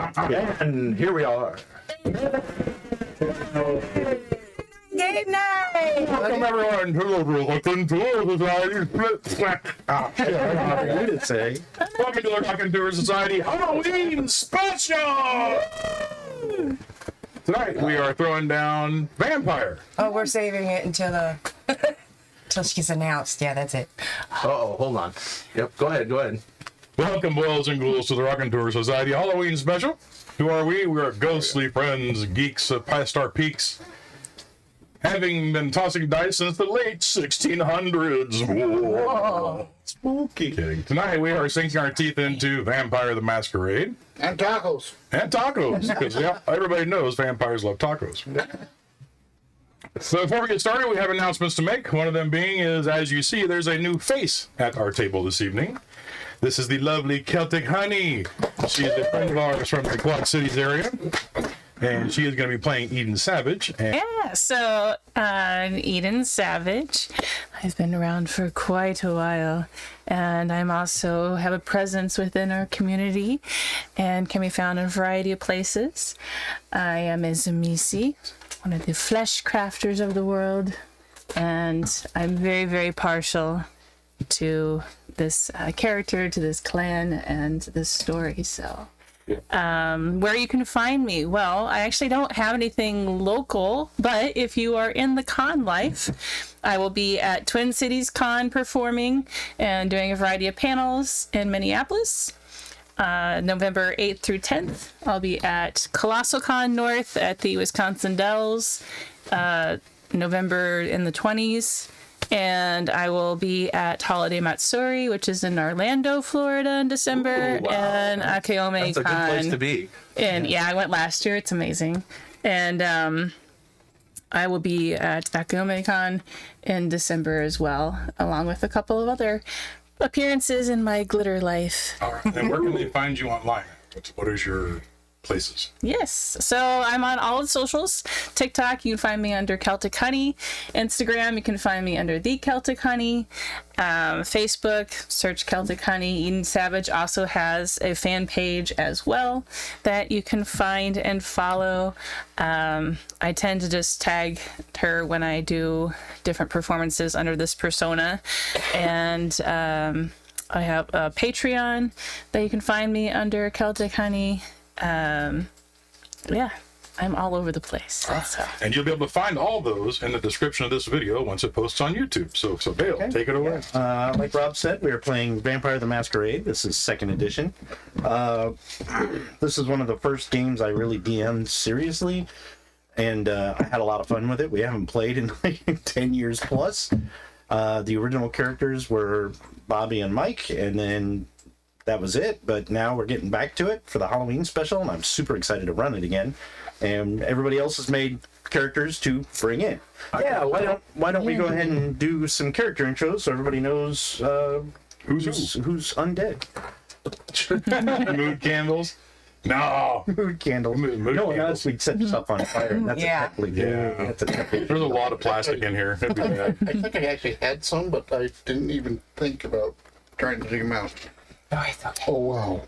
And here we are. Game night! Welcome everyone to the Reluctant Tour Society Split Snack. You did say. Welcome to the Reluctant Tour Society Halloween Special! Tonight we are throwing down Vampire. Oh, we're saving it until until she's announced. Yeah, that's it. Uh-oh, hold on. Yep, go ahead. Welcome, boys and ghouls, to the Reluctant Tour Society Halloween Special. Who are we? We are ghostly friends, geeks past our peaks. Having been tossing dice since the late 1600s. Whoa. Spooky. Kidding. Tonight we are sinking our teeth into Vampire the Masquerade. And tacos. Because everybody knows vampires love tacos. So before we get started, we have announcements to make. One of them being is, as you see, there's a new face at our table this evening. This is the lovely Celtic Honey. She is a friend of ours from the Quad Cities area. And she is going to be playing Eden Savage. Yeah, so Eden Savage. I've been around for quite a while, and I'm also have a presence within our community and can be found in a variety of places. I am a Zamisi, one of the flesh crafters of the world, and I'm very, very partial to this character, to this clan, and this story, so... where you can find me, well, I actually don't have anything local, but if you are in the con life, I will be at Twin Cities Con performing and doing a variety of panels in Minneapolis. November 8th through 10th, I'll be at Colossal Con North at the Wisconsin Dells, November in the 20s. And I will be at Holiday Matsuri, which is in Orlando, Florida in December. Ooh, wow. And Akeome That's a good place to be. And yeah, I went last year. It's amazing. And I will be at Akeome Con in December as well, along with a couple of other appearances in my glitter life. All right. And where can they find you online? What is your places? Yes, so I'm on all the socials. TikTok, you can find me under Celtic Honey. Instagram, you can find me under The Celtic Honey. Facebook, search Celtic Honey. Eden Savage also has a fan page as well that you can find and follow. I tend to just tag her when I do different performances under this persona. And I have a Patreon that you can find me under Celtic Honey. Yeah, I'm all over the place. So. And you'll be able to find all those in the description of this video once it posts on YouTube. So Bale, take it away. Like Rob said, we are playing Vampire the Masquerade. This is 2nd edition. This is one of the first games I really DM'd seriously, and I had a lot of fun with it. We haven't played in like 10 years plus. The original characters were Bobbi and Mike, and then that was it, but now we're getting back to it for the Halloween special, and I'm super excited to run it again. And everybody else has made characters to bring in. Yeah, why don't we go ahead and do some character intros so everybody knows who's undead. Mood candles? No. Mood candles. Mood no, candles. We'd set stuff on fire. And that's that's There's a lot of plastic in here. It'd be bad. I think I actually had some, but I didn't even think about trying to dig them out. Oh, wow.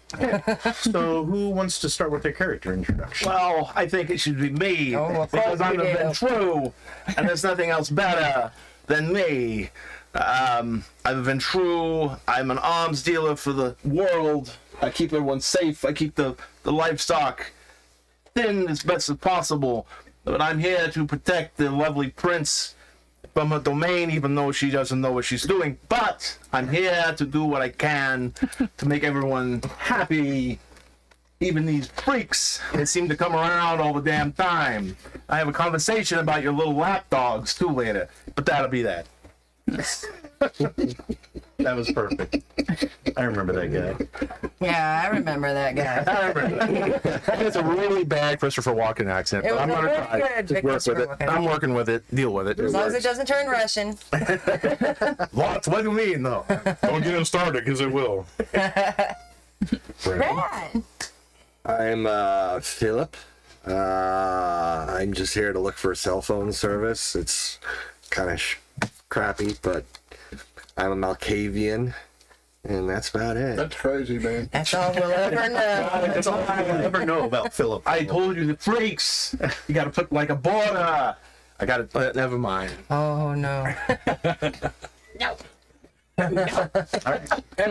So who wants to start with their character introduction? Well, I think it should be me, because I'm the Ventru, and there's nothing else better than me. I'm a Ventru, I'm an arms dealer for the world. I keep everyone safe, I keep the livestock thin as best as possible, but I'm here to protect the lovely prince from her domain, even though she doesn't know what she's doing. But I'm here to do what I can to make everyone happy, even these freaks that seem to come around all the damn time. I have a conversation about your little lap dogs too later, but that'll be that. That was perfect. I remember that guy. Yeah, I remember that guy. I remember that. It's a really bad Christopher Walken accent, but I'm going to try. Just work with it. I'm working with it. Deal with it. As long as it doesn't turn Russian. Lots. What do you mean, though? Don't get him started, because it will. Brad. I'm Phillip. I'm just here to look for a cell phone service. It's kind of crappy, but I'm a Malkavian, and that's about it. That's crazy, man. That's all we'll ever know. That's all I will ever know about Phillip. I told you the freaks. You got to put like a border. I got to. Never mind. Oh, no. No. And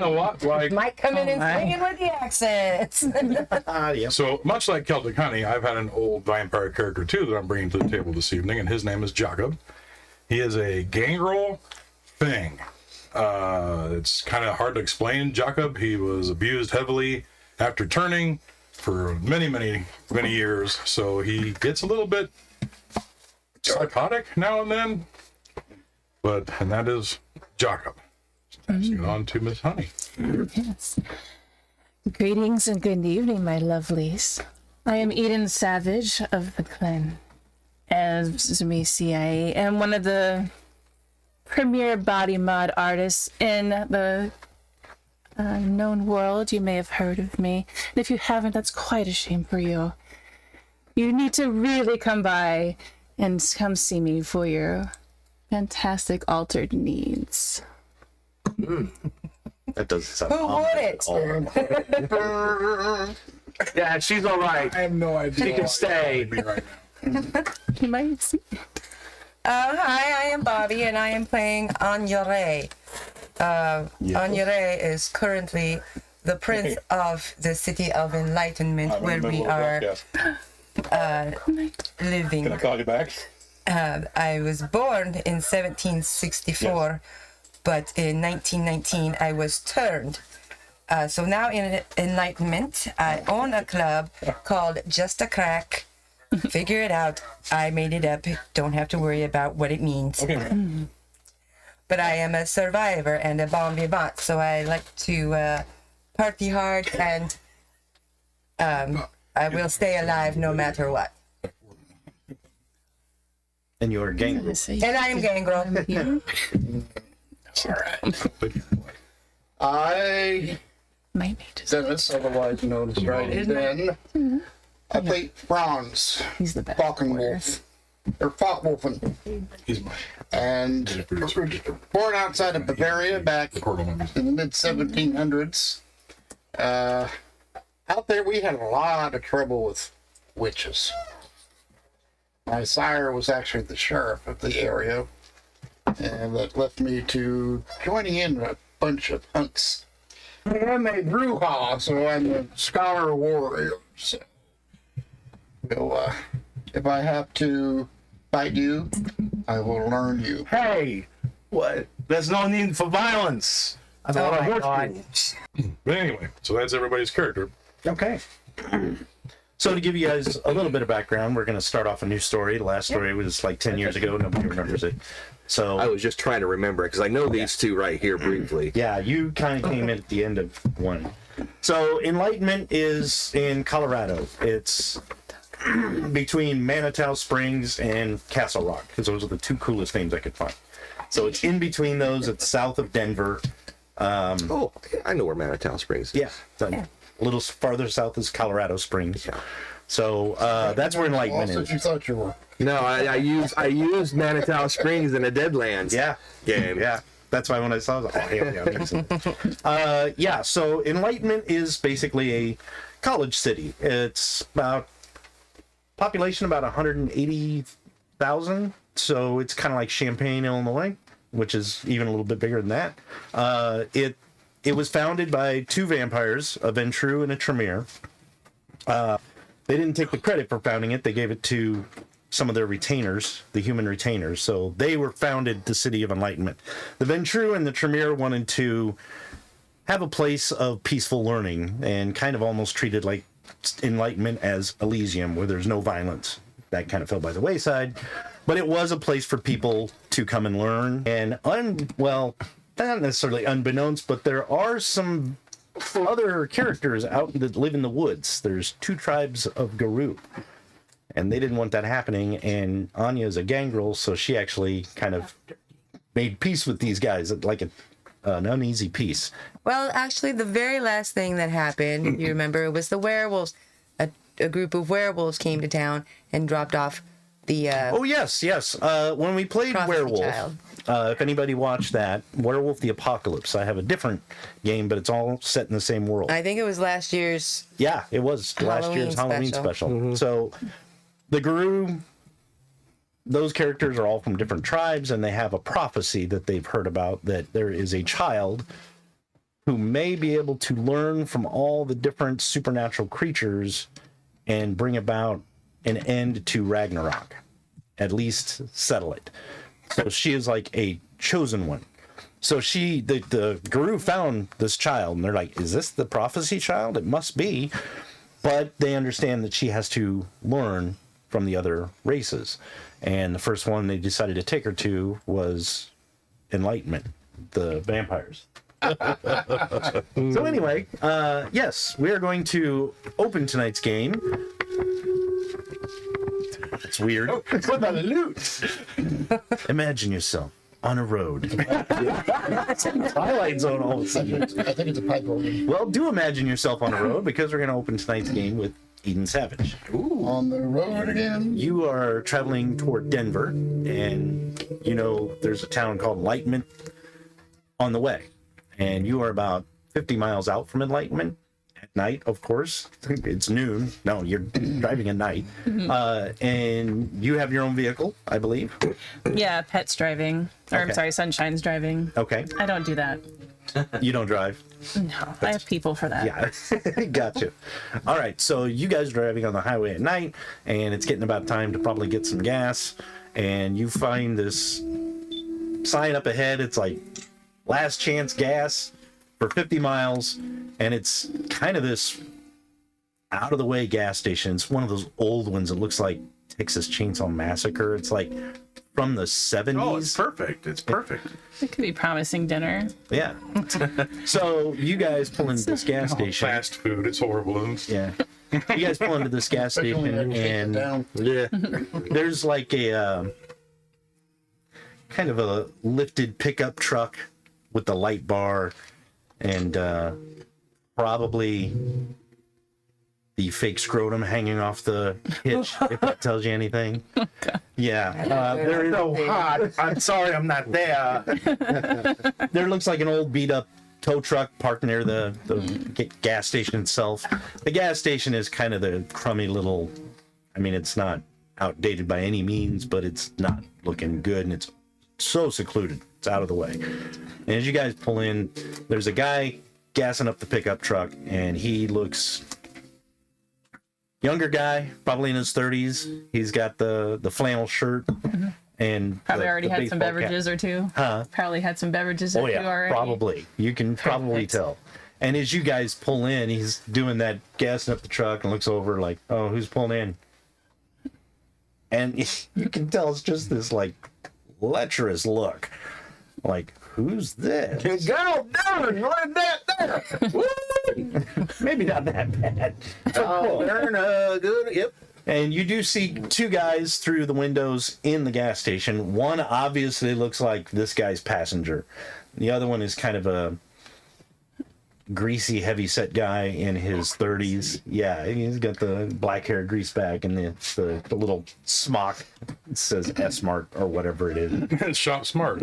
a lot like Might come in and singing with the accents. Yeah. so much like Celtic Honey, I've had an old vampire character too that I'm bringing to the table this evening, and his name is Jakob. He is a gangrel thing. It's kind of hard to explain. Jakob, he was abused heavily after turning for many years, so he gets a little bit psychotic now and then. And that is Jakob. Passing it on to Miss Honey. Yes. Greetings and good evening, my lovelies. I am Eden Savage of the clan. As you may see, I am one of the premier body mod artists in the known world. You may have heard of me. And if you haven't, that's quite a shame for you. You need to really come by and come see me for your fantastic altered needs. That doesn't sound Who would it? Yeah, she's all right. I have no idea. She can stay. Right now. You might see. Hi, I am Bobbi, and I am playing Anya. Anya is currently the prince of the city of Enlightenment, where we are living. Can I call you back? I was born in 1764, but in 1919 I was turned. So now in Enlightenment, I own a club called Just a Crack. Figure it out. I made it up. Don't have to worry about what it means. Okay. But I am a survivor and a bon vivant, so I like to party hard, and I will stay alive no matter what. And you're a gangrel. And I am gangrel. I, My mate is Dennis, otherwise known as Riding Den, I play Franz, he's the best. Falkenwolf, or Falkwolfen, He's mine. and born outside of Bavaria back in the mid-1700s. Out there we had a lot of trouble with witches. My sire was actually the sheriff of the area, and that left me to joining in a bunch of hunts. I'm a Bruja, so I'm a scholar warrior. So, if I have to fight you, I will learn you. Hey, what? There's no need for violence. I Oh thought I my worked God. But anyway, so that's everybody's character. Okay. So to give you guys a little bit of background, we're going to start off a new story. The last story was like 10 years ago. Nobody remembers it. So I was just trying to remember it because I know these two right here briefly. yeah, you kind of came in at the end of one. So Enlightenment is in Colorado. It's between Manitou Springs and Castle Rock, because those are the two coolest names I could find. So it's in between those. It's south of Denver. Oh, I know where Manitou Springs is. Yeah, so a little farther south is Colorado Springs. Yeah. So that's where Enlightenment Also, is. you thought you were. No, I used Manitou Springs in a Deadlands Yeah. game. Yeah. That's why when I saw it, I was like, oh, hell yeah. Yeah, so Enlightenment is basically a college city. It's about population about 180,000. So it's kind of like Champaign, Illinois, which is even a little bit bigger than that. It was founded by two vampires, a Ventrue and a Tremere. They didn't take the credit for founding it. They gave it to some of their retainers, the human retainers. So they were founded the City of Enlightenment. The Ventrue and the Tremere wanted to have a place of peaceful learning and kind of almost treated like Enlightenment as Elysium, where there's no violence. That kind of fell by the wayside. But it was a place for people to come and learn. And, not necessarily unbeknownst, but there are some other characters out that live in the woods. There's two tribes of Garu, and they didn't want that happening. And Anya is a gangrel, so she actually kind of made peace with these guys, like an uneasy peace. Well, actually, the very last thing that happened, you remember, it was the werewolves. A group of werewolves came to town and dropped off The Oh yes, yes. When we played Prophecy Werewolf, Child. if anybody watched that, Werewolf the Apocalypse. I have a different game, but it's all set in the same world. I think it was last year's. Yeah, it was last year's Halloween special. So the Guru, those characters are all from different tribes, and they have a prophecy that they've heard about that there is a child who may be able to learn from all the different supernatural creatures and bring about an end to Ragnarok. At least settle it. So she is like a chosen one. So the Guru found this child, and they're like, is this the prophecy child? It must be. But they understand that she has to learn from the other races. And the first one they decided to take her to was Enlightenment, the vampires. So anyway, yes, we are going to open tonight's game. It's weird. What the loot? Imagine yourself on a road. Twilight Zone all of a sudden. I think it's a pipe organ. Well, do imagine yourself on a road, because we're going to open tonight's game with Eden Savage. On the road again. You are traveling toward Denver, and you know there's a town called Enlightenment on the way. And you are about 50 miles out from Enlightenment at night, of course. It's noon. No, you're driving at night. And you have your own vehicle, I believe. Yeah, Pet's driving. Or I'm Okay. sorry, Sunshine's driving. Okay. I don't do that. You don't drive. No, I have people for that. Yeah, gotcha. All right, so you guys are driving on the highway at night, and it's getting about time to probably get some gas, and you find this sign up ahead. It's like last chance gas for 50 miles, and it's kind of this out of the way gas station. It's one of those old ones that looks like Texas Chainsaw Massacre. It's like from the 70s. Oh, it's perfect. It's perfect. It could be promising dinner. Yeah. So you guys pull into this gas station. Fast food. It's horrible. Isn't it? Yeah. You guys pull into this gas station, and Down. Yeah. there's like a kind of a lifted pickup truck with the light bar, and probably the fake scrotum hanging off the hitch, if that tells you anything. Yeah. There is So hot. I'm sorry I'm not there. there looks like an old beat up tow truck parked near the gas station itself. The gas station is kind of the crummy little, I mean, it's not outdated by any means, but it's not looking good, and it's so secluded. It's out of the way. And as you guys pull in, there's a guy gassing up the pickup truck, and he looks younger guy, probably in his 30s. He's got the flannel shirt and Probably the- already the had some baseball cap. beverages or two. Huh? Probably had some beverages Oh or two yeah, already. probably. You can probably tell. And as you guys pull in, he's doing that, gassing up the truck, and looks over like, "Oh, who's pulling in?" And you can tell it's just this like lecherous look, like, "Who's this?" Go down. Right there. Maybe not that bad. Oh, good. Yep. And you do see two guys through the windows in the gas station. One obviously looks like this guy's passenger. The other one is kind of a greasy, heavy-set guy in his 30s. Yeah, he's got the black hair, grease back, and the little smock. It says S-Mart or whatever it is. Shop smart.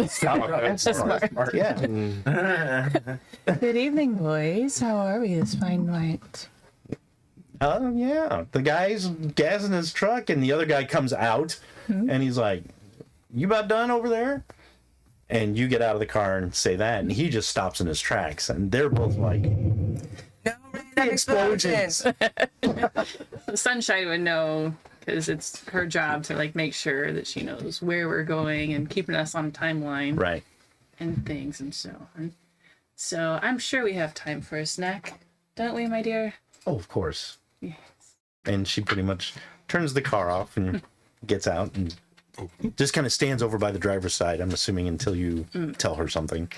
Yeah. Good evening, boys. How are we this fine night? Yeah. The guy's gassing his truck, and the other guy comes out, and he's like, "You about done over there?" And you get out of the car and say that, and he just stops in his tracks, and they're both like, No random explosions. Sunshine would know because it's her job to like make sure that she knows where we're going and keeping us on timeline right. and things and so on. So I'm sure we have time for a snack, don't we, my dear? Oh, of course. Yes. And she pretty much turns the car off and gets out and just kind of stands over by the driver's side, I'm assuming, until you tell her something.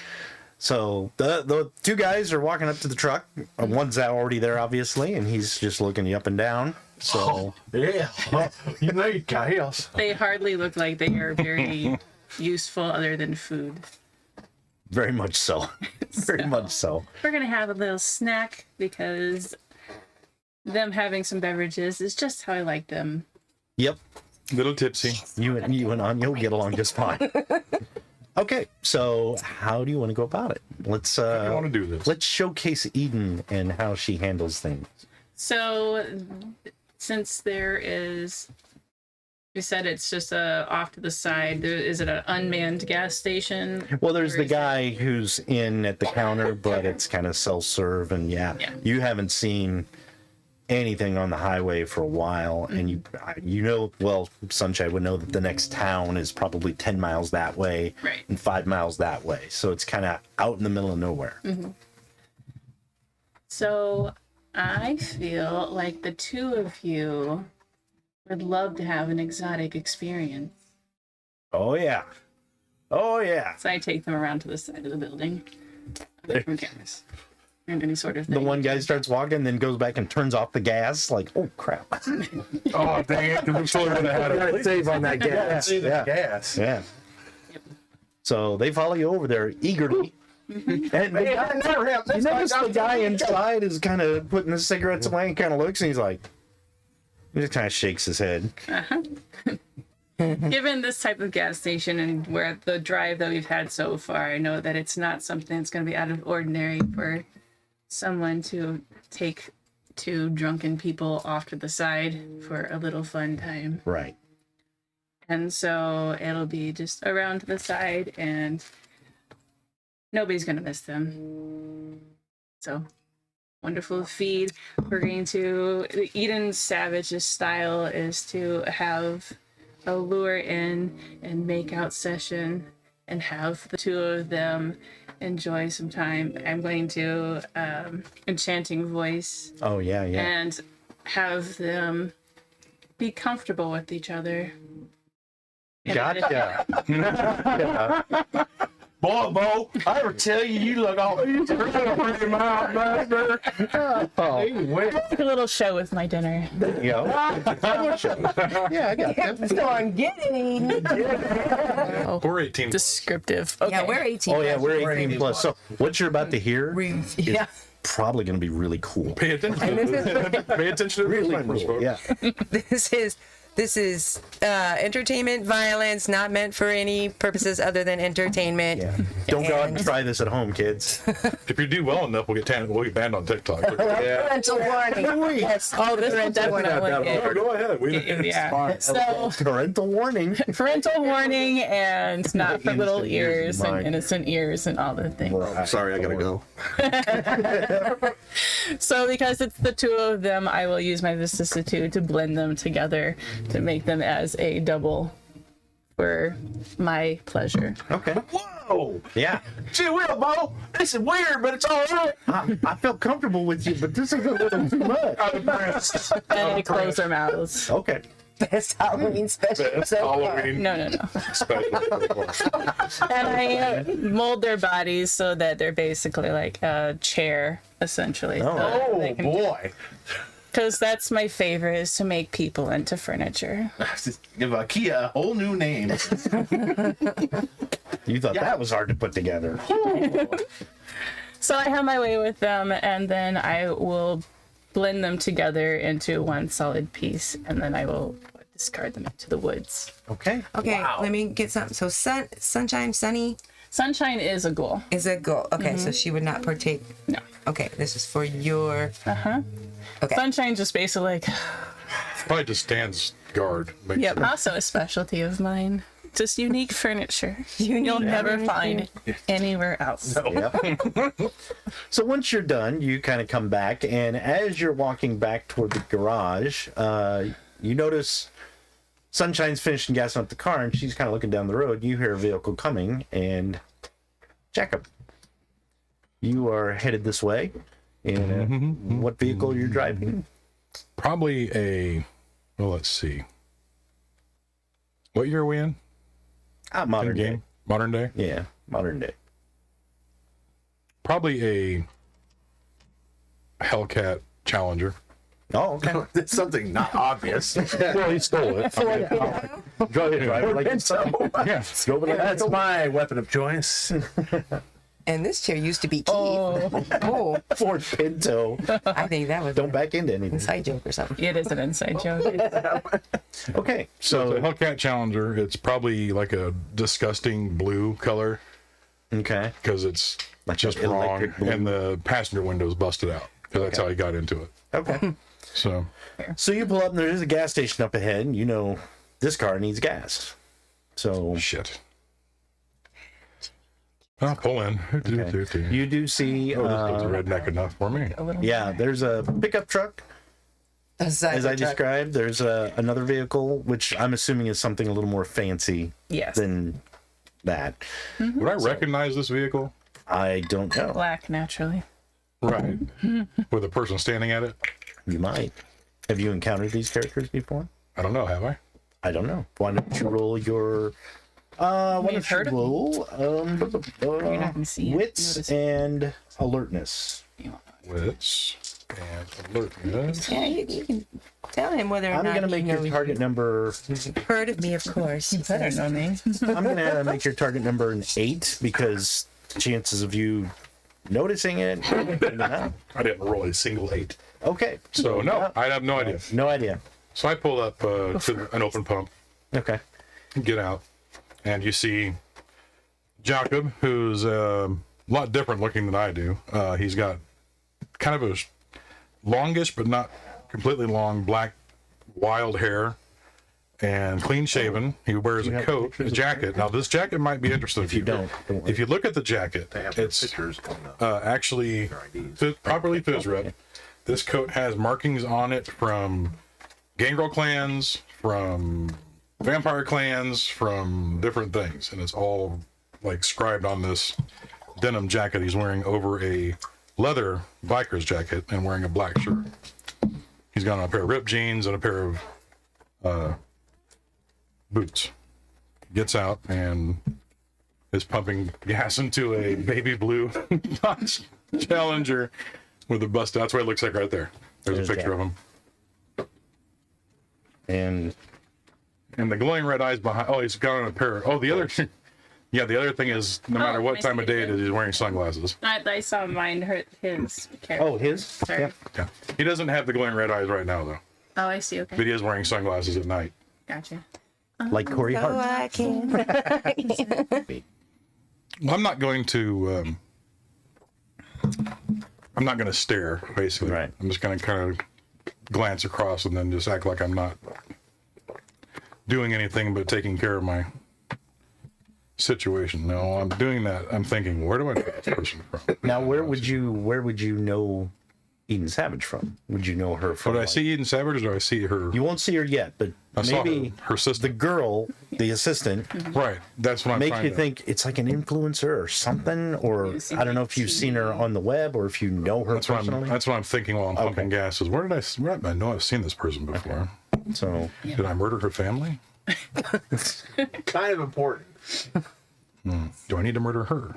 So the two guys are walking up to the truck. One's already there, obviously, and he's just looking you up and down. So Yeah. You need chaos. They hardly look like they are very useful other than food. very much so. Very much so. We're going to have a little snack because them having some beverages is just how I like them. Yep. Little tipsy. You and Anya will get along just fine. Okay, so how do you want to go about it? Let's I want to do this. let's showcase Eden and how she handles things. So, since there is, you said it's just off to the side. Is it an unmanned gas station? Well, there's Or the is guy who's in at the counter, but it's kind of self-serve, and Yeah. you haven't seen anything on the highway for a while, and you know, well, Sunshine would know that the next town is probably 10 miles that way Right. and 5 miles that way, so it's kind of out in the middle of nowhere. So, I feel like the two of you would love to have an exotic experience. Oh yeah, oh yeah. So I take them around to the side of the building. From cameras. And any sort of thing. The one guy starts walking, then goes back and turns off the gas. Like, oh crap! Oh, dang it. Because I'm still going to have Gotta it. save on that gas. Yeah. Gas. Yeah. So they follow you over there eagerly. And the guy, you notice the guy inside is kind of putting the cigarettes away and kind of looks, and he's like, he just kind of shakes his head. Given this type of gas station and where the drive that we've had so far, I know that it's not something that's going to be out of ordinary for someone to take two drunken people off to the side for a little fun time. Right. And so it'll be just around to the side and nobody's going to miss them. So wonderful feed. We're going to, the Eden Savage's style is to have a lure in and make out session and have the two of them enjoy some time. I'm going to enchanting voice Oh yeah, yeah. and have them be comfortable with each other. And Gotcha. Boy, Bo, I ever tell you, you look all. Oh, a little show with my dinner. there you go. Yeah, I got that. So I'm getting. We're 18. Descriptive. Okay. Yeah, we're 18. Oh yeah, we're 18 plus. So what you're about to hear is Yeah. probably going to be really cool. Pay attention. Pay attention to the disclaimers, folks. Yeah. This is entertainment violence, not meant for any purposes other than entertainment. Yeah. Don't go out and And- try this at home, kids. If you do well enough, we'll get banned on TikTok. Parental warning. Yes. Oh, this one definitely. Oh, go ahead. Yeah. So Parental warning. parental warning and not for little Innocent ears ears and and mine. innocent ears and all the things. I'm sorry, I gotta go. So because it's the two of them, I will use my vicissitude to blend them together to make them as a double for my pleasure. Okay. Whoa! Yeah. Gee whiz, Bo, this is weird, but it's all right. I feel comfortable with you, but this is a little too much. And I close their mouths. Okay. Best Halloween special so far. Halloween No. special. And I mold their bodies so that they're basically like a chair, essentially. Oh. Oh, boy. Because that's my favorite, is to make people into furniture. Give IKEA a whole new name. You thought that was hard to put together. So I have my way with them, and then I will blend them together into one solid piece, and then I will discard them into the woods. Okay. Okay, let me get something. So Sunshine, Sunny Sunshine is a ghoul. is a goal. Okay, so she would not partake. No. Okay, this is for your. Okay. Sunshine just basically like, Probably just stands guard. Makes yep, sure. also a specialty of mine. Just unique furniture. You'll never find anywhere else. Yep. So once you're done, you kind of come back, and as you're walking back toward the garage, you notice Sunshine's finishing gassing up the car, and she's kind of looking down the road. You hear a vehicle coming, and Jakob, you are headed this way. And what vehicle you're driving? Probably a. Well, let's see. What year are we in? Modern day. Modern day. Yeah, modern day. Probably a Hellcat Challenger. Oh, okay. That's something not obvious. Well, he stole it. I mean, Drive it like it's so. yeah. Go over there. That's my weapon of choice. And this chair used to be Keith. Oh, Ford Pinto. I think that was Don't back into anything. inside joke or something. It is an inside joke. Okay, So the so Hellcat Challenger, it's probably like a disgusting blue color okay, because it's Like just an wrong, electric blue. and the passenger window's busted out. 'Cause that's how he got into it. okay. So So you pull up, and there is a gas station up ahead. And you know this car needs gas. So shit. I'll pull in. you do see, Oh, this dude's redneck enough for me. yeah, there's a pickup truck. As I described, there's another vehicle, which I'm assuming is something a little more fancy Yes. than that. Would I recognize this vehicle? I don't know. Black, naturally. Right. With a person standing at it? You might. Have you encountered these characters before? I don't know. Have I? I don't know. Why don't you roll your why You've don't you heard of roll You're not gonna see it. wits Notice. and alertness. Wits and alertness. Yeah, you can tell him whether or I'm not gonna he make your knows. target number Heard of me, of course. You better know me. I'm gonna make your target number an 8 because the chances of you noticing it maybe not. I didn't roll a single 8. Okay. So, no, I have no idea. No idea. So I pull up to an open pump, Okay. get out, and you see Jakob, who's a lot different looking than I do. He's got kind of a longish, but not completely long, black, wild hair, and clean shaven. He wears a coat, a jacket. Now, this jacket might be interesting if you don't worry. If you look at the jacket, it's actually properly fizz-wrapped. This coat has markings on it from Gangrel clans, from vampire clans, from different things, and it's all like scribed on this denim jacket he's wearing over a leather biker's jacket and wearing a black shirt. He's got on a pair of ripped jeans and a pair of boots. Gets out and is pumping gas into a baby blue Dodge Challenger with a bust. That's what it looks like right there. There's a picture of him. And And the glowing red eyes behind. Oh, he's got on a pair. Oh, the other. Yeah, the other thing is, no matter what I time of see day it is, he's wearing sunglasses. I saw mine hurt his character. oh, his? Sorry. Yeah. Yeah, he doesn't have the glowing red eyes right now though, Oh, I see. but Okay. he is wearing sunglasses at night. Gotcha. Like Corey So Hart. I can. Well, I'm not going to. I'm not going to stare. Basically, Right. I'm just going to kind of glance across and then just act like I'm not doing anything but taking care of my situation. No, I'm doing that. I'm thinking, where do I know this person from? Now, where would you know Eden Savage from? Would you know her from? Would I like- see Eden Savage, or do I see her? You won't see her yet, but I saw maybe her sister. the girl, the assistant, Right. That's what I'm makes trying you to think it's like an influencer or something, or I don't know if you've seen her on the web or if you know her That's what personally. I'm thinking while I'm pumping gas. Is where I know I've seen this person before. So Did I murder her family? Kind of important. Do I need to murder her?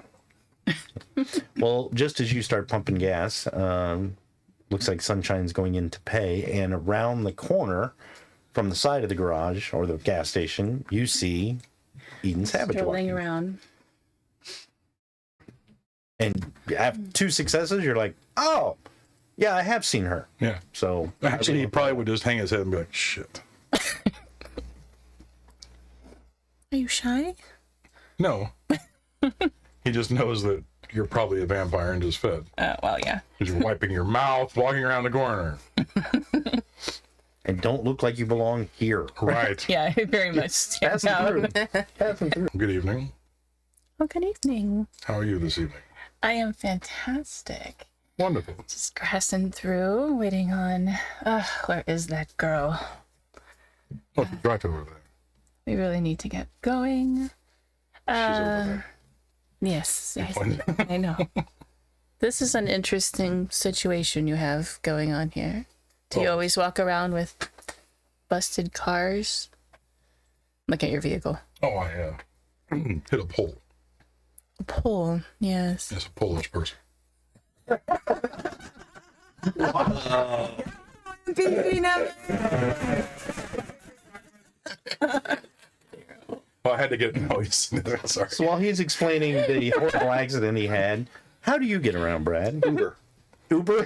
well, just as you start pumping gas, looks like Sunshine's going in to pay, and around the corner from the side of the garage or the gas station, you see Eden Savage Strolling walking. around. And after 2 successes, you're like, oh, yeah, I have seen her. Yeah. So Actually, he probably would just hang his head and be like, shit. Are you shy? No. He just knows that you're probably a vampire and just fed. Well, yeah. Because you're wiping your mouth, walking around the corner. and don't look like you belong here. Right. Yeah, I very much stand Passing out. through. Passing through. Good evening. Oh, good evening. How are you this evening? I am fantastic. Wonderful. Just grassing through, waiting on. Where is that girl? Oh, right over there. We really need to get going. She's over Yes, yes, there. I know. This is an interesting situation you have going on here. Do you always walk around with busted cars? Look at your vehicle. Oh, I hit a pole. A pole, yes. It's a Polish person. Well, I had to get sorry. So while he's explaining the horrible accident he had, how do you get around, Brad? Uber?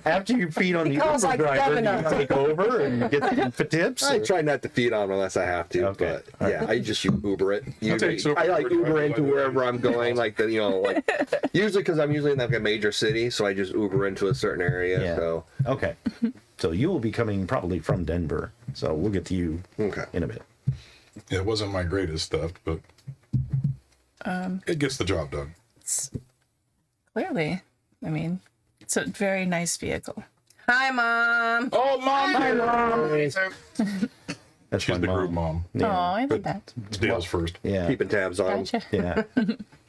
After you feed on the Uber calls like driver, Governor. you take over and get the tips? I or- try not to feed on them unless I have to, Okay. but yeah, I just Uber it. take super I like Uber Uber drivers into like that. wherever I'm going, like the usually because I'm usually in like a major city, so I just Uber into a certain area. Yeah. So Okay. So you will be coming probably from Denver. So we'll get to you okay. in a bit. It wasn't my greatest stuff, but it gets the job done. Clearly. I mean, it's a very nice vehicle. Hi, Mom. Oh, Mom! That's She's my the mom. group mom. Oh, I love that. Dale's first. Yeah. Keeping tabs on 'em. Gotcha. Yeah.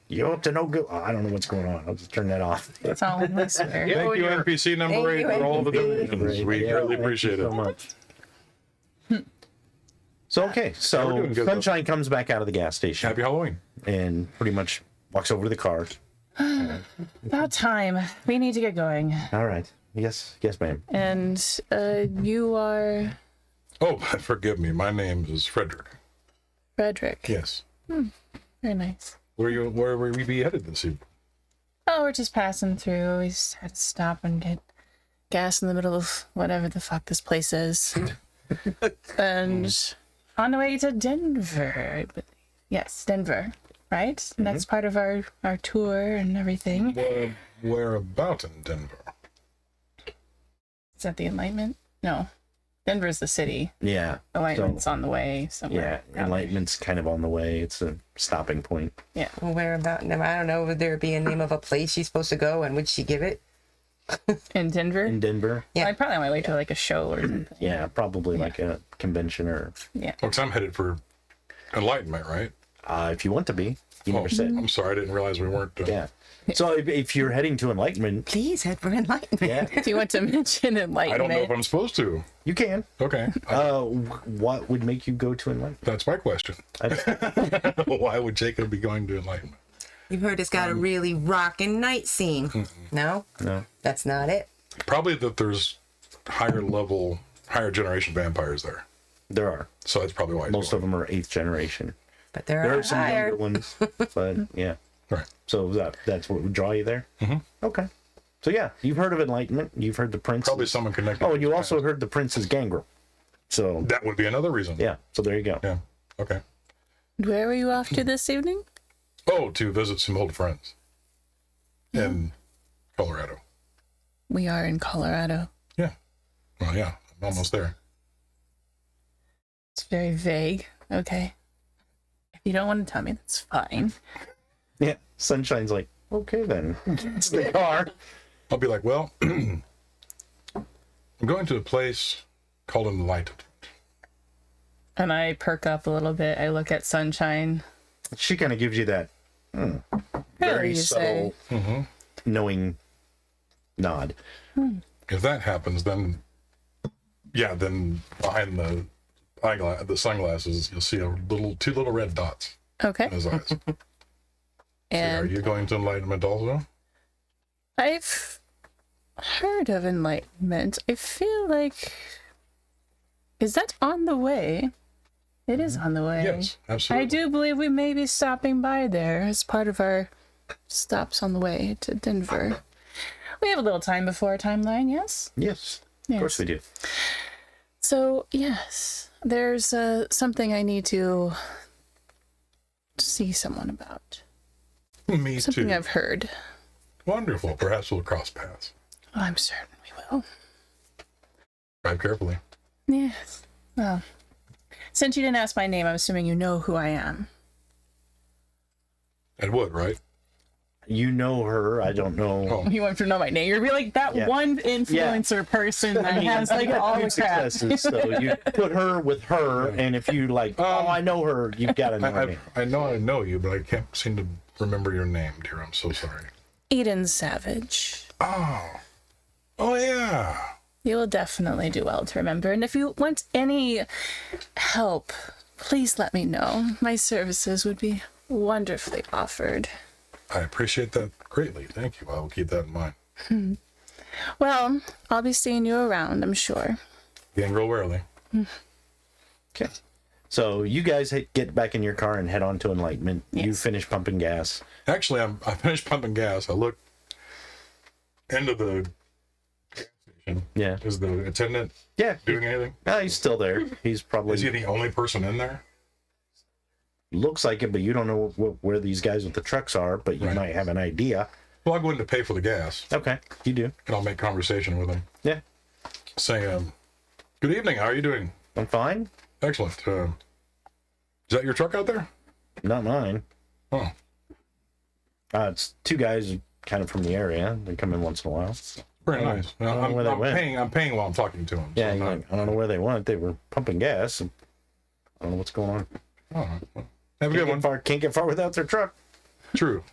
You up to no good? Oh, I don't know what's going on. I'll just turn that off. That's all I swear. Thank you, NPC number Thank 8, you, for all the NPC. donations. We Yeah, greatly thank you appreciate so it. much. So okay, we're so doing good, though. Sunshine comes back out of the gas station Happy Halloween. and pretty much walks over to the car. About time. We need to get going. All right. Yes, ma'am. And you are Oh, forgive me. My name is Frederick. Frederick. Yes. Very nice. Where will we be headed this evening? Oh, we're just passing through. We just had to stop and get gas in the middle of whatever the fuck this place is. And on the way to Denver. I believe. Yes, Denver. Right? And that's part of our tour and everything. Where about in Denver? Is that the Enlightenment? No. Denver's the city. Yeah. Enlightenment's on the way Yeah. somewhere. Enlightenment's kind of on the way. It's a stopping point. Yeah. Well, where about? I don't know. Would there be a name of a place she's supposed to go, and would she give it? In Denver? In Denver. Yeah. I'd probably on my way to like a show or something. Yeah, probably like a convention or Yeah. Oh, 'cause I'm headed for Enlightenment, right? if you want to be. You Oh, never said. I'm sorry. I didn't realize we weren't. Yeah. So if you're heading to Enlightenment, Please head for enlightenment. yeah, Do you want to mention I don't know if Enlightenment? I'm supposed to. you can. Okay. What would make you go to Enlightenment? That's my question. Why would Jacob be going to Enlightenment? You've heard it's got a really rockin' night scene. No, No. that's not it. Probably that there's higher generation vampires there. There are. So that's probably why he's Most going. of them are 8th generation. But there There are are some higher. younger ones, but yeah. Right. So that's what would draw you there? Mm-hmm. Okay. So yeah, you've heard of Enlightenment. You've heard the Prince. Probably someone connected. Oh, and you to also past. heard the Prince's gangrel. So That would be another reason. yeah. So there you go. Yeah. Okay. Where were you off to this evening? Oh, to visit some old friends in Colorado. We are in Colorado. Yeah. Well, yeah. I'm almost there. It's very vague. Okay. If you don't want to tell me, that's fine. Yeah. Sunshine's like, okay then. It's the car. I'll be like, well, I'm going to a place called Untitled. And I perk up a little bit. I look at Sunshine. She kind of gives you that very you subtle, knowing nod. If that happens, then then behind the sunglasses, you'll see two little red dots Okay. in his eyes. Are And you going to Enlightenment also? I've heard of Enlightenment. I feel like. Is that on the way? It is on the way. Yes, absolutely. I do believe we may be stopping by there as part of our stops on the way to Denver. We have a little time before our timeline, yes? Yes. Yes. Of course we do. So, yes, there's something I need to see someone about. Me Something too. I've heard. Wonderful. Perhaps we'll cross paths. I'm certain we will. Drive carefully. Yes. Well, since you didn't ask my name, I'm assuming you know who I am. It would, right? You know her. I don't know. Oh. You want to know my name? You're like that Yeah. one influencer person that has like all the crap. Successes, so you put her with her, and if you like, oh, I know her, you've got to know her name. I know you, but I can't seem to remember your name, dear. I'm so sorry. Eden Savage. Oh yeah. You will definitely do well to remember. And if you want any help, please let me know. My services would be wonderfully offered. I appreciate that greatly. Thank you. I will keep that in mind. Well, I'll be seeing you around, I'm sure. Gang real warily. Okay. So you guys get back in your car and head on to Enlightenment. Yes. You finish pumping gas. Actually, I finished pumping gas. I looked into the gas station. Yeah. Is the attendant Yeah. doing anything? He's still there. He's probably Is he the only person in there? looks like it, but you don't know where these guys with the trucks are, but you Right. might have an idea. Well, I'll go in to pay for the gas, Okay, you do. and I'll make conversation with him. Yeah, Saying, good evening, how are you doing? I'm fine. Excellent. Is that your truck out there? Not mine. Oh, It's two guys kind of from the area. They come in once in a while. very nice. I don't know where they went. I'm paying while I'm talking to him. Yeah, so you're I'm like, I don't know where they went. They were pumping gas. And I don't know what's going on. not- oh, have a good one. Can't get far without their truck. True.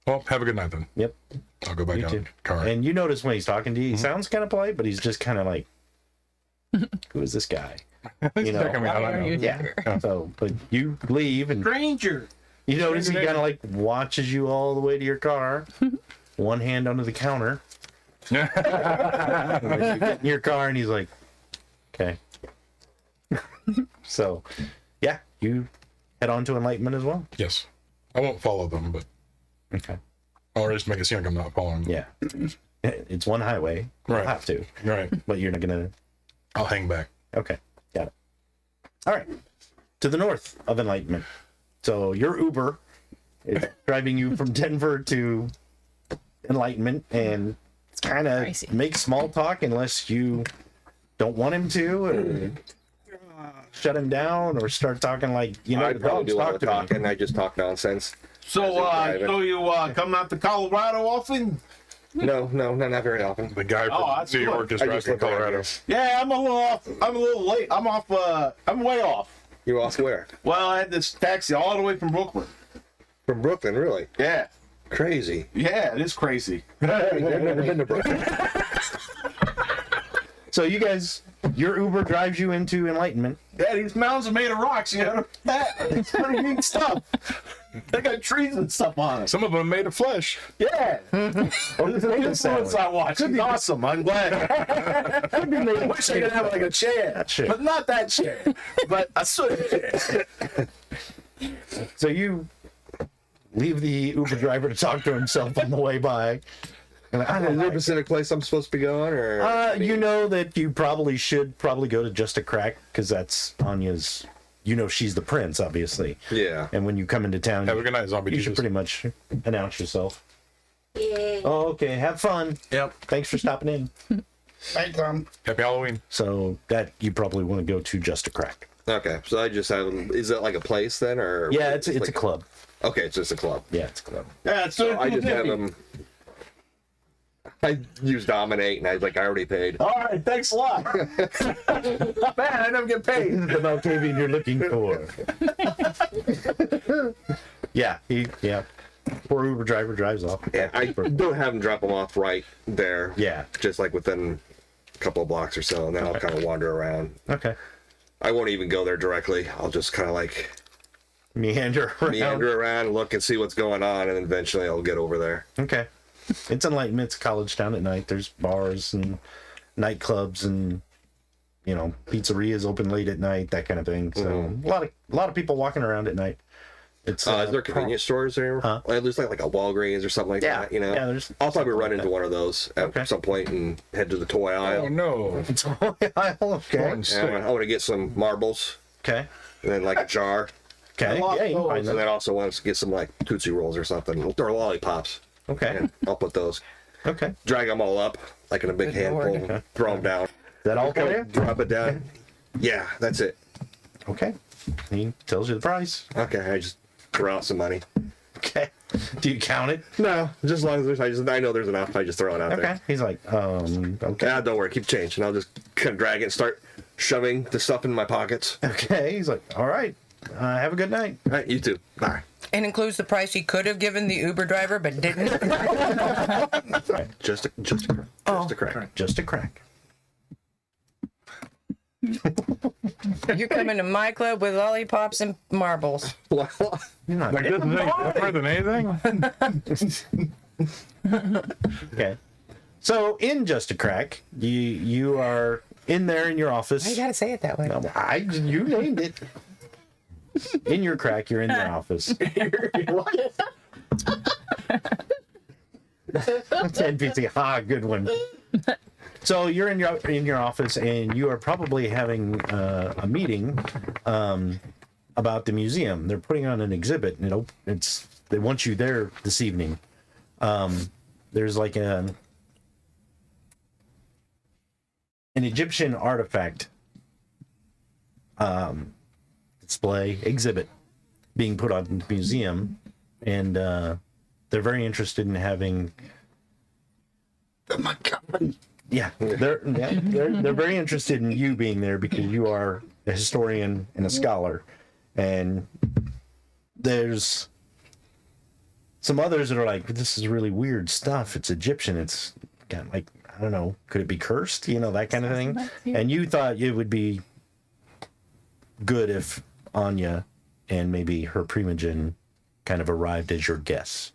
Well, have a good night then. Yep. I'll go back You out too. in the car. And you notice when he's talking to you, he sounds kind of polite, but he's just kind of like, who is this guy? You know? I mean, I don't know. Yeah. So, but you leave and Stranger. you notice he kind of like watches you all the way to your car, one hand under the counter. And then you get in your car and he's like, okay. So, yeah, you head on to Enlightenment as well. Yes. I won't follow them, but Okay. I'll just make it seem like I'm not following them. Yeah. It's one highway. You'll Right. have to, Right. but you're not going to. I'll hang back. Okay. Got it. All right. To the north of Enlightenment. So your Uber is driving you from Denver to Enlightenment, and it's kind of Pricey. make small talk unless you don't want him to, or shut him down, or start talking like, you know, I'd the probably dogs do a lot talk of to me. talking. I just talk nonsense. So, you come out to Colorado often? No, not very often. The guy Oh, from that's New good. York is I driving just to live around Colorado. here. Yeah, I'm a little off. I'm a little late. I'm off. I'm way off. You off where? Well, I had this taxi all the way from Brooklyn. From Brooklyn, really? Yeah. Crazy. Yeah, it is crazy. I've never been to Brooklyn. So you guys, your Uber drives you into Enlightenment. Yeah, these mountains are made of rocks, you know? It's pretty neat stuff. They got trees and stuff on it. Some of them are made of flesh. Yeah. Or This influence I watch is awesome. I'm glad. I wish I could have like a chair, chair. but not that chair. But a swift chair. So you leave the Uber driver to talk to himself on the way by. And I Is don't there a know. specific place I'm supposed to be going, or? You know that you probably should go to Just a Crack, because that's Anya's. You know she's the prince, obviously. Yeah. And when you come into town, Have a good night, zombie you should Jesus. pretty much announce yourself. Yeah. Oh, okay. Have fun. Yep. Thanks for stopping in. Thanks, Happy Halloween. So that you probably want to go to Just a Crack. Okay, so I just have. Is it like a place then, or? Yeah, it's like, a club. Okay, it's just a club. Yeah, it's a club. Yeah, it's So I just have them. I use Dominate, and I was like, I already paid. All right, thanks a lot. Man, I never get paid. This is the Malkavian you're looking for. Yeah, poor Uber driver drives off. Yeah, I don't have them drop them off right there. Yeah. Just like within a couple of blocks or so, and then I'll kind of wander around. Okay. I won't even go there directly. I'll just kind of like Meander around. meander around, look and see what's going on, and then eventually I'll get over there. Okay. It's Enlightenment. It's a college town at night. There's bars and nightclubs and, you know, pizzerias open late at night, that kind of thing. So a lot of people walking around at night. It's Is there convenience stores there? Huh? Like, there's like a Walgreens or something like Yeah. that, you know? Yeah, there's I'll probably something run like into that. one of those at Okay. some point and head to the toy aisle. Oh no. okay. And I want to get some marbles Okay. and then like a jar. Okay. Yeah, you can find And them. then also want to get some like Tootsie Rolls or something, or lollipops. Okay. And I'll put those, Okay. drag them all up like in a big handful, Lord. and throw them down. Is that all for you? Drop it down. Yeah, that's it. Okay. He tells you the price. Okay, I just throw out some money. Okay. Do you count it? No, just as long as I know there's enough, I just throw it out Okay. there. He's like, okay. Ah, don't worry, keep change, and I'll just kind of drag it and start shoving the stuff in my pockets. Okay. He's like, all right. Have a good night. All right, you too. Bye. It includes the price he could have given the Uber driver but didn't. Just a crack. Just a crack. You're coming to my club with lollipops and marbles. Well, You're not. Like this is more than anything. Okay. So in Just a Crack, you are in there in your office. Why you gotta say it that way? You named it. In your crack, you're in your office. What? NPC, good one. So you're in your office, and you are probably having a meeting about the museum. They're putting on an exhibit, and they want you there this evening. There's like an Egyptian artifact display exhibit being put on the museum, and they're very interested in having. Oh my God. Yeah, they're very interested in you being there because you are a historian and a scholar, and there's some others that are like, this is really weird stuff. It's Egyptian. It's kind of like, I don't know, could it be cursed? You know, that kind of thing. And you thought it would be good if Anya and maybe her primogen kind of arrived as your guests.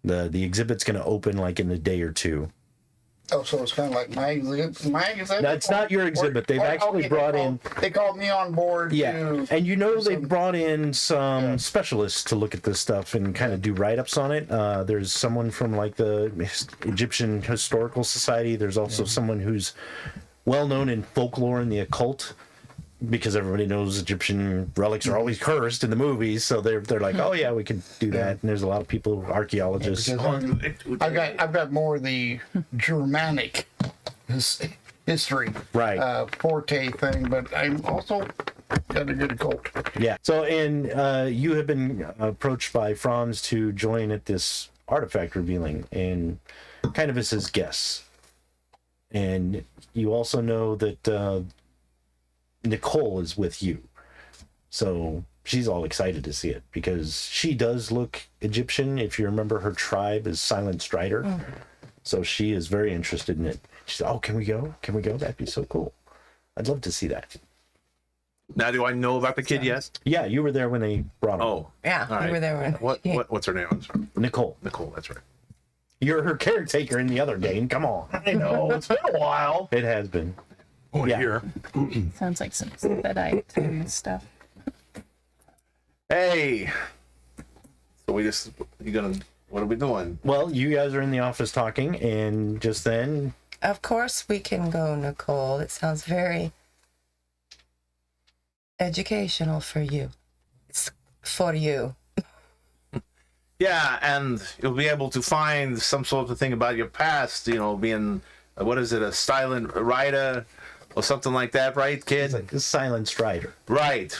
The exhibit's going to open like in a day or two. Oh, so it's kind of like my exhibit? No, it's not your exhibit. They've actually brought in... They called me on board. Yeah, and they've brought in some specialists to look at this stuff and kind of do write-ups on it. There's someone from like the Egyptian Historical Society. There's also someone who's well-known in folklore and the occult, because everybody knows Egyptian relics are always cursed in the movies, so they're like, oh yeah, we can do that. And there's a lot of people, archaeologists. I've got more of the Germanic history, right? Forte thing, but I'm also got a good occult. Yeah. So, and you have been approached by Franz to join at this artifact revealing, and kind of as his guests. And you also know that Nicole is with you, so she's all excited to see it because she does look Egyptian. If you remember, her tribe is Silent Strider, so she is very interested in it. She said, "Oh, can we go? Can we go? That'd be so cool. I'd love to see that." Now, do I know about the kid yet? Yeah, you were there when they brought him. Oh, Yeah, all we right. were there. What's her name? I'm sorry. Nicole. Nicole. That's right. You're her caretaker in the other game. Come on. I know, it's been a while. It has been. Oh, Yeah. here. Sounds like some Luddite and stuff. Hey. So what are we doing? Well, you guys are in the office talking, and just then, Of course we can go, Nicole. It sounds very educational for you. It's for you. Yeah, and you'll be able to find some sort of thing about your past, being, what is it, a silent rider or something like that, right, kid? it's like a Silent Strider. Right.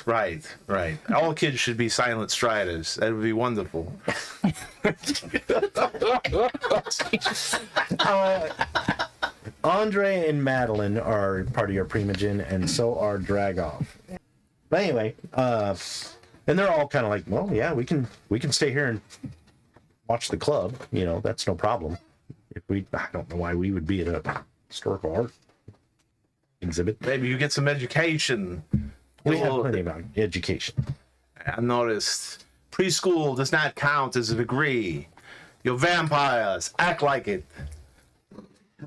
All kids should be silent striders. That would be wonderful. Andre and Madeline are part of your primogen, and so are Dragov. But anyway, and they're all kind of like, well, yeah, we can stay here and watch the club. That's no problem. I don't know why we would be at a historical art exhibit. Maybe you get some education. We have plenty of education. I noticed preschool does not count as a degree. You're vampires. Act like it.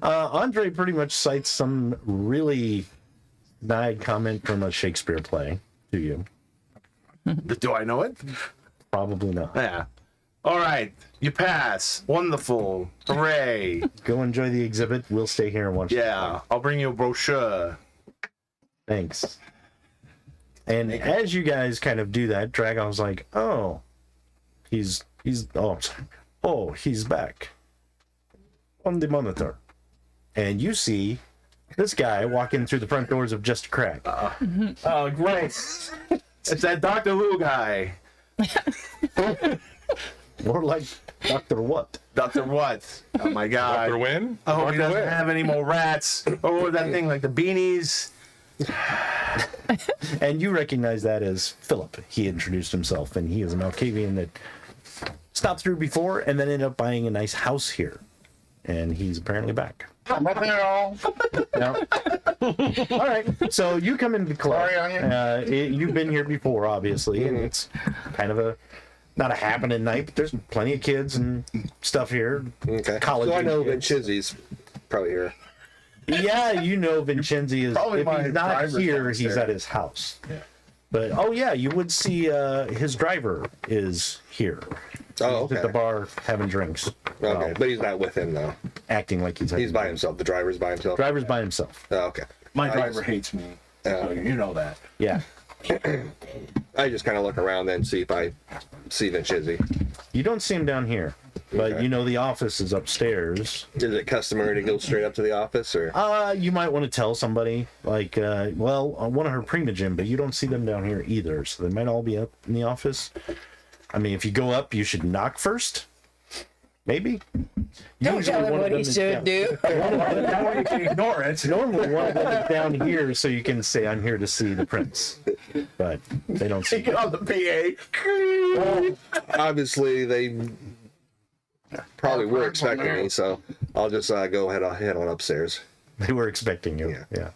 Andre pretty much cites some really snide comment from a Shakespeare play to you. Do I know it? Probably not. Yeah. All right. You pass. Wonderful. Hooray. Go enjoy the exhibit. We'll stay here and watch. Yeah. I'll bring you a brochure. Thanks. And as you guys kind of do that, Dragon's like, oh, he's back on the monitor. And you see this guy walking through the front doors of Just a Crack. Oh, great. It's that Doctor Who guy. More like Dr. What? Dr. What? Oh, my God. Dr. Win? I hope he Dr. doesn't Win. have any more rats. Or that thing like the beanies. And you recognize that as Phillip. He introduced himself, and he is a Malkavian that stopped through before and then ended up buying a nice house here. And he's apparently back. Nothing at all. No. All right. So you come into the club. Sorry, Anya. You've been here before, obviously, and it's kind of not a happening night, but there's plenty of kids and stuff here. Okay. College So I know kids. Venchenssy's probably here. Yeah, you know Venchensy is, Probably if my he's not driver's here, he's downstairs. at his house. But, oh yeah, you would see his driver is here. Oh, He's at the okay. bar having drinks. Okay, but he's not with him though. Acting like he's He's by himself. The driver's by himself. Driver's by himself. Oh, okay. My driver hates me. So you know that. Yeah. I just kind of look around then, see if I see Venchensy. You don't see him down here, but Okay. you know the office is upstairs. Is it customary to go straight up to the office, or? You might want to tell somebody, like, one of her Primogen, but you don't see them down here either, so they might all be up in the office. I mean, if you go up, you should knock first. Maybe. Don't tell him what he should do. That way you can ignore it. Normally, one of them is down here, so you can say, "I'm here to see the prince," but they don't see. Get on the PA. Well, obviously, they probably were expecting me, so I'll just go head on upstairs. They were expecting you. Yeah. Yeah.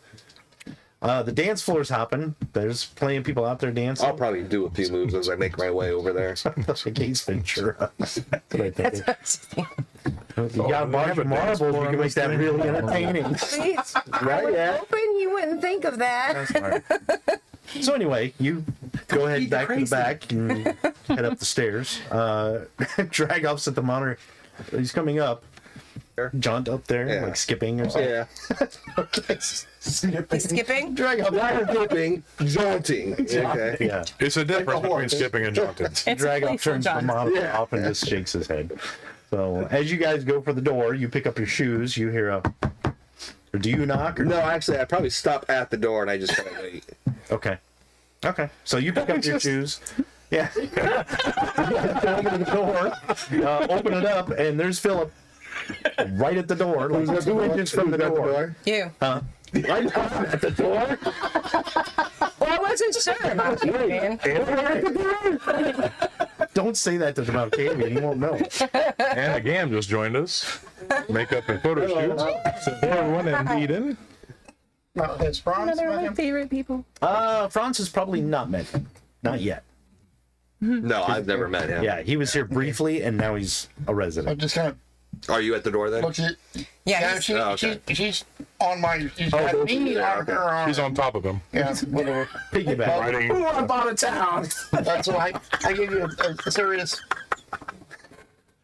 The dance floor's hopping. There's plenty of people out there dancing. I'll probably do a few moves as I make my way over there. Like Ace Ventura. That's what I think. You Oh, got a they bunch have a of dance marbles, floor you on can make this that thing. really entertaining. Please. Right, yeah. Hoping you wouldn't think of that. So anyway, you go ahead back to the back and head up the stairs. Dragop's at the monitor. He's coming up. Jaunt up there, Yeah. like skipping or something. Yeah. He's skipping. Dragop, not skipping, jaunting. Okay. Yeah. It's a difference between skipping and jaunting. It's a Dragop playful turns the jaunt. monitor off and just shakes his head. So as you guys go for the door, you pick up your shoes. You hear a. Or do you knock? Or No, actually, I probably stop at the door and I just kind of wait. Okay. Okay. So you pick up your shoes. Yeah. You guys go over to the door, open it up, and there's Phillip right at the door, like 2 inches from the door. You. Right at the door. Well, I wasn't sure about you, man. Don't say that to the Malkavian. He won't know. Anna Gam just joined us. Makeup and photo shoots. So everyone in Eden. No, has Franz They're met my him? favorite people. Franz has probably not met him. Not yet. No, I've never met him. Yeah, he was here briefly, and now he's a I resident. just kind Are you at the door then? of looked at. Yeah, Yeah, he's, she's on my. She's got me on her arm. He's on top of him. Yeah, whatever. Piggyback. Riding. Ooh, I'm out of town. That's why I give you a serious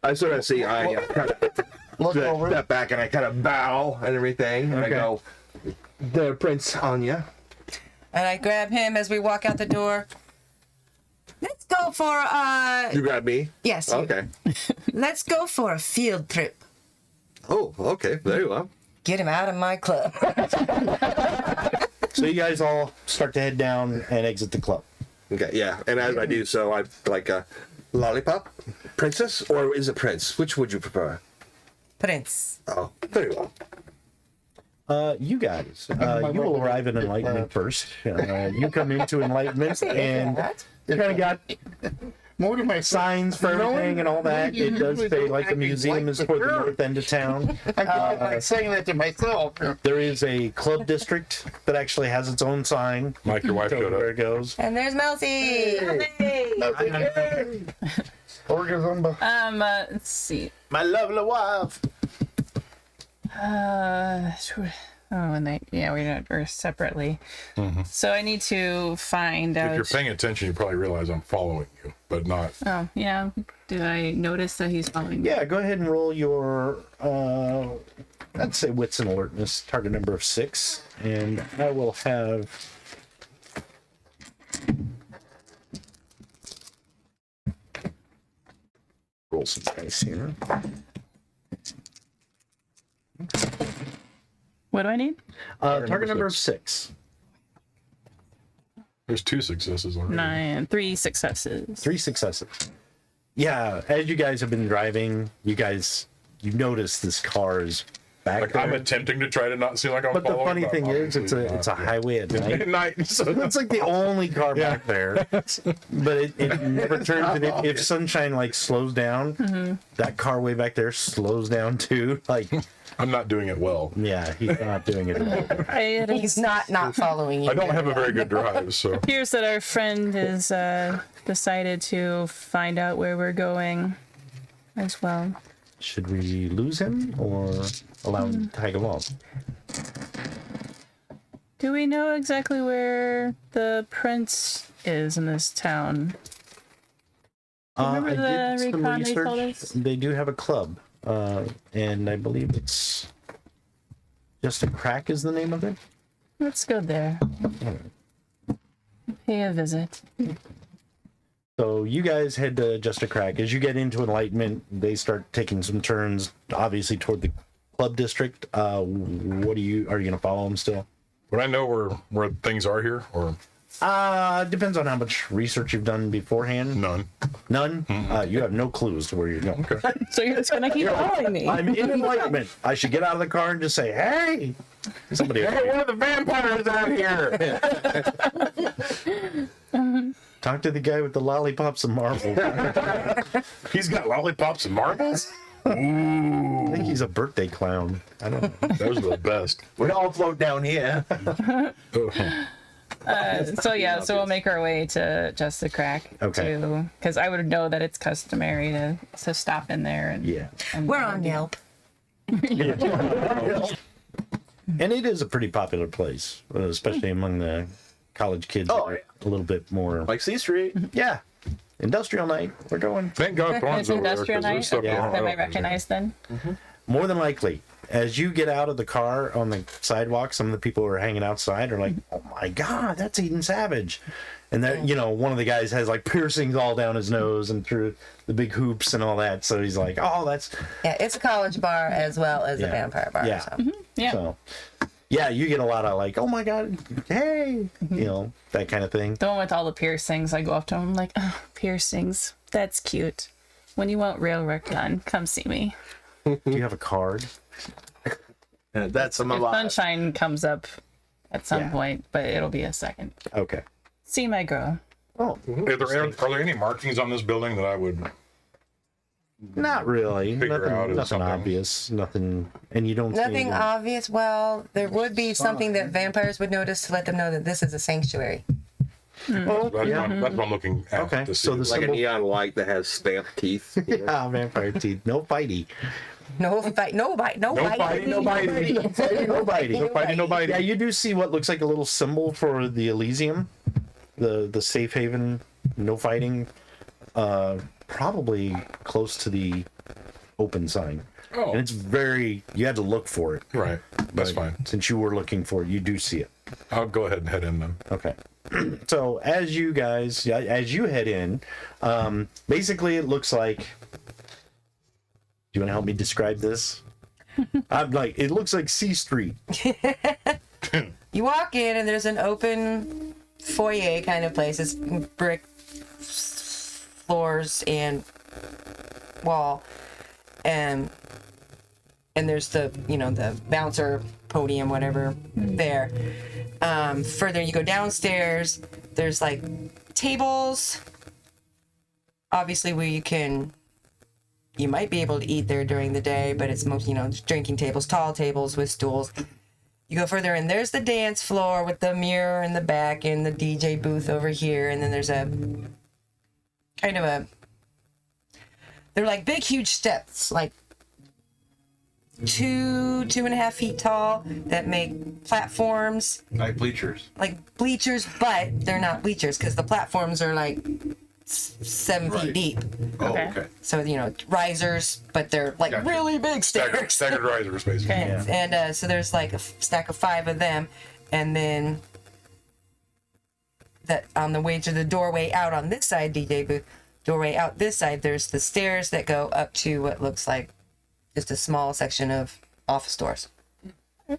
I sort of see Anya kind of look over. step back and I kind of bow and everything. And I go, the Prince Anya. and I grab him as we walk out the door. Let's go for You grab me? yes. you. Okay. Let's go for a field trip. Oh, okay. Very well. Get him out of my club. So you guys all start to head down and exit the club. Okay, yeah. And as I do so, I like a lollipop, princess, or is it prince? Which would you prefer? Prince. Oh, very well. You guys, you will arrive at Enlightenment first. You come into Enlightenment and you kind of got More to my signs for everything and all that. It does say like the museum is toward the north end of town. I'm saying that to myself. There is a club district that actually has its own sign. Mike, your wife Tell you showed where up. it goes. And there's Melty. Orgasm. Let's see. My lovely wife. Sure. Oh, and we're separately. So I need to find out. If you're paying attention, you probably realize I'm following you, but not. Oh, yeah. Did I notice that he's following me? Yeah, go ahead and roll your, I'd say wits and alertness, target number of 6. And I will have. Roll some dice here. What do I need? Target number of 6. There's 2 successes already. 9, 3 successes. 3 successes. Yeah, as you guys have been driving, you notice this car is back Like there. I'm attempting to try to not seem like I'm But the following. funny thing is, it's a highway at night. At night. So It's like the only car back there, but it never turns. And if sunshine like slows down, that car way back there slows down too. Like, I'm not doing it well. yeah, he's not doing it. He's not following you. I don't have a very good drive, so Appears that our friend has decided to find out where we're going as well. Should we lose him or allow him to tag along? Do we know exactly where the prince is in this town? Remember the recon they told us? They do have a club, and I believe it's Just a Crack is the name of it. Let's go there. Pay a visit. So you guys head to Just a Crack. As you get into Enlightenment, they start taking some turns, obviously toward the club district. What are you gonna follow them still? Would I know where things are here, or Depends on how much research you've done beforehand. none? None? You have no clue as to where you're going. Okay. So you're just gonna keep following me. I'm in Enlightenment. I should get out of the car and just say, hey! Somebody. Hey, where are the vampires out here? Talk to the guy with the lollipops and marbles. He's got lollipops and marbles? I think he's a birthday clown. I don't know. Those are the best. We all float down here. So we'll make our way to Just a Crack. Okay. Because I would know that it's customary to stop in there. And, Yeah. and We're on Yelp. And it is a pretty popular place, especially among the college kids. Oh, that are a little bit more. Like C Street. Yeah. Industrial night. We're going. Thank God Thorn's It's over there, industrial 'cause there's night. stuff going on That might over there. recognize then. More than likely, as you get out of the car on the sidewalk, some of the people who are hanging outside are like, "Oh my God, that's Eden Savage," and that one of the guys has like piercings all down his nose and through the big hoops and all that. So he's like, "Oh, that's Yeah, it's a college bar as well as a Yeah. vampire bar. Yeah. So. Yeah. so." Yeah, you get a lot of like, "Oh my God, hey," that kind of thing. The one with all the piercings, I go up to him, I'm like, oh, piercings. That's cute. When you want real work done, come see me. Do you have a card? That's my If life. Sunshine comes up at some Yeah. point, but it'll be a second. Okay. See my girl. Oh, Are there any markings on this building that I would? not really. Figure out Nothing, is nothing something. obvious. Nothing, and you don't. see Nothing anything. obvious. Well, there would be something that vampires would notice to let them know that this is a sanctuary. Oh, That's, yeah. what I'm looking at. Okay, To see so the this. Like a symbol. neon light that has stamped teeth. Yeah, vampire teeth. No fighty. No fight. No bite. No, No bite. fighting, no biting. No fighting. No biting. No fighting, no biting. Yeah, you do see what looks like a little symbol for the Elysium, the safe haven, no fighting, probably close to the open sign. Oh. And it's you had to look for it. Right. That's But fine. Since you were looking for it, you do see it. I'll go ahead and head in then. Okay. So as you head in, basically it looks like. Do you want to help me describe this? It looks like C Street. You walk in and there's an open foyer kind of place. It's brick floors and wall, and there's the the bouncer podium, whatever, there. Further, you go downstairs. There's like tables, obviously where you might be able to eat there during the day, but it's most drinking tables, tall tables with stools. You go further and there's the dance floor with the mirror in the back and the DJ booth over here, and then there's a kind of they're like big huge steps, like 2.5 feet tall, that make platforms Like bleachers. like bleachers, but they're not bleachers because the platforms are like 7 feet deep. Oh, Okay. okay. So risers, but they're like Gotcha. really big stairs. Staggered risers, basically. Okay. And so there's like a stack of 5 of them, and then that on the way to the doorway out on this side, DJ booth, doorway out this side, there's the stairs that go up to what looks like just a small section of office doors. Is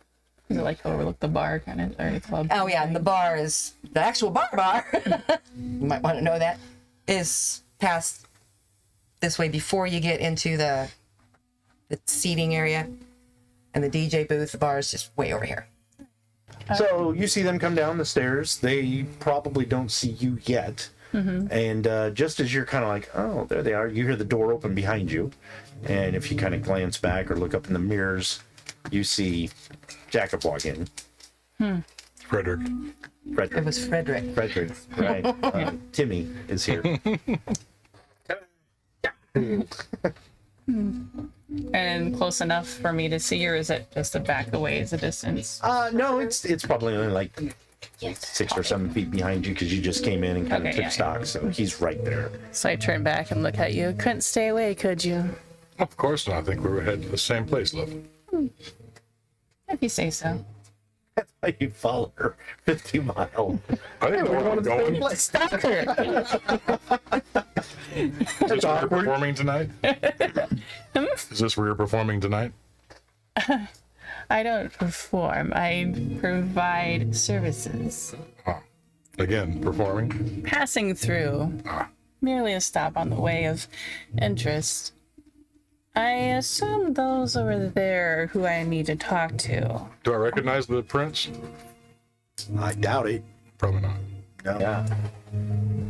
it like overlook the bar kind of, or the club? Oh yeah, and the bar is the actual bar. You might want to know that is past this way before you get into the seating area, and the DJ booth. The bar is just way over here. So you see them come down the stairs. They probably don't see you yet. And just as you're kind of like, oh, there they are, you hear the door open behind you. And if you kind of glance back or look up in the mirrors, you see Jakob walk in. Frederick. It was Frederick. Frederick, right. Timmy is here. and close enough for me to see, or is it just a back away as a distance? No, it's probably only like 6 or 7 feet behind you because you just came in and kind of Okay, took yeah. stock. So he's right there. So I turn back and look at you. Couldn't stay away, could you? Of course not. I think we were headed to the same place, love. If you say so. You follow her 50 miles. I didn't know where I'm going. Stop her! Is this where you're performing tonight? Is this where you're performing tonight? I don't perform. I provide services. Again, performing. Passing through. Merely a stop on the way of interest. I assume those over there are who I need to talk to. Do I recognize the prince? I doubt it. Probably not. No. Yeah.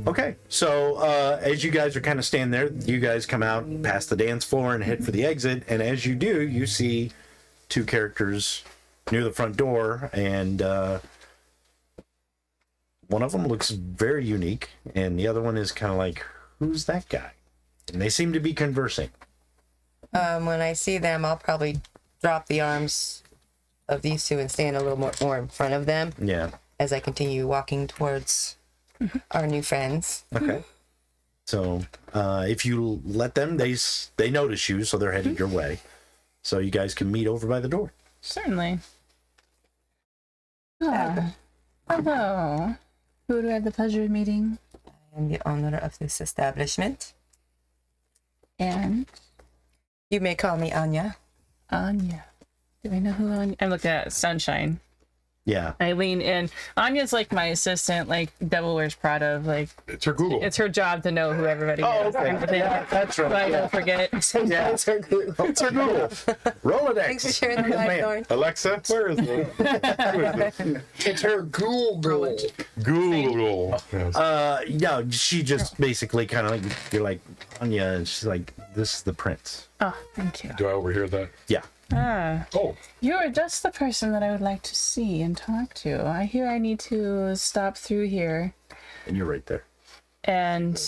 Okay, so as you guys are kind of standing there, you guys come out past the dance floor and head for the exit. And as you do, you see 2 characters near the front door, and one of them looks very unique, and the other one is kind of like, "Who's that guy?" And they seem to be conversing. When I see them, I'll probably drop the arms of these 2 and stand a little more in front of them Yeah. as I continue walking towards our new friends. Okay. So if you let them, they notice you, so they're headed your way. So you guys can meet over by the door. Certainly. Hello. Who do I have the pleasure of meeting? I am the owner of this establishment. And You may call me Anya. Anya. Do I know who Anya? I'm looking at Sunshine. Yeah. I lean in. Anya's like my assistant, like Devil Wears Prada. Like It's her Google. it's her job to know who everybody is. Yeah, that's But I right. don't forget. Yeah. It's her Google. It's her Google. Rolodex. Thanks for sharing the life, Thorn. Alexa, where is the It's her Google. Google? Yes. Yeah, she just basically kind of like, you're like, Anya, and she's like, "This is the prince." Oh, thank you. Do I overhear that? Yeah. Oh, You're just the person that I would like to see and talk to. I hear I need to stop through here And you're right there. and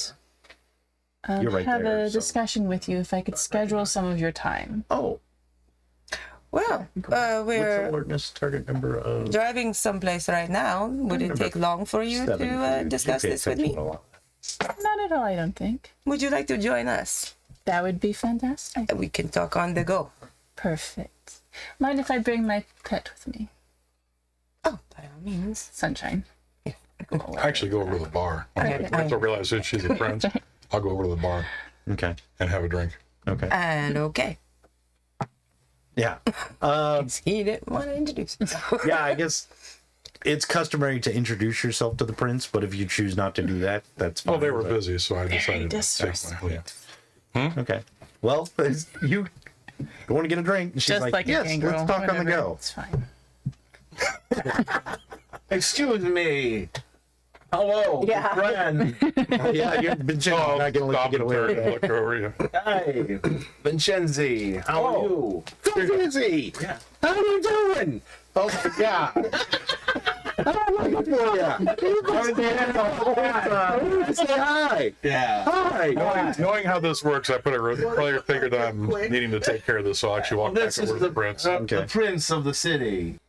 You're right have there, a so- discussion with you if I could schedule some of your time. Oh. Well, What's the we're ordinance target number of? driving someplace right now. Would it take long for you to 7. discuss You pay this with me? attention a lot. Not at all, I don't think. Would you like to join us? That would be fantastic. We can talk on the go. Perfect. Mind if I bring my pet with me? Oh, by all means. Sunshine. I actually go over to the bar. I realize that she's a prince. I'll go over to the bar Okay. and have a drink. Okay. And okay. Yeah. He didn't want to introduce himself. Yeah, I guess it's customary to introduce yourself to the prince, but if you choose not to do that, that's fine. Oh, they were but- busy, so I decided to take my. Okay. Well, you going to get a drink? And she's Just like, like a yes, gangrel. let's talk on the whatever. go. It's fine. Excuse me. Hello, Yeah. friend. Yeah, you've been not going to let Stop you get and away turn with and that. look over you. Hi, Venchensy. How are you? So busy. How are you doing? Oh my God. Say hi. Yeah. Hi. Knowing how this works, I probably figured that I'm needing to take care of this, so I'll actually walk back This over is to the prince. the prince of the city.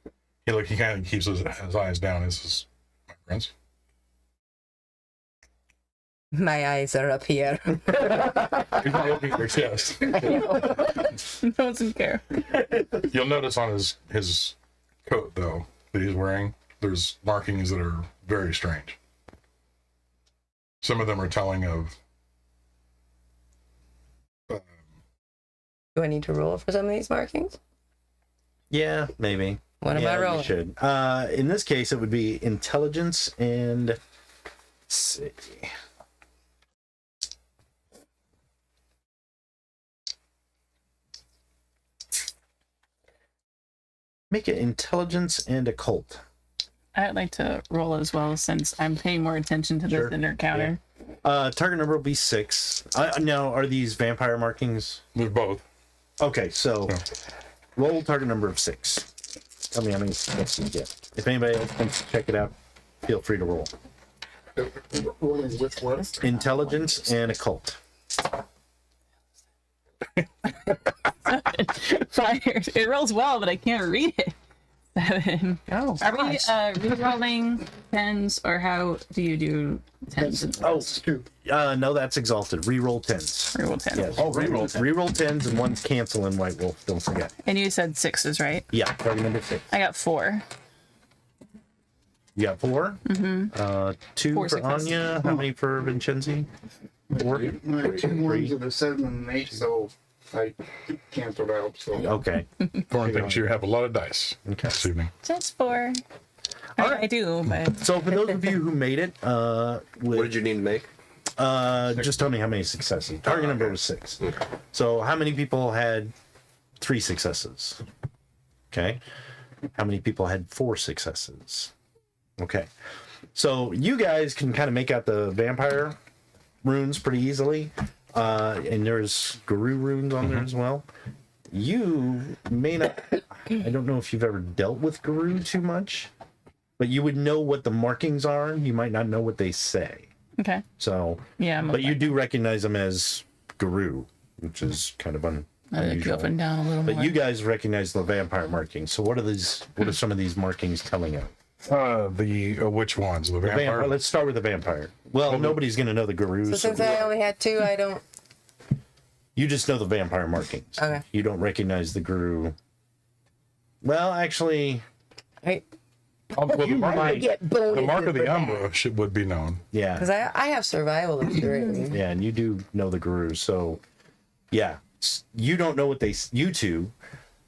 He kind of keeps his eyes down. This is my prince. My eyes are up here. He's not looking at your chest. Doesn't care. You'll notice on his coat, though, that he's wearing, there's markings that are very strange. Some of them are telling of. Do I need to roll for some of these markings? Yeah, maybe. What am I You rolling? should. In this case, it would be intelligence and. Let's see. Make it intelligence and occult. I'd like to roll as well since I'm paying more attention to Sure. this inner counter. Target number will be 6. Now, are these vampire markings? They're both. Okay, so Yeah. roll target number of 6. Tell me how many steps you get. If anybody else wants to check it out, feel free to roll. Rolling with what? Intelligence and occult. Fire. It rolls well, but I can't read it. 7. Oh, Are we gosh. re-rolling 10s, or how do you do 10s? No, that's exalted. Reroll 10s. Reroll 10. Yes. Oh, reroll 10. Reroll 10s and one's canceling White Wolf. Don't forget. And you said 6s, right? Yeah, target number 6. I got 4. You got 4? Mm-hmm. 2 4 for successes. Anya. How many for Venchensy? 4? My 2 ones and a 7 and an 8, so I canceled out. So Okay. Thorn thinks you have a lot of dice Okay. this evening. Just 4. I do, but So for those of you who made it, What did you need to make? just tell me how many successes. Target number was 6. So how many people had 3 successes? Okay. How many people had 4 successes? Okay. So you guys can kind of make out the vampire runes pretty easily. And there's Guru runes on there as well. You may not, I don't know if you've ever dealt with Guru too much, but you would know what the markings are. You might not know what they say. okay. So, Yeah, I'm but you do recognize them as Guru, which is kind of I look you unusual. up and down a little But more. you guys recognize the vampire markings. So what are these? What are some of these markings telling you? Which ones? The Vampire. vampire? Let's start with the vampire. Well, nobody's going to know the Gurus. So since I only had 2, I don't. You just know the vampire markings. Okay. You don't recognize the Guru. Well, actually, Right? Well, the mark, I get bonuses. the mark of the Umbra would be known. yeah. Because I have survival insurance. Yeah, and you do know the Gurus. So, yeah. You don't know what they... You two,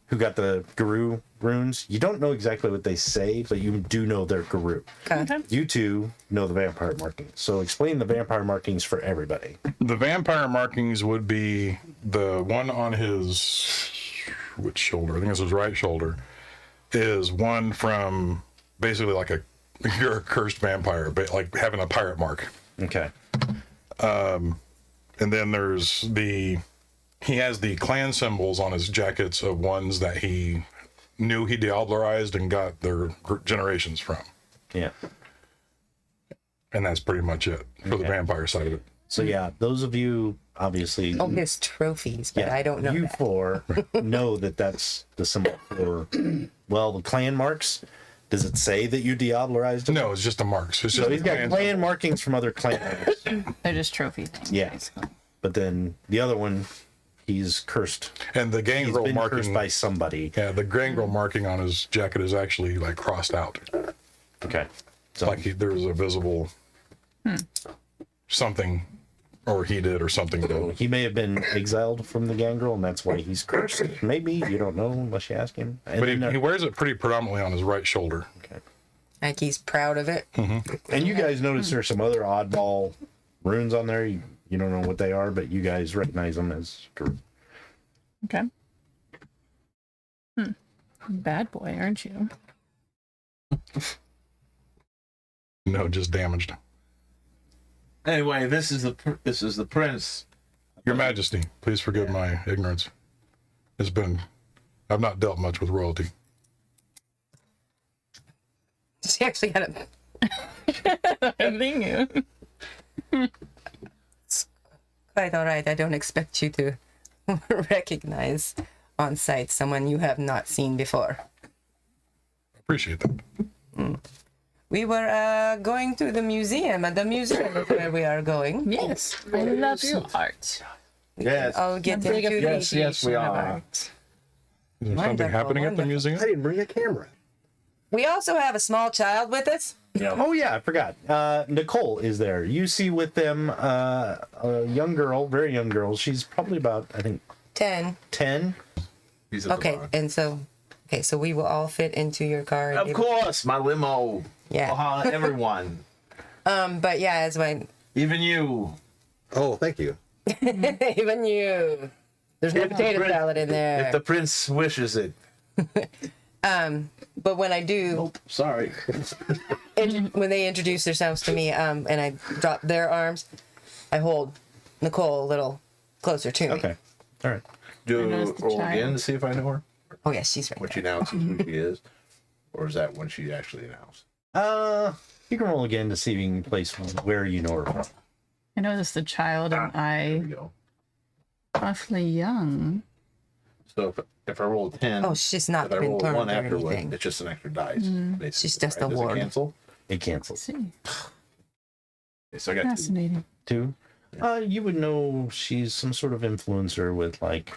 who got the Guru runes, you don't know exactly what they say, but you do know they're Guru. Okay. You two know the vampire markings. So explain the vampire markings for everybody. The vampire markings would be the one on his which shoulder? I think it's his right shoulder. Is one from basically like you're a cursed vampire, but like having a pirate mark. Okay. And then there's he has the clan symbols on his jackets of ones that he knew he diablerized and got their generations from. Yeah. And that's pretty much it for the vampire side of it. So yeah, those of you obviously... Oh, his trophies, but I don't know. You that. 4 know that that's the symbol for, well, the clan marks. Does it say that you diablerized him? No, it's just the marks. It's So just he's got clan markings from other clan members. They're just trophy things. Yeah. basically. But then the other one, he's cursed. And the He's gangrel been cursed marking, by somebody. yeah, the gangrel marking on his jacket is actually like crossed out. Okay. So Like there was a visible something, or he did, or something did. he may have been exiled from the gangrel, and that's why he's cursed. Maybe. You don't know unless you ask him. And, But then he wears it pretty predominantly on his right shoulder. okay. Like he's proud of it. And you guys notice there's some other oddball runes on there. You don't know what they are, but you guys recognize them as Guru. Okay. Bad boy, aren't you? No, just damaged. Anyway, this is the prince. Your Majesty, please forgive my ignorance. I've not dealt much with royalty. She actually had a Thank you. quite all right. I don't expect you to recognize on sight someone you have not seen before. Appreciate that. We were going to the museum, and the museum is where we are going. Yes, I love art. Yes. I'll get A big into the Yes, we are. Is there something Wonderful, happening at the wonderful. museum? I didn't bring a camera. We also have a small child with us. Oh yeah, I forgot. Nicole is there. You see with them a young girl, very young girl. She's probably about, I think, 10. 10. He's at the Okay, bar. and so we will all fit into your car. and Of give- course, my limo. Yeah. Everyone, But yeah, as my even you. Oh, thank you. even you. There's no potato prince- salad in there. If the prince wishes it. But when I do, Oh, sorry. when they introduce themselves to me, and I drop their arms, I hold Nicole a little closer to me. Okay. All right. Do noticed the roll child. again to see if I know her. Oh yes, she's right When she there. announces who she is, or is that when she actually announced? You can roll again to see if you can place where you know her from. I noticed the child and There we I go. awfully young. So if I roll a 10, Oh, she's not if I been roll a turned 1 or afterward, anything. it's just an extra dice. Basically, She's just right? a Does it ward. cancel? It cancels. See. Okay, so I got 2. Fascinating. 2. You would know she's some sort of influencer with like,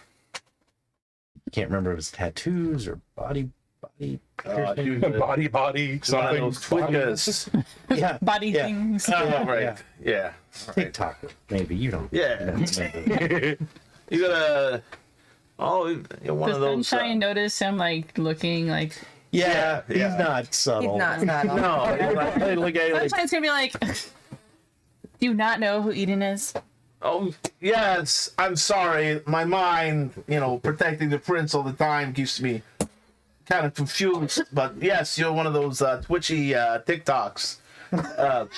can't remember if it's tattoos or body piercing. Body, One of something. those Twitters. Yeah, Body yeah. things. Oh, right. Yeah. Yeah. All right. TikTok, maybe you don't. Yeah. remember. You gotta. Oh, you're one Does of those. Sunshine notice him like looking like? Yeah, Yeah. he's not subtle. He's not subtle. No, Hey, look at it like, Sunshine's gonna be like, do you not know who Eden is? oh yes. I'm sorry. My mind, protecting the prince all the time keeps me kind of confused. But yes, you're one of those twitchy TikToks.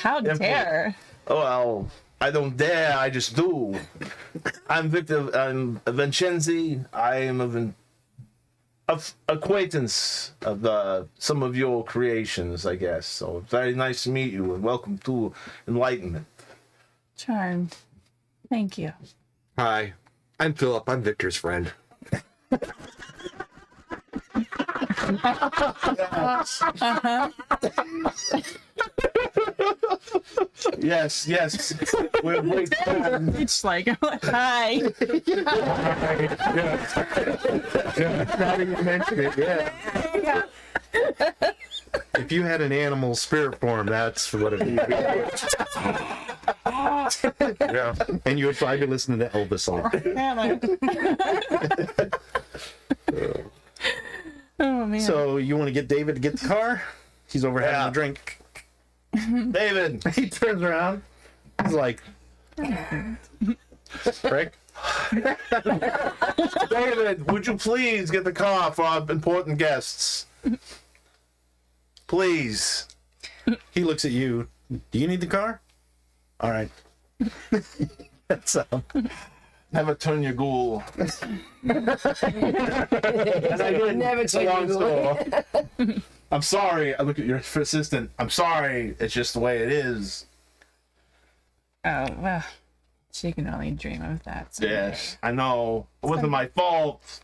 How dare? Oh well, I don't dare. I just do. I'm Victor. I'm Venchensy. I am of acquaintance of some of your creations, I guess. So very nice to meet you, and welcome to Enlightenment. Charmed. Thank you. Hi, I'm Phillip. I'm Victor's friend. Yes, yes. We're great friends. It's like, hi. not even mention it. Yeah. If you had an animal spirit form, that's what it would be. Yeah. And you would probably be listening to Elvis a lot. Oh man. So you want to get David to get the car? He's over having Yeah. a drink. David, He turns around. He's like, Rick? David, would you please get the car for our important guests? Please. He looks at you. Do you need the car? All right. So Never turn your ghoul. And I did. Never It's a turn long your story. I'm sorry. I look at your assistant. I'm sorry. It's just the way it is. Oh well, she can only dream of that. So. Yes, I know. It wasn't my fault.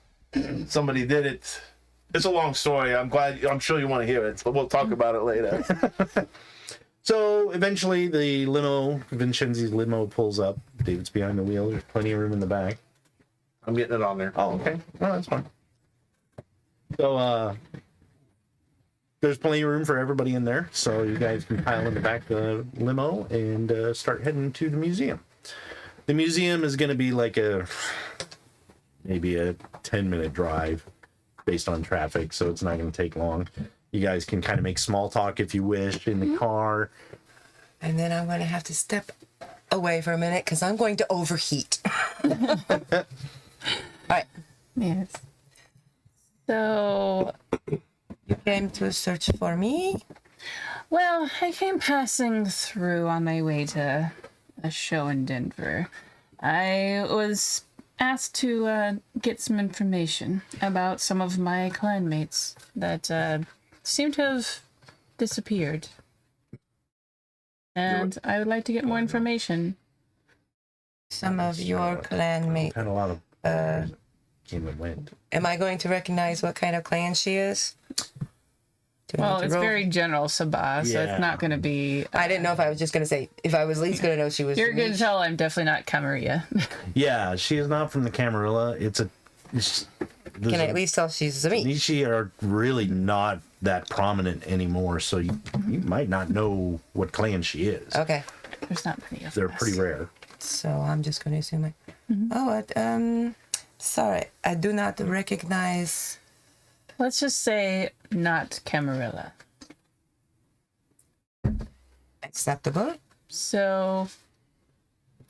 Somebody did it. It's a long story. I'm sure you want to hear it, but we'll talk about it later. So eventually the limo, Vincenz's limo pulls up. David's behind the wheel. There's plenty of room in the back. I'm getting it on there. Oh, okay. Oh, that's fine. So, there's plenty of room for everybody in there. So you guys can pile in the back of the limo and start heading to the museum. The museum is going to be like maybe a 10-minute drive based on traffic. So it's not going to take long. You guys can kind of make small talk if you wish in the car. And then I'm going to have to step away for a minute because I'm going to overheat. All right. Yes. So, You came to search for me? well, I came passing through on my way to a show in Denver. I was asked to get some information about some of my clanmates that seem to have disappeared. And I would like to get more information. Some of your clanmates. Had a lot of came and went. Am I going to recognize what kind of clan she is? Do I Well, need to it's roll? very general Sabah, so Yeah. it's not going to be. I didn't know if I was just going to say, if I was at least going to know she was. You're going to Mage. tell I'm definitely not Camarilla. Yeah, she is not from the Camarilla. Can I at least tell she's a Mage? Nishi are really not that prominent anymore, so you might not know what clan she is. Okay. There's not many of They're us. pretty rare. So I'm just going to assume sorry, I do not recognize. Let's just say not Camarilla. Acceptable. So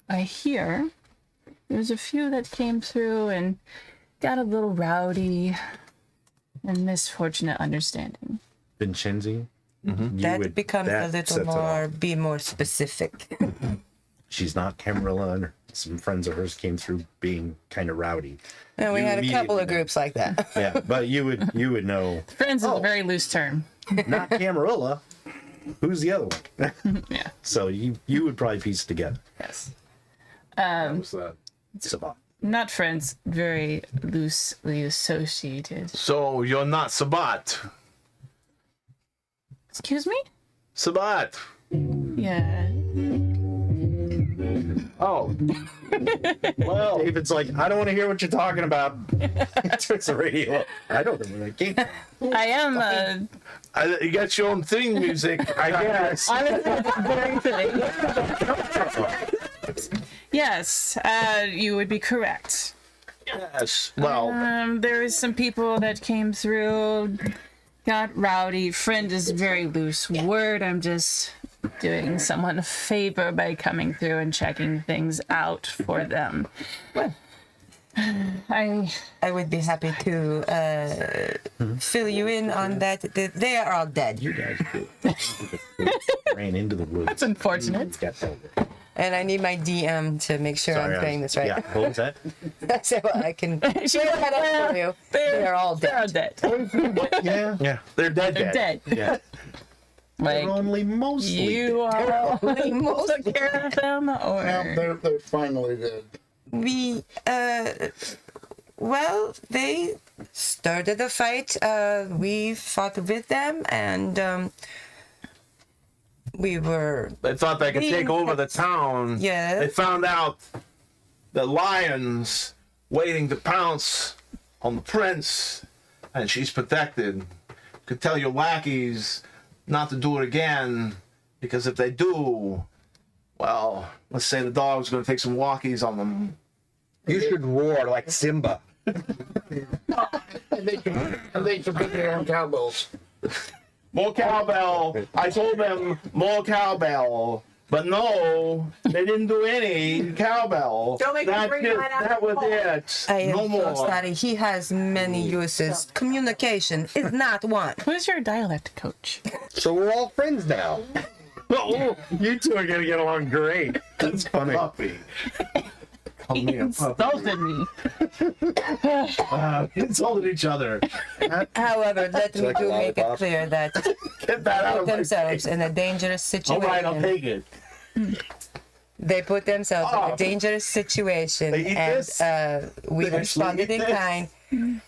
I hear there's a few that came through and got a little rowdy and misfortunate understanding. Vinchenzy. That becomes a that little sets it more, off. be more specific. She's not Camarilla, and some friends of hers came through being kind of rowdy. And we You had a couple of immediately know. groups like that. Yeah, but you would know. Friends is a very loose term. Not Camarilla. Who's the other one? Yeah. So you would probably piece it together. Yes. What's that? Sabah. Not friends, very loosely associated. So you're not Sabat. Excuse me? Sabat. Yeah. Oh. Well, David's like, I don't want to hear what you're talking about. Turns the radio up. I don't know where that came from. I am You got your own theme music, I guess. Yes, you would be correct. Yes. Well, There was some people that came through, got rowdy. Friend is very loose word. I'm just doing someone a favor by coming through and checking things out for them. I would be happy to fill you in on that. They are all dead. You guys ran into the woods. That's unfortunate. And I need my DM to make sure I'm saying this right. Yeah, what was that? So I can share that up for you. They are all dead. Yeah. they're dead. They're dead. Yeah. Like, They're only mostly you all Most took care of them, or They're finally dead. we well, they started a fight. We fought with them, and we were They thought they could take over the town. Yes. They found out the lions waiting to pounce on the prince, and she's protected. Could tell your lackeys not to do it again, because if they do, well, let's say the dog's going to take some walkies on them. You should roar like Simba. And they should put their own cowbells. More cowbell. I told them more cowbell. But no, they didn't do any cowbell. Don't make me bring that out. That was it. I am No so more. sorry. He has many uses. Communication is not one. who's your dialect coach? So we're all friends now. Oh, you two are gonna get along great. That's funny. Puppy. Call me a puppy. Insulted me. Insulted each other. However, let me like do a make it lollipop. clear that Get that out put of my themselves in a dangerous All situation. right, I'll take it. They put themselves in a dangerous situation, They eat and this? we They responded actually in eat this? kind.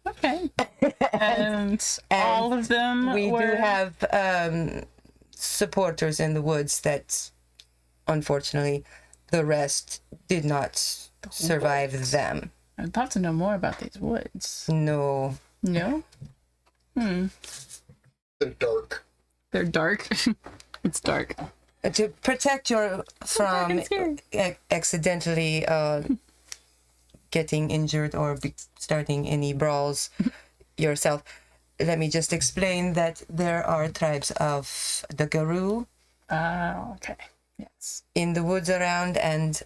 Okay. And all of them We were... do have supporters in the woods that, unfortunately, the rest did not survive them. I'd love to know more about these woods. No. No? They're dark. They're dark. It's dark. To protect you from and scary. accidentally getting injured or starting any brawls yourself, let me just explain that there are tribes of the Garou Okay. Yes. in the woods around, and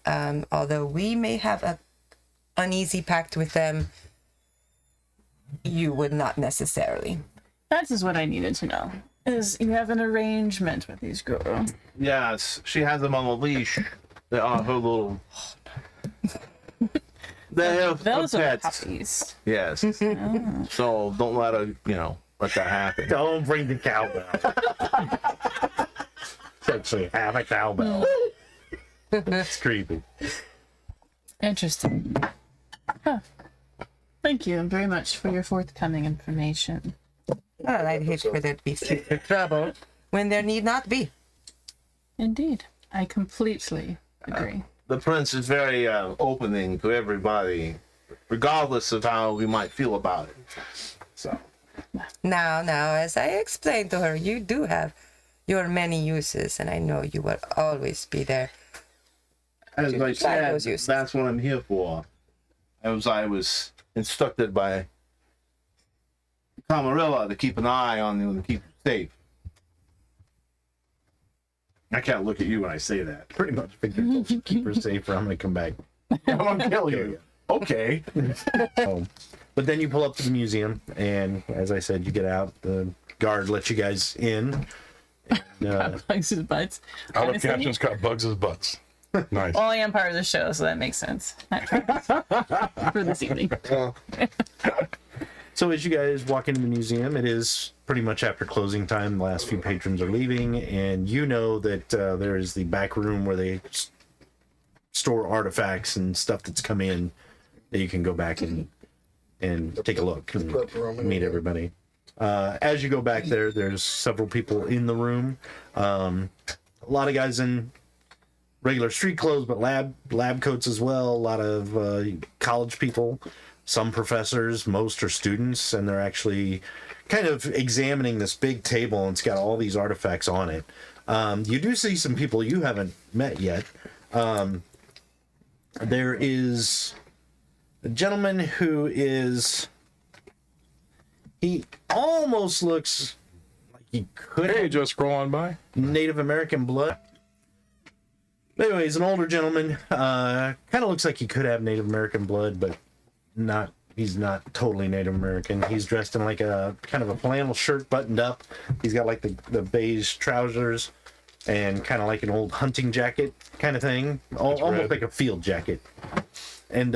although we may have an uneasy pact with them, you would not necessarily. That is what I needed to know. Is you have an arrangement with these girls. Yes, she has them on a leash. They are her little. They have Those are pets. puppies. Yes. So don't let her, let that happen. Don't bring the cowbell. Essentially, have a cowbell. It's creepy. Interesting. Huh. Thank you very much for your forthcoming information. Well, I'd hate for there to be future trouble when there need not be. Indeed. I completely agree. The prince is very opening to everybody, regardless of how we might feel about it. So. Now, as I explained to her, you do have your many uses, and I know you will always be there. As I said, those uses. that's what I'm here for. As I was instructed by Camarilla to keep an eye on you and keep you safe. I can't look at you when I say that. Pretty much figure keep her safe or I'm gonna come back. I'm gonna kill you. Okay. But then you pull up to the museum, and as I said, you get out. The guard lets you guys in. And, Bugs his butts. Out of Honestly, captions got bugs as butts. Nice. well, I am part of the show, so that makes sense. For this evening. so as you guys walk into the museum, it is pretty much after closing time. The last few patrons are leaving, and you know that there is the back room where they store artifacts and stuff that's come in that you can go back and take a look and meet everybody. As you go back there, there's several people in the room. A lot of guys in regular street clothes, but lab coats as well. A lot of college people, some professors, most are students, and they're actually kind of examining this big table, and it's got all these artifacts on it. You do see some people you haven't met yet. There is a gentleman who is... He almost looks like he could Hey, have just scrolling by. Native American blood. Anyway, he's an older gentleman. Kind of looks like he could have Native American blood, but not. He's not totally Native American. He's dressed in like a kind of a flannel shirt buttoned up. He's got like the beige trousers and kind of like an old hunting jacket kind of thing. Almost like a field jacket. And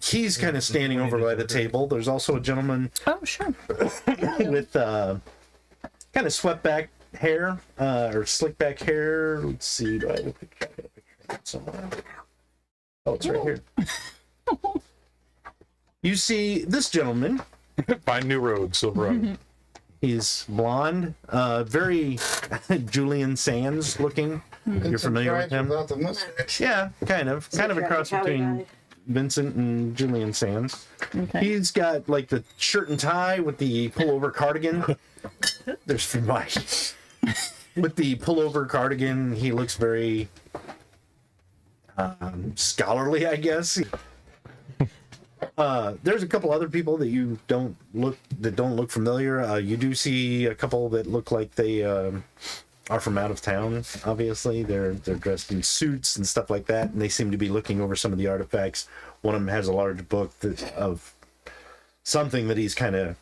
he's kind of standing over by the table. There's also a gentleman Oh, sure. with kind of swept back hair or slick back hair. Let's see. Do I have a picture? I got a picture somewhere. Oh, it's right here. You see this gentleman. Find new roads, Silverado. He's blonde, very Julian Sands looking. You're familiar with him? Without the mustache. Yeah, kind of a cross between Vincent and Julian Sands. Okay. He's got like the shirt and tie with the pullover cardigan. There's Mike. With the pullover cardigan, he looks very scholarly, I guess. There's a couple other people that don't look familiar. You do see a couple that look like they are from out of town. Obviously, they're dressed in suits and stuff like that, and they seem to be looking over some of the artifacts. One of them has a large book of something that he's kind of.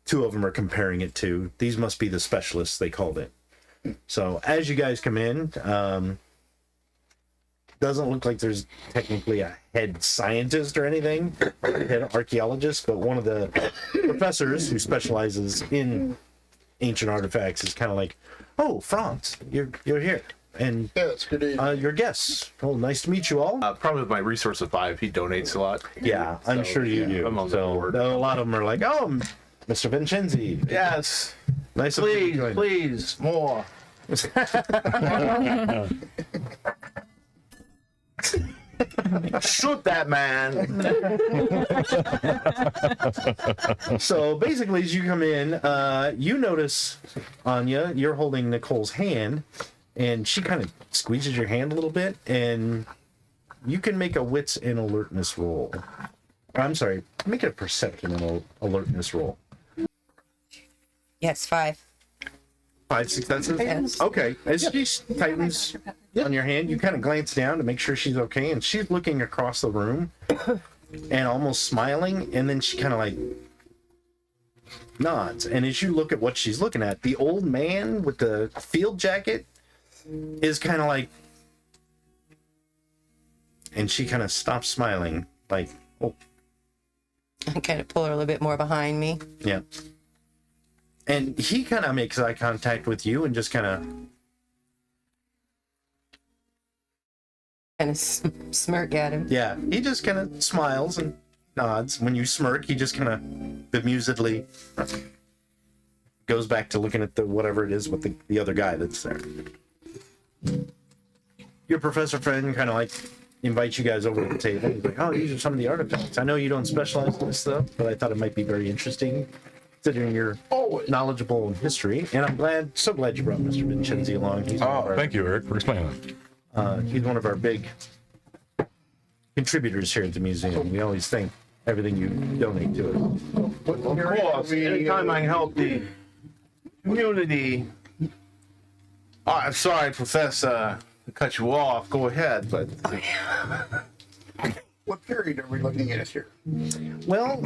Two of them are comparing it to. These must be the specialists, they called it. So as you guys come in, doesn't look like there's technically a head scientist or anything, head archaeologist, but one of the professors who specializes in ancient artifacts is kind of like, "Oh, Franz, you're here, and Yes, good evening. your guests. Oh, nice to meet you all." Probably with my resource of 5, he donates a lot. Yeah, I'm sure you do. I'm on So board. a lot of them are like, "Oh, Mr. Venchensy, Yes, nice of you to please, join." please, more. Shoot that man. So basically, as you come in, you notice, Anya, you're holding Nicole's hand, and she kind of squeezes your hand a little bit, and you can make a wits and alertness roll. I'm sorry, make it a perception and alertness roll. Yes, 5. 5 successes? Yes. Okay. As she tightens on your hand, you kind of glance down to make sure she's okay, and she's looking across the room and almost smiling, and then she kind of like nods. And as you look at what she's looking at, the old man with the field jacket is kind of like, and she kind of stops smiling, like, oh, I kind of pull her a little bit more behind me. yeah. And he kind of makes eye contact with you and just kind of, Kind of smirk at him. yeah, he just kind of smiles and nods. When you smirk, he just kind of bemusedly goes back to looking at the whatever it is with the other guy that's there. Your professor friend kind of like invites you guys over to the table. He's like, "Oh, these are some of the artifacts. I know you don't specialize in this stuff, but I thought it might be very interesting, considering you're knowledgeable in history." And I'm so glad you brought Mr. Venchensy along. He's one of Oh, our, thank you, Eric, for explaining that. he's one of our big contributors here at the museum. We always thank everything you donate to it. Of course, anytime I can help the community. Oh, I'm sorry, Professor, to cut you off. Go ahead, but What period are we looking at here? Well,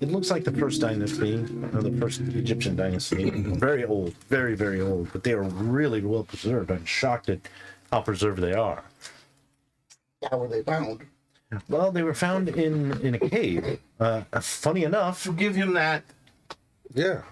it looks like the first dynasty, or the first Egyptian dynasty. Very old, very, very old, but they are really well preserved. I'm shocked at how preserved they are. How were they found? Well, they were found in a cave. Funny enough, give him that. Yeah.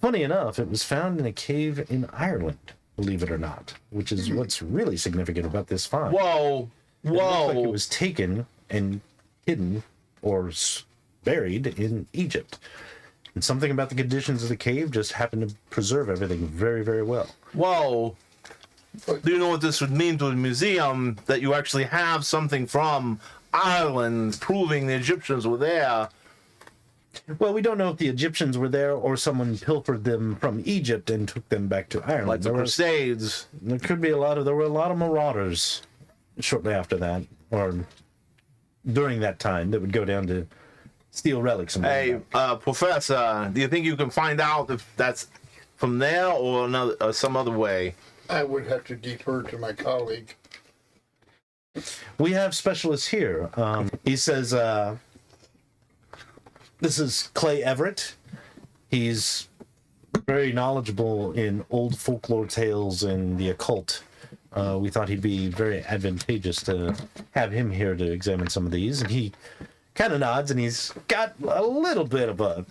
funny enough, it was found in a cave in Ireland. believe it or not, which is what's really significant about this find. Whoa. It looks like it Whoa. was taken and hidden or buried in Egypt. And something about the conditions of the cave just happened to preserve everything very, very well. Whoa. Do you know what this would mean to the museum? That you actually have something from Ireland proving the Egyptians were there. Well, we don't know if the Egyptians were there or someone pilfered them from Egypt and took them back to Ireland. Like the Crusades. There were a lot of marauders shortly after that, or during that time, that would go down to steal relics. And Hey, Professor, do you think you can find out if that's from there or another, some other way? I would have to defer to my colleague. We have specialists here. He says, this is Clay Everett. He's very knowledgeable in old folklore tales and the occult. We thought he'd be very advantageous to have him here to examine some of these. And he kind of nods, and he's got a little bit of a,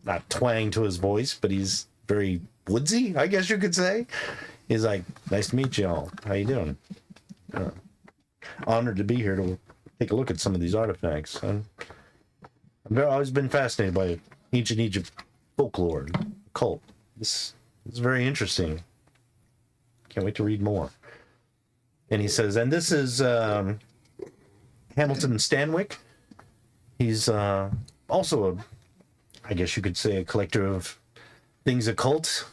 not twang to his voice, but he's very woodsy, I guess you could say. He's like, nice to meet you all. How you doing? Honored to be here to take a look at some of these artifacts. I've always been fascinated by ancient Egypt folklore and occult. This is very interesting. Can't wait to read more. And he says, and this is Hamilton Stanwyck. He's also I guess you could say, a collector of things occult,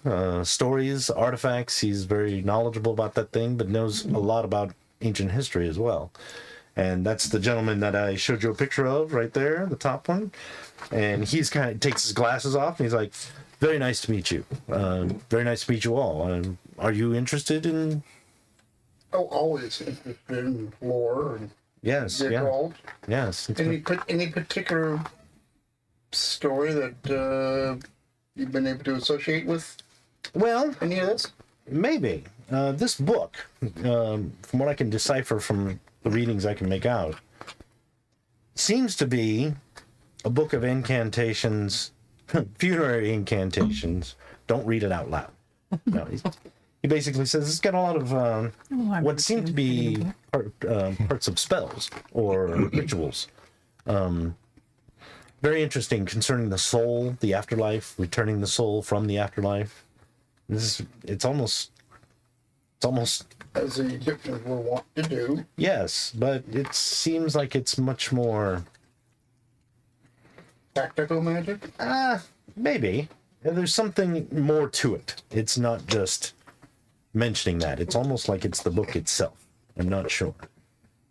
stories, artifacts. He's very knowledgeable about that thing, but knows a lot about ancient history as well. And that's the gentleman that I showed you a picture of right there, the top one. And he's kind of takes his glasses off and he's like, very nice to meet you. Very nice to meet you all. Are you interested in? Oh, always interested in lore and Yes, the yeah. occult. Yes. Any particular story that you've been able to associate with Well, any of this? maybe. This book, from what I can decipher from the readings I can make out, seems to be a book of incantations, funerary incantations. Don't read it out loud. No, he basically says it's got a lot of what seem to be parts of spells or rituals. Very interesting concerning the soul, the afterlife, returning the soul from the afterlife. It's almost As the Egyptians were wont to do. yes, but it seems like it's much more Tactical magic? maybe. There's something more to it. It's not just mentioning that. It's almost like it's the book itself. I'm not sure.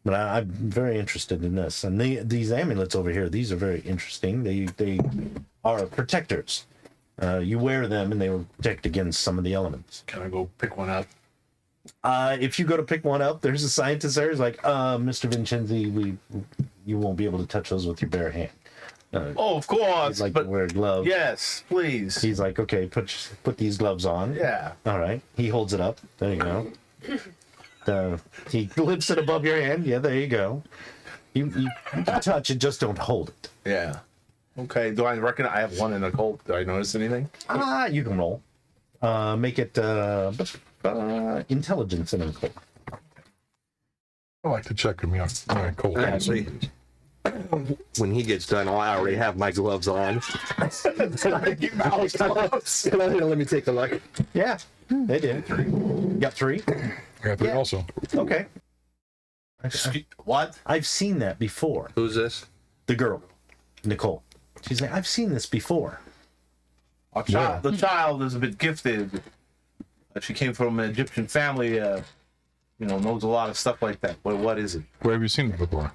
But I'm very interested in this. And these amulets over here, these are very interesting. They are protectors. You wear them and they will protect against some of the elements. Can I go pick one up? If you go to pick one up, there's a scientist there who's like, Mr. Venchensy, you won't be able to touch those with your bare hand. Oh, of course. He's like but to wear gloves. yes, please. He's like, okay, put these gloves on. Yeah. All right. He holds it up. There you go. He lifts it above your hand. Yeah, there you go. You can touch it, just don't hold it. Yeah. Okay. Do I reckon I have one in a cult? Do I notice anything? You can roll. Make it intelligence in a cult. I like to check them out. All right, cool. Actually, when he gets done, I already have my gloves on. Let me take a look. Yeah, they did. Got 3. I got three Yeah. also. Okay. What? I've seen that before. Who's this? The girl, Nicole. She's like, I've seen this before. The child is a bit gifted. She came from an Egyptian family. Knows a lot of stuff like that. What is it? Where have you seen it before?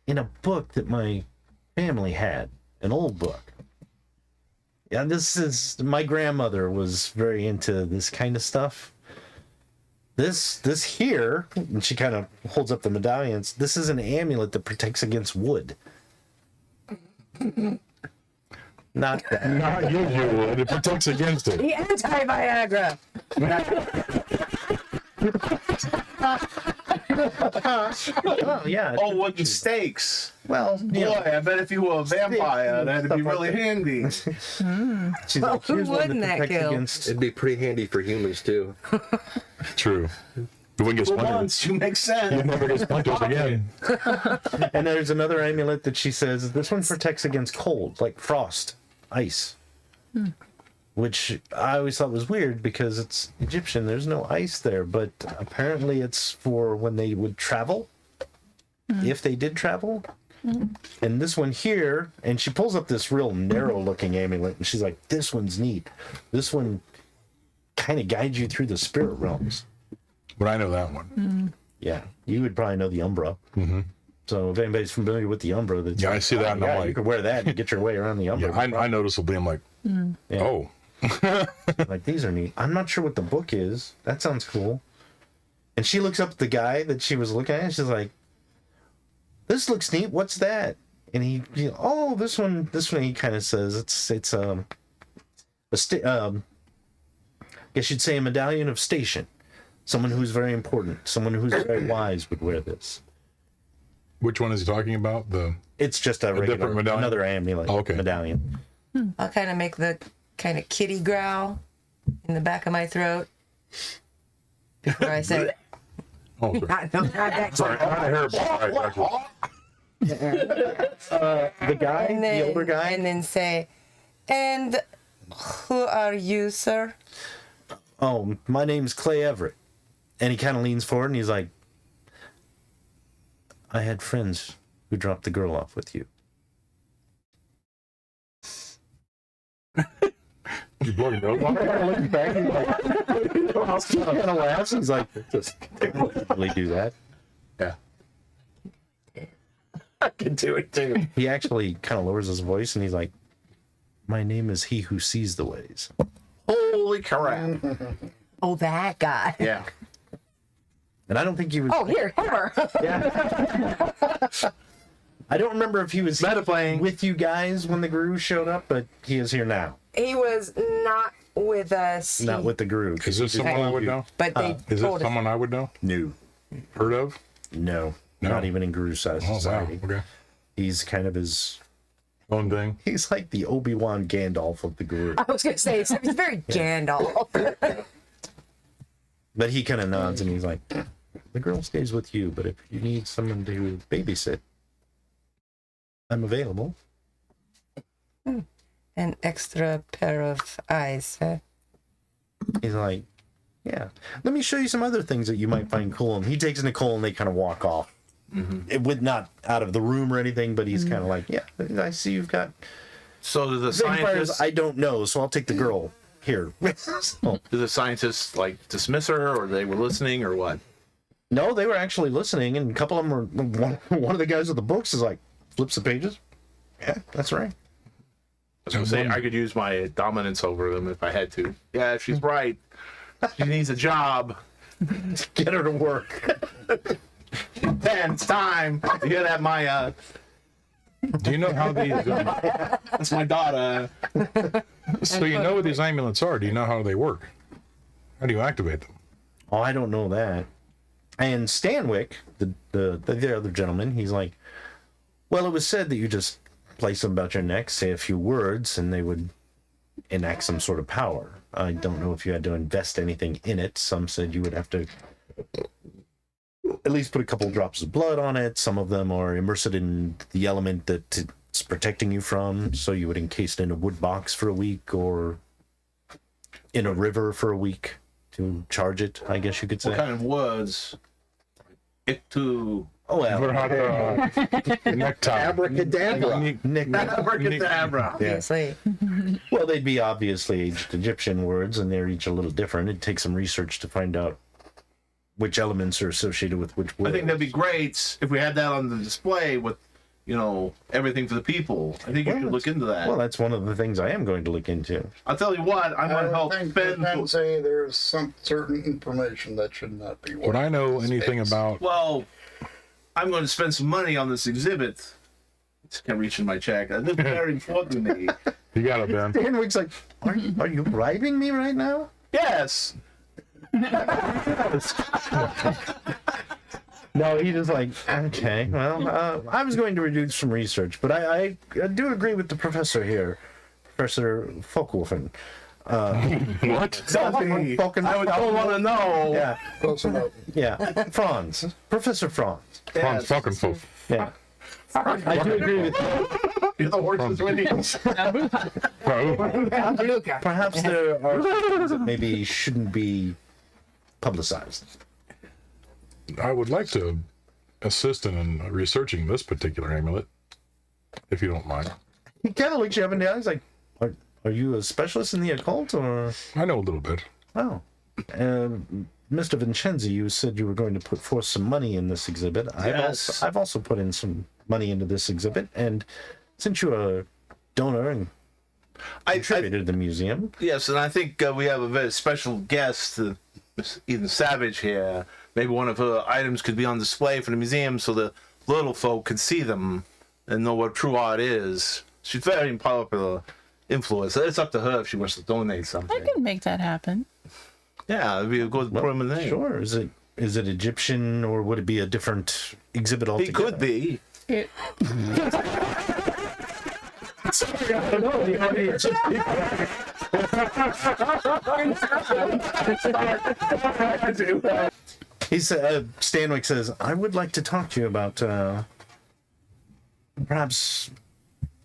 In a book that my family had, an old book. Yeah, my grandmother was very into this kind of stuff. This here, and she kind of holds up the medallions. This is an amulet that protects against wood. Not that. Not usual. It protects against it. The anti-Viagra. Oh yeah. Oh, wooden stakes. Well, you Boy, know, I bet if you were a vampire, that'd be really handy. she's like, Who here's one wouldn't that protects kill? against. It'd be pretty handy for humans too. True. The wing gets For splintered. once, you make You sense. never get splinters again. And there's another amulet that she says this one protects against cold, like frost, ice. Which I always thought was weird because it's Egyptian. There's no ice there, but apparently it's for when they would travel. If they did travel. And this one here, and she pulls up this real narrow looking amulet, and she's like, this one's neat. This one kind of guides you through the spirit realms. But I know that one. Yeah, you would probably know the Umbra. So if anybody's familiar with the Umbra, that's Yeah, I see that and I'm yeah, you like, could wear that and get your way around the Umbra. yeah, I noticeably I'm like, Yeah. oh, Like, these are neat. I'm not sure what the book is. That sounds cool. And she looks up at the guy that she was looking at, and she's like, this looks neat. What's that? And oh, this one, he kind of says it's I guess you'd say a medallion of station. Someone who's very important, someone who's very wise would wear this. which one is he talking about? The It's just a regular, different medallion? another amulet Oh, okay. medallion. I'll kind of make the kind of kitty growl in the back of my throat before I say, oh, sorry. not that Sorry, not a hair ball. Right, gotcha. The guy, and then, the older guy, and then say, and who are you, sir? oh, my name's Clay Everett. And he kind of leans forward and he's like, I had friends who dropped the girl off with you. You blow your nose on it? Looking back, he's like, he kind of laughs. He's like, they wouldn't really do that. Yeah. I can do it too. He actually kind of lowers his voice and he's like, my name is He Who Sees the Ways. Holy crap. Oh, that guy. Yeah. And I don't think he was. Oh, here, hammer. Yeah. I don't remember if he was Meta playing. with you guys when the guru showed up, but he is here now. He was not with us. Not with the guru. Is this someone I would know? But they Is it told us. someone I would know? No. Heard of? No. No. Not even in Guru Size Oh, wow. Society. Okay. He's kind of his. Own thing. He's like the Obi-Wan Gandalf of the guru. I was going to say, he's very Gandalf. But he kind of nods and he's like, the girl stays with you, but if you need someone to babysit, I'm available. An extra pair of eyes. He's like, yeah, let me show you some other things that you might find cool. And he takes Nicole and they kind of walk off. It would not out of the room or anything, but he's kind of like, yeah, I see you've got So do the vampires. scientists, I don't know, so I'll take the girl here. So, do the scientists like dismiss her, or they were listening, or what? no, they were actually listening, and a couple of them were. One of the guys with the books is like, flips the pages. Yeah, that's right. I was gonna say I could use my dominance over them if I had to. Yeah, she's right. She needs a job. Get her to work. Ben, it's time. You hear that, Maya? Do you know how these? That's my daughter. So you know what these amulets are? Do you know how they work? How do you activate them? Oh, I don't know that. And Stanwyck, the other gentleman, he's like, well, it was said that you just place them about your neck, say a few words, and they would enact some sort of power. I don't know if you had to invest anything in it. Some said you would have to at least put a couple drops of blood on it. Some of them are immerse it in the element that it's protecting you from. So you would encase it in a wood box for a week or in a river for a week to charge it, I guess you could say. What kind of words? Itu. Oh, well. Learn how to necktie. Abracadabra. Abracadabra. Obviously. Well, they'd be obviously aged Egyptian words, and they're each a little different. It'd take some research to find out which elements are associated with which words. I think that'd be great if we had that on the display with, everything for the people. I think you should look into that. Well, that's one of the things I am going to look into. I'll tell you what, I'm going to I help think Ben. and say there's some certain information that should not be. Would I know anything about? Well, I'm going to spend some money on this exhibit. I can't reach in my check. This is very important to me. You got it, Ben. Stanwyck's like, are you bribing me right now? Yes. No, he just like, okay, well, I was going to do some research, but I do agree with the professor here, Professor Folkwofen. What? I don't want to know. Yeah, Close enough. yeah, Franz, Professor Franz. Franz fucking foof. Yeah, I do agree with you. You're the horses winning. Perhaps there are things that maybe shouldn't be publicized. I would like to assist in researching this particular amulet, if you don't mind. He kind of looks you up and down. He's like, are you a specialist in the occult, or? I know a little bit. Oh. Mr. Venchensy, you said you were going to put forth some money in this exhibit. Yes. I've also put in some money into this exhibit, and since you're a donor and contributed to the museum. Yes, and I think we have a very special guest, Miss Eden Savage here. Maybe one of her items could be on display for the museum so the little folk can see them and know what true art is. She's very popular influence. It's up to her if she wants to donate something. I can make that happen. Yeah, it'd be a good prominent name. Sure. Is it Egyptian, or would it be a different exhibit It altogether? could be. It, Sorry, I don't know. The audience He's Stanwyck says, I would like to talk to you about perhaps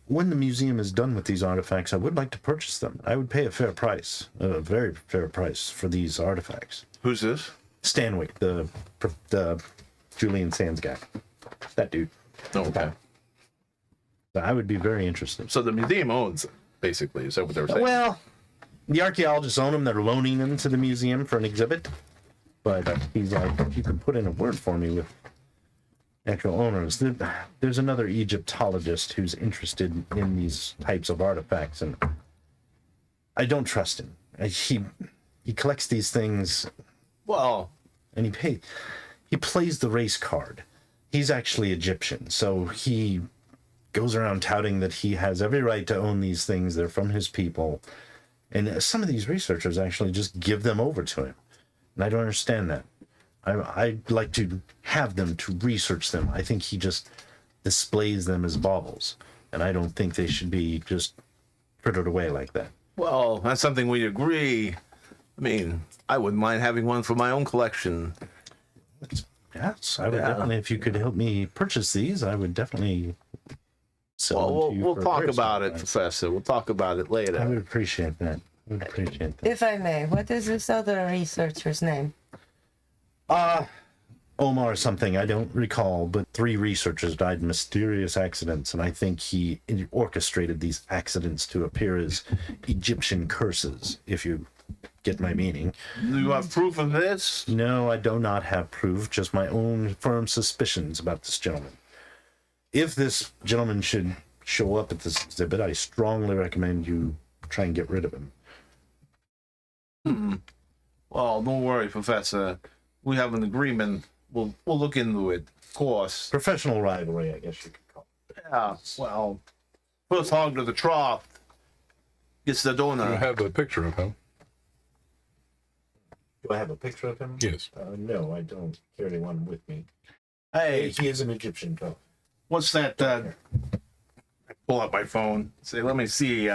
when the museum is done with these artifacts, I would like to purchase them. I would pay a fair price, a very fair price for these artifacts. Who's this? Stanwyck, the Julian Sands guy, that dude. Oh, okay. I would be very interested. So the museum owns it, basically. Is that what they were saying? Well, the archaeologists own them. They're loaning them to the museum for an exhibit. But he's like, if you could put in a word for me with actual owners. There's another Egyptologist who's interested in these types of artifacts, and I don't trust him. He collects these things. Well, and he plays the race card. He's actually Egyptian, so he goes around touting that he has every right to own these things. They're from his people. And some of these researchers actually just give them over to him. And I don't understand that. I'd like to have them to research them. I think he just displays them as baubles. And I don't think they should be just frittered away like that. well, that's something we agree. I mean, I wouldn't mind having one for my own collection. Yes, I would definitely, if you could help me purchase these, I would definitely sell them to you. We'll for a talk very about small it, price. Professor. We'll talk about it later. I would appreciate that. I would appreciate that. If I may, what is this other researcher's name? Omar something, I don't recall, but 3 researchers died in mysterious accidents, and I think he orchestrated these accidents to appear as Egyptian curses, if you get my meaning. Do you have proof of this? No, I do not have proof, just my own firm suspicions about this gentleman. If this gentleman should show up at this exhibit, I strongly recommend you try and get rid of him. Well, don't worry, Professor. We have an agreement. We'll look into it, of course. Professional rivalry, I guess you could call it. Yeah, well, first hog to the trough gets the I donor. have a picture of him. Do I have a picture of him? Yes. No, I don't carry one with me. Hey, He is an Egyptian, though. what's that? I pull up my phone. Say, let me see.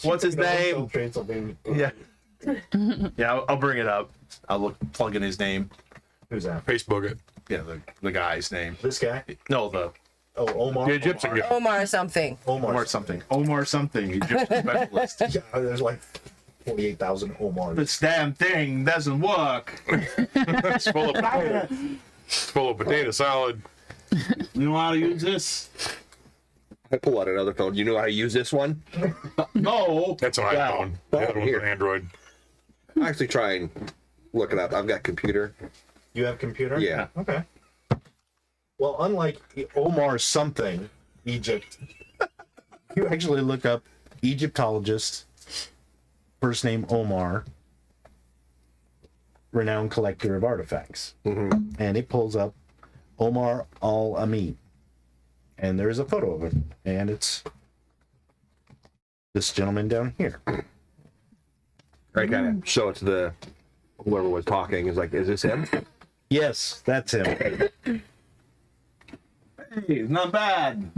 What's his name? Yeah. Yeah, I'll bring it up. I'll plug in his name. Who's that? Facebook it. Yeah, the guy's name. This guy? No, the Oh, Omar. The Egyptian guy. Omar something. Omar something. Omar something. Egyptian specialist. Yeah, there's like 48,000 Omars. This damn thing doesn't work. It's full of potato salad. You know how to use this? I pull out another phone. You know how to use this one? No. That's an Wow. iPhone. The other one's Here. an Android. I actually try and look it up. I've got computer. You have computer? Yeah. Okay. Well, unlike Omar something, Egypt, you actually look up Egyptologist, first name Omar, renowned collector of artifacts. Mm-hmm. And it pulls up Omar Al-Amin. And there's a photo of him. And it's this gentleman down here. Right, kind of show it to the whoever was talking. Is like, is this him? Yes, that's him. Hey, not bad.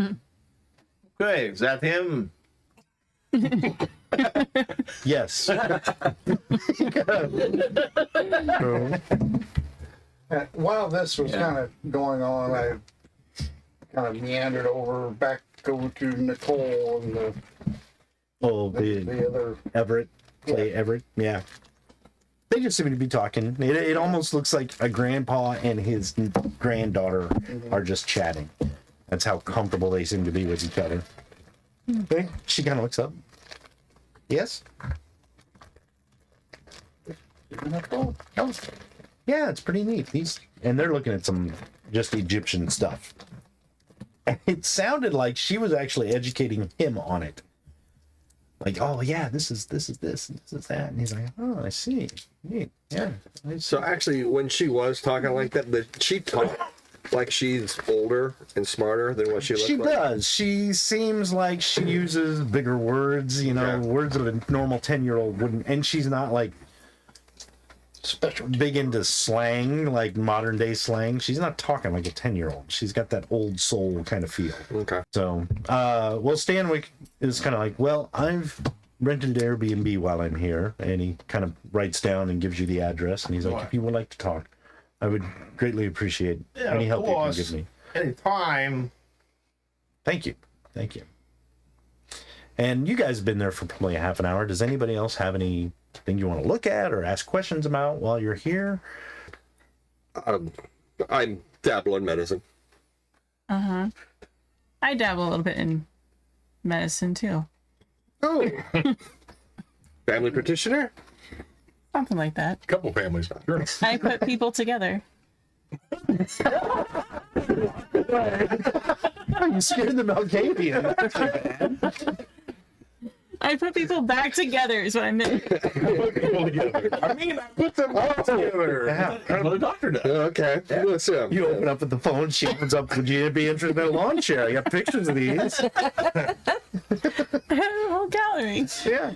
Okay, is that him? Yes. While this was kind of going on, I kind of meandered back over to Nicole and Oh, the other. Everett. Play Everett. Yeah. They just seem to be talking. It almost looks like a grandpa and his granddaughter are just chatting. That's how comfortable they seem to be with each other. Okay. She kind of looks up. Yes? Oh, yeah, it's pretty neat. And they're looking at some just Egyptian stuff. And it sounded like she was actually educating him on it. Like, oh yeah, this is this, and this is that. And he's like, oh, I see. Neat. Yeah. So actually, when she was talking like that, she talked like she's older and smarter than what she looks She like. does. She seems like she uses bigger words, words that a normal 10-year-old wouldn't. And she's not like Special. big into slang, like modern day slang. She's not talking like a 10-year-old. She's got that old soul kind of feel. Okay. So, Stanwyck is kind of like, well, I've rented an Airbnb while I'm here. And he kind of writes down and gives you the address. And he's like, if you would like to talk, I would greatly appreciate any help you can give me. Anytime. Thank you. Thank you. And you guys have been there for probably a half an hour. Does anybody else have anything you want to look at or ask questions about while you're here? I dabble in medicine. I dabble a little bit in medicine too. Oh. Family practitioner? Something like that. Couple families. Sure. I put people together. You scared the Malkavian. I put people back together is what I meant. Put people together. I mean, I put them all together. Yeah. That's what a doctor does. Okay. Musuem. You open up at the phone, she opens up, would you be interested in a lawn chair? I got pictures of these. I have a whole gallery. Yeah.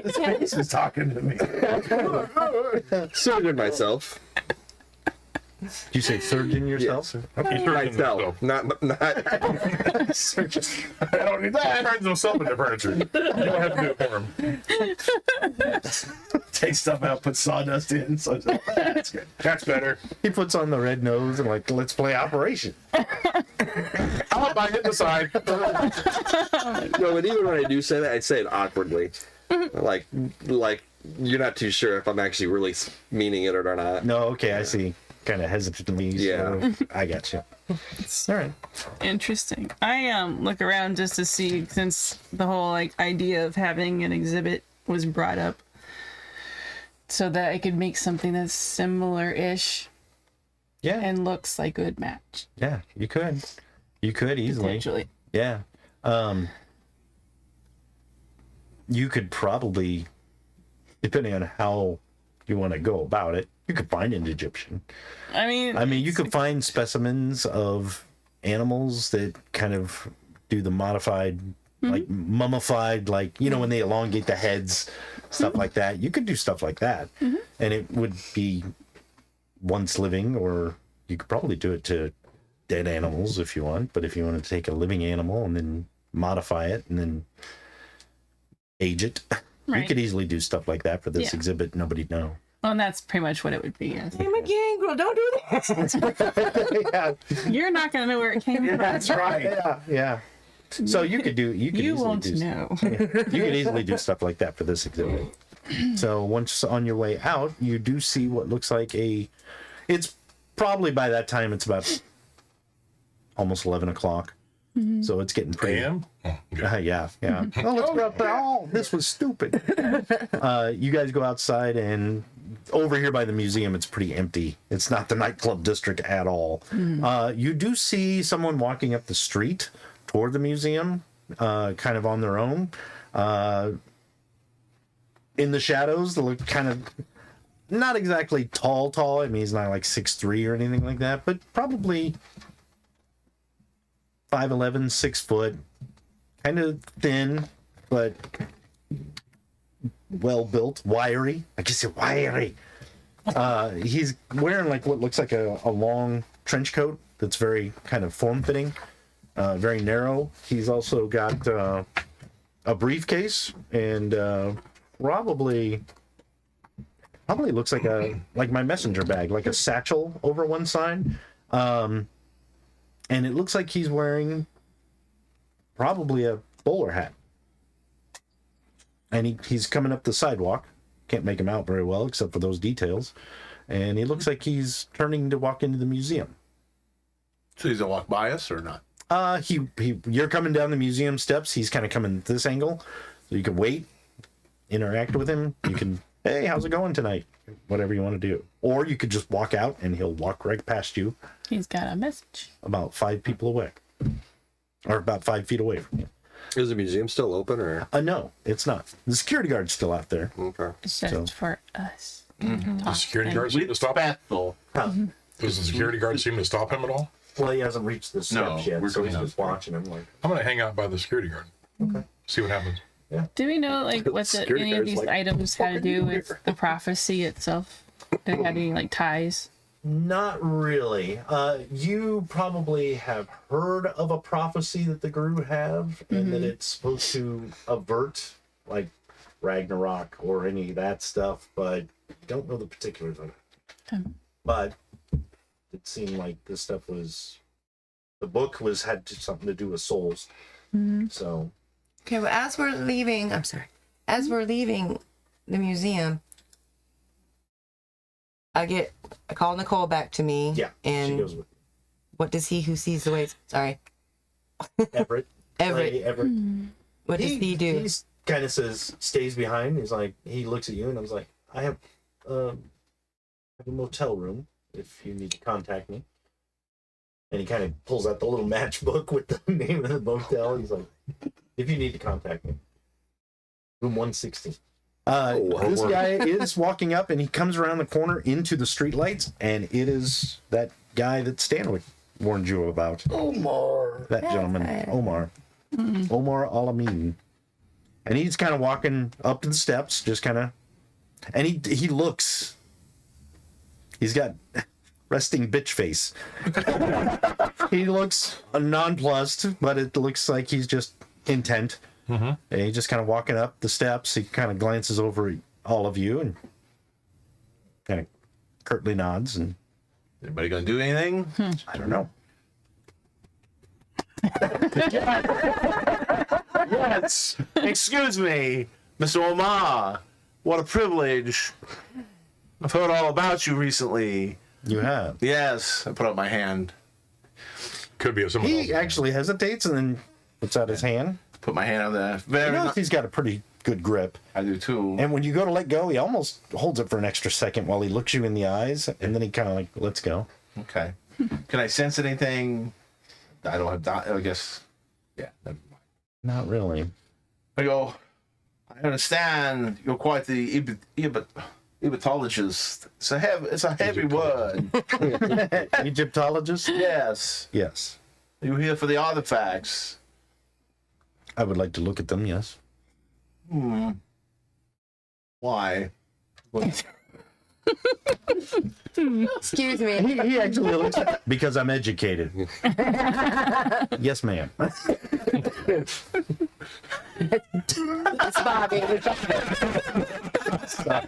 His face is talking to me. Surgeon myself. Did you say surgeon yourself? Okay, Myself. Not Surgeon. I don't need that. He turns himself into furniture. You don't have to do it for him. Take stuff out, put sawdust in. So that's good. That's better. He puts on the red nose and like, let's play Operation. I'll buy it the side. No, but even when I do say that, I say it awkwardly. Like you're not too sure if I'm actually really meaning it or not. No, okay, I see. Kind of hesitantly. Yeah. So I got you. All right. Interesting. I look around just to see, since the whole idea of having an exhibit was brought up, so that I could make something that's similar-ish Yeah. and looks like a good match. Yeah, you could. You could easily. Potentially. Yeah. You could probably, depending on how you want to go about it, you could find an Egyptian. I mean, You could find specimens of animals that kind of do the modified, like mummified, when they elongate the heads, stuff like that. You could do stuff like that. And it would be once living, or you could probably do it to dead animals if you want. But if you want to take a living animal and then modify it and then age it, you Right. could easily do stuff like that for this Yeah. exhibit. Nobody'd know. well, and that's pretty much what it would be. Yes. I'm a gangrel. Don't do this. Yeah, You're not going to know where it came from. That's right. yeah. So you could do. You could You easily won't do. know. You could easily do stuff like that for this exhibit. So once on your way out, you do see what looks like it's probably by that time it's about almost 11 o'clock. So it's getting pretty. Damn. Yeah. Oh, let's go out there. Oh, this was stupid. You guys go outside, and over here by the museum, it's pretty empty. It's not the nightclub district at all. You do see someone walking up the street toward the museum, kind of on their own. In the shadows, they look kind of not exactly tall. I mean, he's not like 6'3" or anything like that, but probably 5'11", 6 foot, kind of thin, but well built, wiry. I guess you're wiry. He's wearing like what looks like a long trench coat that's very kind of form-fitting, very narrow. He's also got a briefcase and probably looks like my messenger bag, like a satchel over one side. And it looks like he's wearing probably a bowler hat. And he's coming up the sidewalk. Can't make him out very well except for those details. And he looks like he's turning to walk into the museum. So he's gonna walk by us or not? You're coming down the museum steps. He's kind of coming this angle, so you can wait, interact with him. You can, hey, how's it going tonight? Whatever you want to do, or you could just walk out and he'll walk right past you. He's got a message. About 5 people away, or about 5 feet away from you. Is the museum still open or? No, it's not. The security guard's still out there. Okay. It's just So- for us. The security guard seem to stop him? Bethel. Does the security guard seem to stop him at all? Well, he hasn't reached the steps No, yet, we're so he's going just up. watching him. Like, I'm gonna hang out by the security guard. okay. See what happens. Do we know like what Security any of guard's these like, items had to "Fuck do you with here." the prophecy itself? Did it have any like ties? Not really. You probably have heard of a prophecy that the Gru have, and that it's supposed to avert like Ragnarok or any of that stuff, but don't know the particulars of it. Okay. But it seemed like this stuff the book had something to do with souls. So Okay, well, as we're leaving the museum, I call Nicole back to me. yeah, she And goes with what does he who sees the way? Sorry, Everett. Everett. Ray Everett. What does he do? He kind of stays behind. He's like, he looks at you and I was like, I have a motel room if you need to contact me. And he kind of pulls out the little matchbook with the name of the motel. He's like, if you need to contact me, room 160. This guy is walking up and he comes around the corner into the streetlights, and it is that guy that Stanwick warned you about. Omar. That gentleman, Omar. Omar Alamin. And he's kind of walking up to the steps, just kind of, and he looks, he's got resting bitch face. He looks nonplussed, but it looks like he's just intent. And he's just kind of walking up the steps. He kind of glances over at all of you and kind of curtly nods. And Anybody gonna do anything? I don't know. Yes. Excuse me, Mr. Omar. What a privilege. I've heard all about you recently. You have. Yes. I put up my hand. Could be a someone He else. actually hesitates and then puts out his hand. Put my hand on there. You Very notice nice. he's got a pretty good grip. I do too. And when you go to let go, he almost holds it for an extra second while he looks you in the eyes, and then he kind of like lets go. Okay. Can I sense anything? I don't have. I guess. Yeah. Never mind. Not really. I go. I understand. You're quite the Egyptologist. It's a heavy word. Egyptologist? Yes. Yes. You're here for the artifacts. I would like to look at them, yes. Why? Excuse me. He actually looks because I'm educated. Yes, ma'am. It's Bobby. Sorry.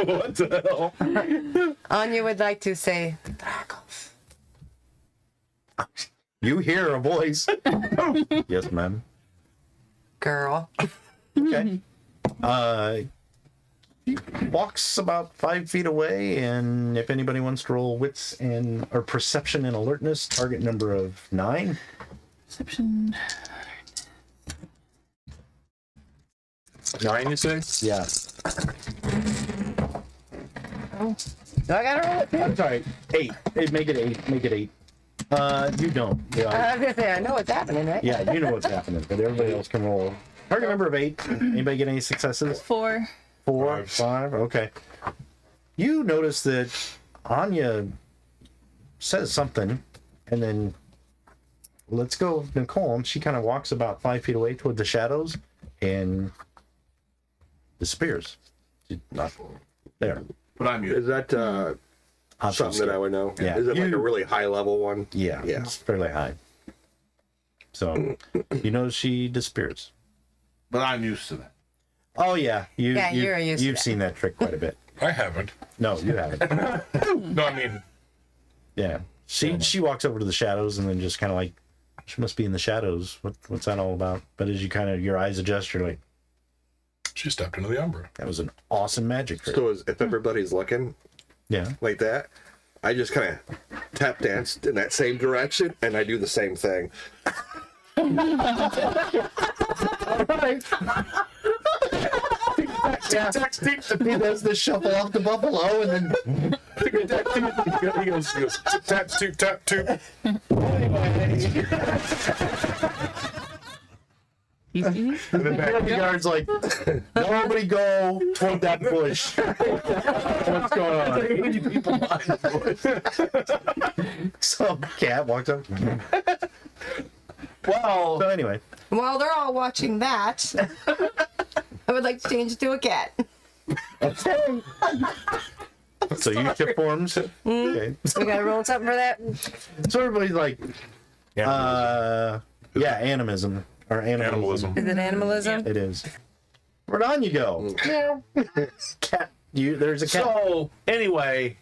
What the hell? Anya would like to say, You hear a voice. Yes, ma'am. girl. Okay. He walks about 5 feet away, and if anybody wants to roll wits or perception and alertness, target number of 9. Perception. 9, you say? Yeah. Do I gotta roll it too? I'm sorry. 8. Make it 8. Make it 8. You don't. Yeah. I was gonna say, I know what's happening, right? Yeah, you know what's happening, but everybody else can roll. Target number of 8. Anybody get any successes? 4. 4, 5. Okay. You notice that Anya says something, and then let's go, Nicole. She kind of walks about 5 feet away toward the shadows and disappears. She's not there. But I'm Is muted. that something that I would know? Yeah. Is it like a really high level one? Yeah, Yeah. it's fairly high. So, you know, she disappears. But I'm used to that. Oh yeah, you're used to you've that. seen that trick quite a bit. I haven't. No, you haven't. No, I mean, Yeah, she walks over to the shadows and then just kind of like, she must be in the shadows. What's that all about? But as you kind of your eyes adjust, you're like, she stepped into the Umbra. that was an awesome magic trick. So if everybody's looking Yeah. like that, I just kind of tap dance in that same direction, and I do the same thing. He does the shuffle off the buffalo and then He goes tap, toot, tap, toot. the security guard's like, nobody go toward that bush. What's going on? 80 people behind the bush. Some cat walks up. Well, So anyway, While they're all watching that, I would like to change it to a cat. so you shift forms. Okay. We gotta roll something for that. So everybody's like, animism or animalism. Is it animalism? It is. Where'd Anya go? Cat. There's a cat. so anyway,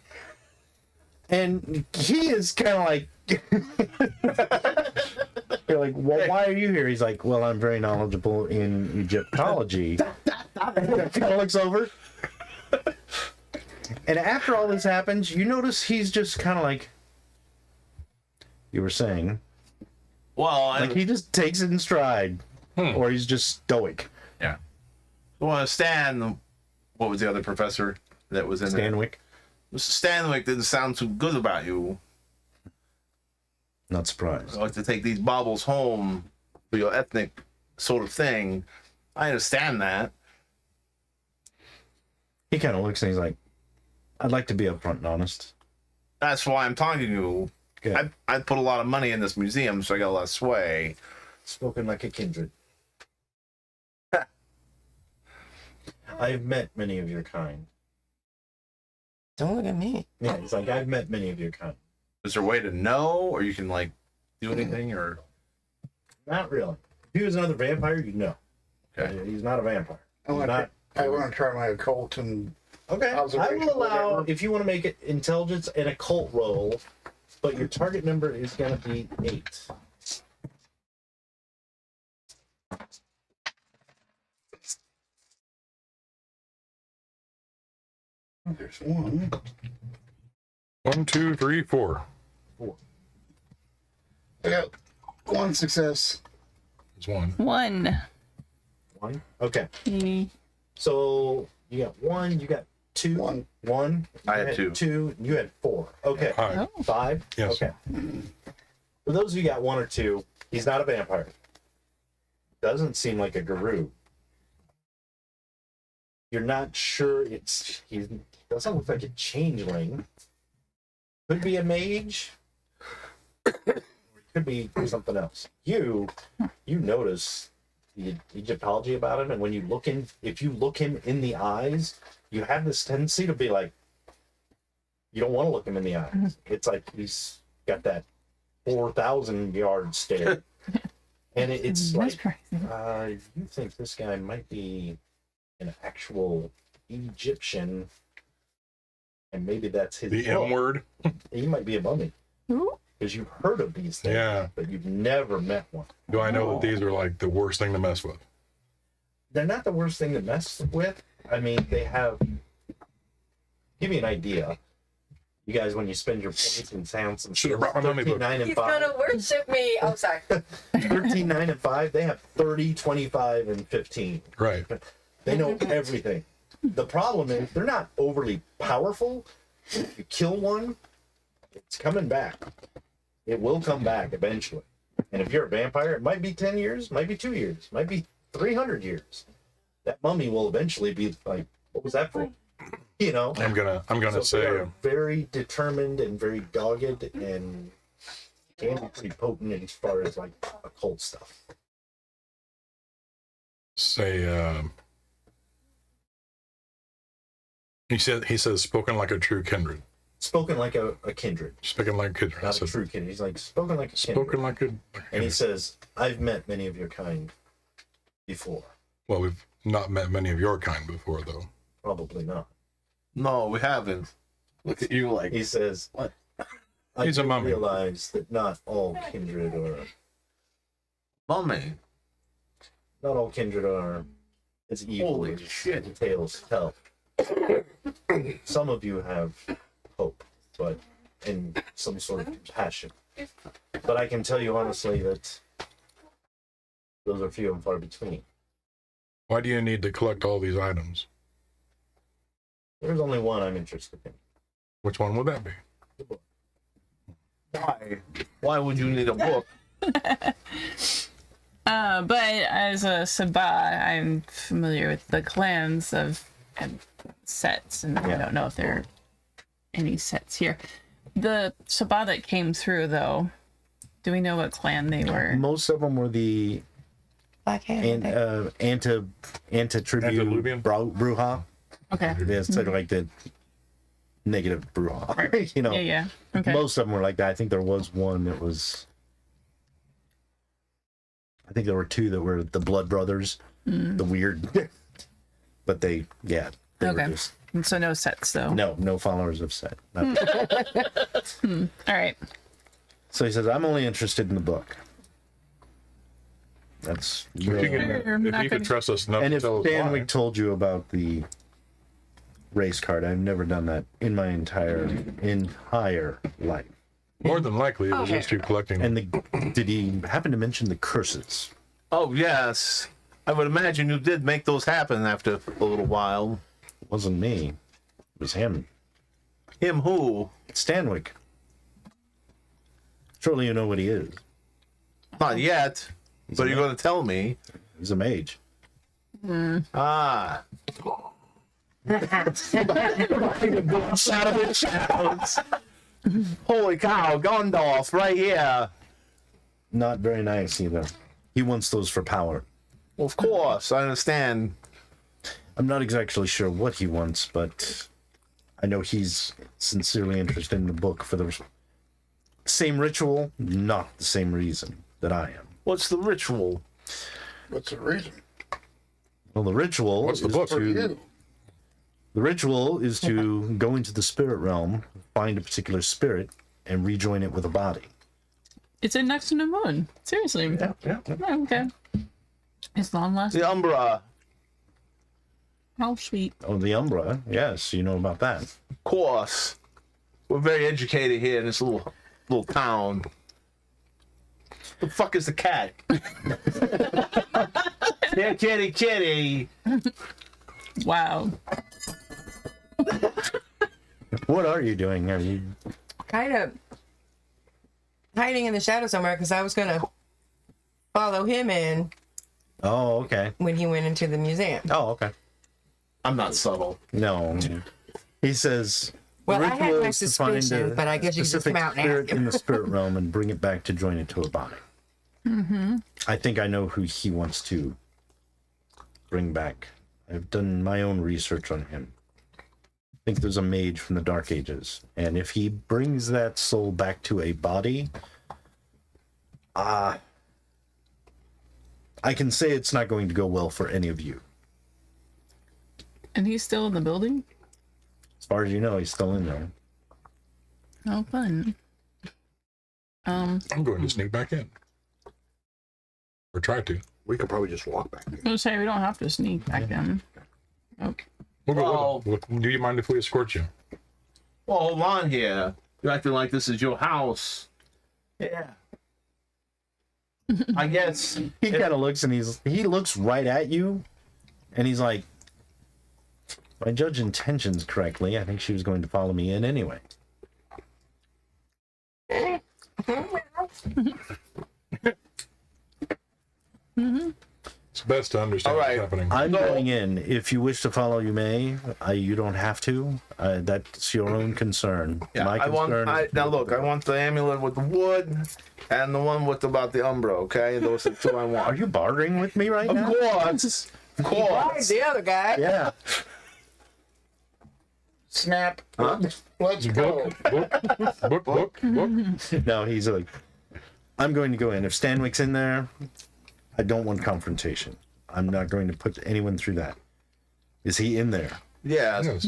And he is kind of like, you're like, well, why are you here? He's like, well, I'm very knowledgeable in Egyptology. And kind of looks over. And after all this happens, you notice he's just kind of like, you were saying, well, like he just takes it in stride, or he's just stoic. yeah. Well, Stan, what was the other professor that was in there? Stanwick, Mr. Stanwick didn't sound too good about you. not surprised. I like to take these baubles home for your ethnic sort of thing. I understand that. He kind of looks and he's like, I'd like to be upfront and honest. That's why I'm talking to you. Good. I put a lot of money in this museum, so I got a lot of sway. Spoken like a kindred. I've met many of your kind. Don't look at me. Yeah, he's like, I've met many of your kind. Is there a way to know, or you can like do anything, or Not really. If he was another vampire, you'd know. okay? He's not a vampire. I He's want not. to try my occult and Okay. I observation, will allow, whatever. if you want to make it intelligence and occult roll, but your target number is going to be 8. there's one. 1, 2, 3, 4. I got one success. There's one. 1. 1? Okay. Mm, So you got 1, you got 2. One. 1. I you had 2. 2, and you had 4. Okay. Hi. 5? Yes. Okay. For those of you who got 1 or 2, he's not a vampire. Doesn't seem like a guru. You're not sure he doesn't look like a changeling. Could be a mage. Could be something else. You notice the Egyptology about him, and when you look in, if you look him in the eyes, you have this tendency to be like, you don't want to look him in the eyes. It's like he's got that 4,000 yard stare, and it's like, you think this guy might be an actual Egyptian, and maybe that's his. The book. M word. He might be a mummy. Because you've heard of these things, Yeah. but you've never met one. Do I know that these are like the worst thing to mess with? They're not the worst thing to mess with. I mean, they have. Give you an idea. You guys, when you spend your points and sounds and Should have brought my mummy 13, book. 9, and He's 5. gonna worship me. Oh, sorry. 13, 9, and 5, they have 30, 25, and 15. Right. They know everything. The problem is they're not overly powerful. If you kill one, it's coming back. It will come back eventually. And if you're a vampire, it might be 10 years, might be 2 years, might be 300 years. That mummy will eventually be like, what was that for? You know? I'm gonna So they say are very determined and very dogged and can be pretty potent as far as like occult stuff. He says, spoken like a true kindred. Spoken like a kindred. Speaking like a kindred. Not a true kindred. He's like, spoken like a kindred. Spoken like a And he says, I've met many of your kind before. Well, we've not met many of your kind before, though. Probably not. No, we haven't. Look at you like. He says, what? I He's a do mummy. realize that not all kindred are... Mummy. Not all kindred are as evil Holy as shit. the tales tell. Some of you have hope, but and some sort of compassion. But I can tell you honestly that those are few and far between. Why do you need to collect all these items? There's only one I'm interested in. Which one would that be? Why? Why would you need a book? But as a Sabah, I'm familiar with the clans of and sets, and I don't know if there are any sets here. The Sabah that came through, though, do we know what clan they were? Most of them were the Black hair. anti-tribute Antediluvian? Bruja. Okay. They're sort of like the negative Bruja. You know, Yeah. Okay. most of them were like that. I think there was one that was. I think there were two that were the Blood Brothers, the weird. But they were Okay. just, And so no sets, though. no followers of Set. All right. So he says, I'm only interested in the book. That's If you could trust us enough and to if tell us why. Stanwick told you about the race card, I've never done that in my entire life. More than likely, it was just you collecting. And did he happen to mention the curses? Oh, yes. I would imagine you did make those happen after a little while. It wasn't me. It was him. Him who? Stanwick. Surely you know what he is. Not yet. But you're going to tell me. He's a mage. Ah. Holy cow, Gondorf, right here. Not very nice either. He wants those for power. Well, of course, I understand. I'm not exactly sure what he wants, but I know he's sincerely interested in the book for the same ritual, not the same reason that I am. What's the ritual? What's the reason? Well, the ritual What's the is book? For you. The ritual is to go into the spirit realm, find a particular spirit, and rejoin it with a body. It's in next to the moon. Seriously. Yeah. Oh, okay. It's long lasting. The Umbra. How sweet. Oh, the Umbra. Yes, you know about that. Of course. We're very educated here in this little town. The fuck is the cat? Yeah, kitty. Wow. What are you doing? Are you? Kind of hiding in the shadow somewhere because I was going to follow him in Oh, okay. when he went into the museum. Oh, okay. I'm not subtle. No. He says. Well, the I had ritual my is to find suspicions, a but I guess you can just specific come out and spirit ask him. in the spirit realm and bring it back to join it to a body. Mm-hmm. I think I know who he wants to bring back. I've done my own research on him. I think there's a mage from the Dark Ages, and if he brings that soul back to a body, I can say it's not going to go well for any of you. And he's still in the building? As far as you know, he's still in there. Oh, fun. I'm going to sneak back in. Or try to. We could probably just walk back. I was gonna say we don't have to sneak back in. Okay. We'll go Well- with them. Do you mind if we escort you? Well, hold on here. You're acting like this is your house. Yeah. I guess. He kind of looks and he looks right at you, and he's like, if I judge intentions correctly, I think she was going to follow me in anyway. It's best to understand All right. what's happening. I'm No. going in. If you wish to follow, you may. You don't have to. That's your own concern. Yeah, My I want. concern. Now look, I want the amulet with the wood, and the one with about the Umbra. Okay, those are the two I Are want. you bartering with me right Of now? course, of course. The other guy. Yeah. Snap. Huh? Let's go. Book. No, he's like, I'm going to go in. If Stanwyck's in there, I don't want confrontation. I'm not going to put anyone through that. Is he in there? Yeah, Yes.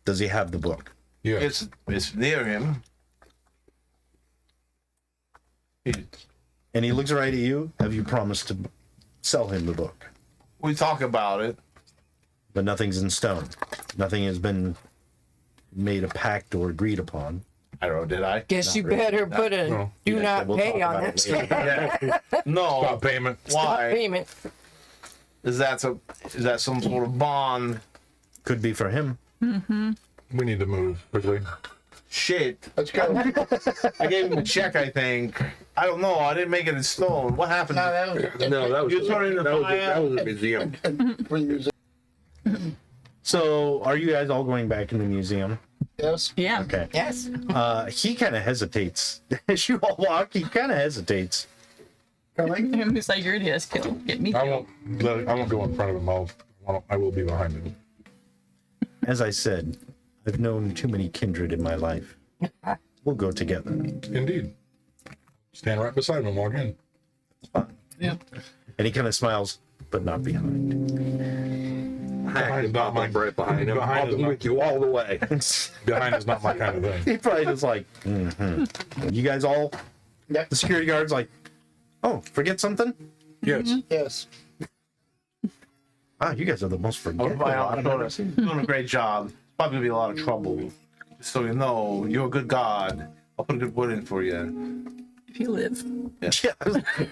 Does he have the book? Yeah. it's near him. And he looks right at you. Have you promised to sell him the book? We talk about it. But nothing's in stone. Nothing has been made a pact or agreed upon. I don't know, did I? Guess you better put a No. do Yeah, not we'll pay talk on about that it later. Yeah. No. Stop payment. Why? payment. Is that some sort of bond? Could be for him. We need to move quickly. Shit. Let's go. I gave him a check, I think. I don't know. I didn't make it in stone. What happened? No, that was No, that was You turn in the that was fire. a museum. for the museum. So, are you guys all going back in the museum? Yes. Yeah. Okay. Yes. He kind of hesitates. As you all walk, he kind of hesitates. Coming. It's like your idea is kill. Get me I killed. won't go in front of him. I will be behind him. As I said, I've known too many kindred in my life. We'll go together. Indeed. Stand right beside him and walk in. Yep. And he kind of smiles, but not behind. I not my breath behind him. Behind I'll is be not- with you all the way. Behind is not my kind of thing. He probably just like, You guys all, Yep. the security guard's like, oh, forget something? Yes. Yes. Ah, you guys are the most forgetful. I'm doing a great job. Probably gonna be a lot of trouble. Just so you know, you're a good god. I'll put a good word in for you. If you live. Yeah.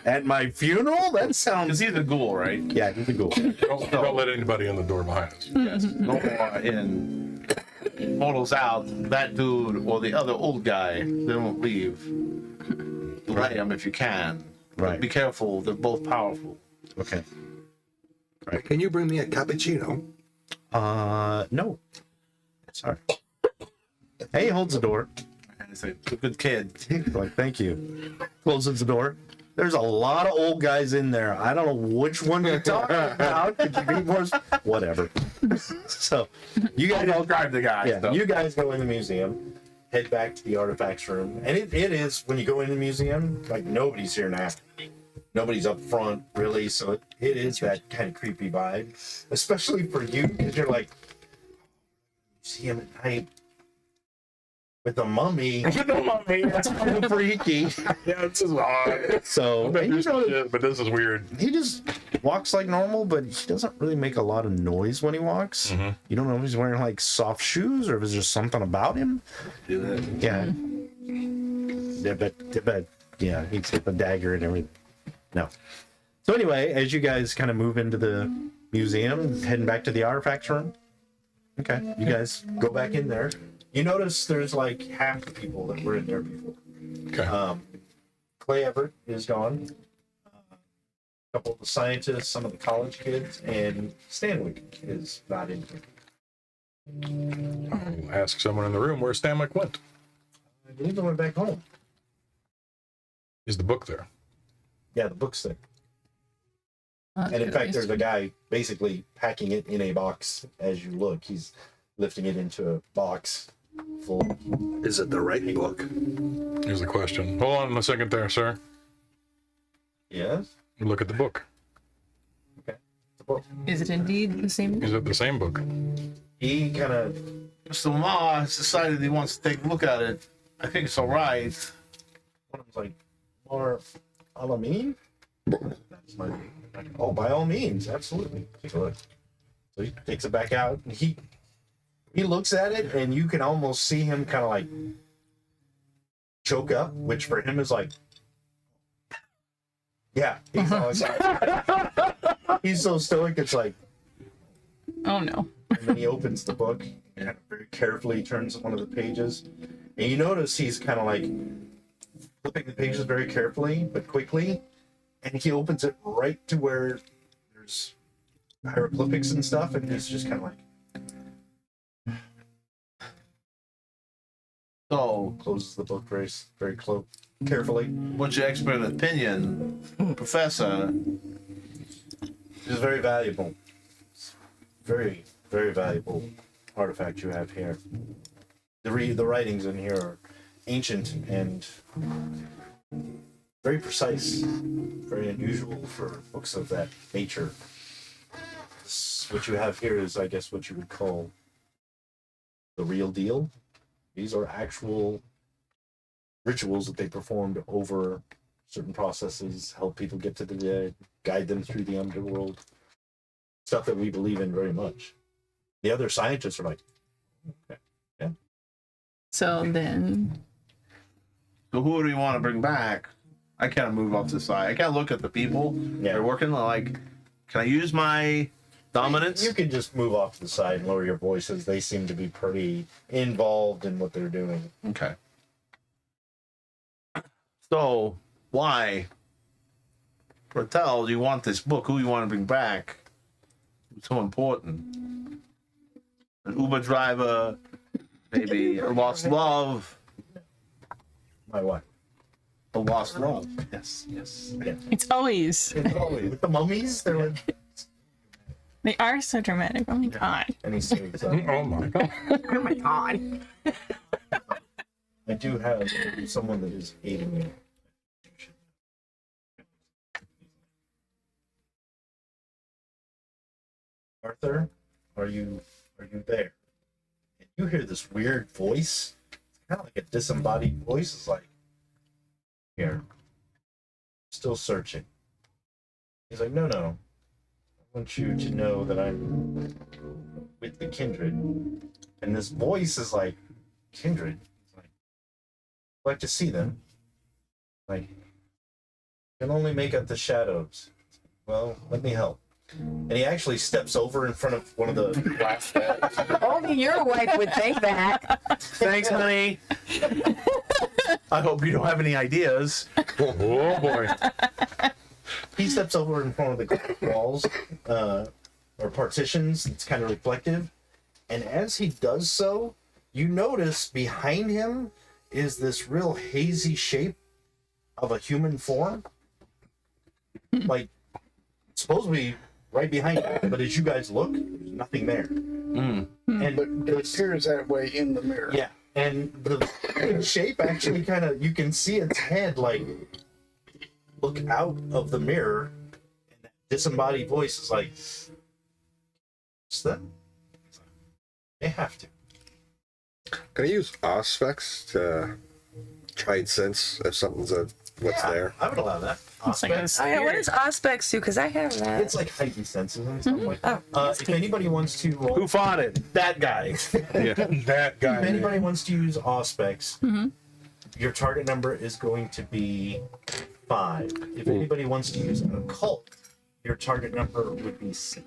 At my funeral? That Because sounds... he's a ghoul, right? Yeah, he's a ghoul. Don't let anybody in the door behind us. Yes. No more in portals out. That dude or the other old guy, they won't leave. Delay them if you can. Right. Be careful. They're both powerful. Okay. Can you bring me a cappuccino? No. Sorry. Hey, he holds the door. He's a good kid. Like, thank you. Closes the door. There's a lot of old guys in there. I don't know which one you're talking about. Could you be more... Whatever. So, you guys all... Describe the guy. Yeah, you guys go in the museum, head back to the artifacts room, and it is, when you go in the museum, like, nobody's here now. Nobody's up front, really, so it is that kind of creepy vibe. Especially for you, because you're like, you see him at night with a mummy. That's kind of freaky. Yeah, this is odd. So, I've been and through you some know, shit, but this is weird. he just walks like normal, but he doesn't really make a lot of noise when he walks. You don't know if he's wearing like soft shoes or if there's just something about him. Yeah. But yeah, he's hit the dagger and everything. No. So anyway, as you guys kind of move into the museum, heading back to the artifacts room. Okay. You guys go back in there. You notice there's like half the people that were in there before. Okay. Clay Everett is gone. A couple of the scientists, some of the college kids, and Stanwyck is not in here. I'll ask someone in the room where Stanwyck went. I believe they went back home. Is the book there? Yeah, the book's there. And in fact, there's a guy basically packing it in a box as you look. He's lifting it into a box full. Is it the right book? Here's the question. Hold on a second there, sir. Yes? Look at the book. Okay. The book. Is it indeed the same? Is it the same book? He kind of... Mr. Omar has decided he wants to take a look at it. I think it's all right. One of them's like, more Alameen? That's my... Oh, by all means, absolutely. Take a look. So he takes it back out, and he looks at it, and you can almost see him kind of like choke up, which for him is like, yeah, he's always he's so stoic. It's like, Oh no. and then he opens the book and very carefully turns one of the pages, and you notice he's kind of like flipping the pages very carefully but quickly, and he opens it right to where there's hieroglyphics and stuff, and he's just kind of like So, closes the book very carefully. what's your expert opinion, Professor? It's very valuable. It's very, very valuable artifact you have here. The writings in here are ancient and very precise, very unusual for books of that nature. What you have here is, I guess, what you would call the real deal. These are actual rituals that they performed over certain processes, help people get to the dead, guide them through the underworld. Stuff that we believe in very much. The other scientists are like, okay, yeah. So then, So who do you want to bring back? I kind of move off to the side. I kind of look at the people. Yeah. They're working like, can I use my dominance? You can just move off to the side and lower your voices. They seem to be pretty involved in what they're doing. Okay. So, why? Bertel, do you want this book? Who do you want to bring back? It's so important. An Uber driver, maybe a lost love. My wife. A lost love. Yes, yes. Yeah. it's always. With the mummies, they're like, They are so dramatic. Oh my god. and he says, Oh my god. Oh my god. I do have someone that is aiding me. Arthur, are you there? And you hear this weird voice. It's kind of like a disembodied voice. It's like, here, still searching. He's like, no. I want you to know that I'm with the kindred. And this voice is like, kindred? He's like, I'd like to see them. Like, can only make out the shadows. Well, let me help. And he actually steps over in front of one of the glass walls. Only your wife would think that. Thanks, honey. I hope you don't have any ideas. Oh boy. He steps over in front of the glass walls, or partitions. It's kind of reflective. And as he does so, you notice behind him is this real hazy shape of a human form. Like, it's supposed to be right behind you, but as you guys look, there's nothing there. And But it appears that way in the mirror. yeah, and the shape actually kind of, you can see its head like look out of the mirror, and that disembodied voice is like, "It's them. They have to." Can I use Auspex to try and sense if something's what's there? I would allow that. It's like a Auspex. Oh yeah, what spirit. is Auspex do? Because I have that. It's like heightened senses and stuff like that. Oh, If anybody wants to roll, Who fought it? that guy. Yeah. That guy. If anybody wants to use Auspex, your target number is going to be 5. If anybody wants to use an occult, your target number would be 6.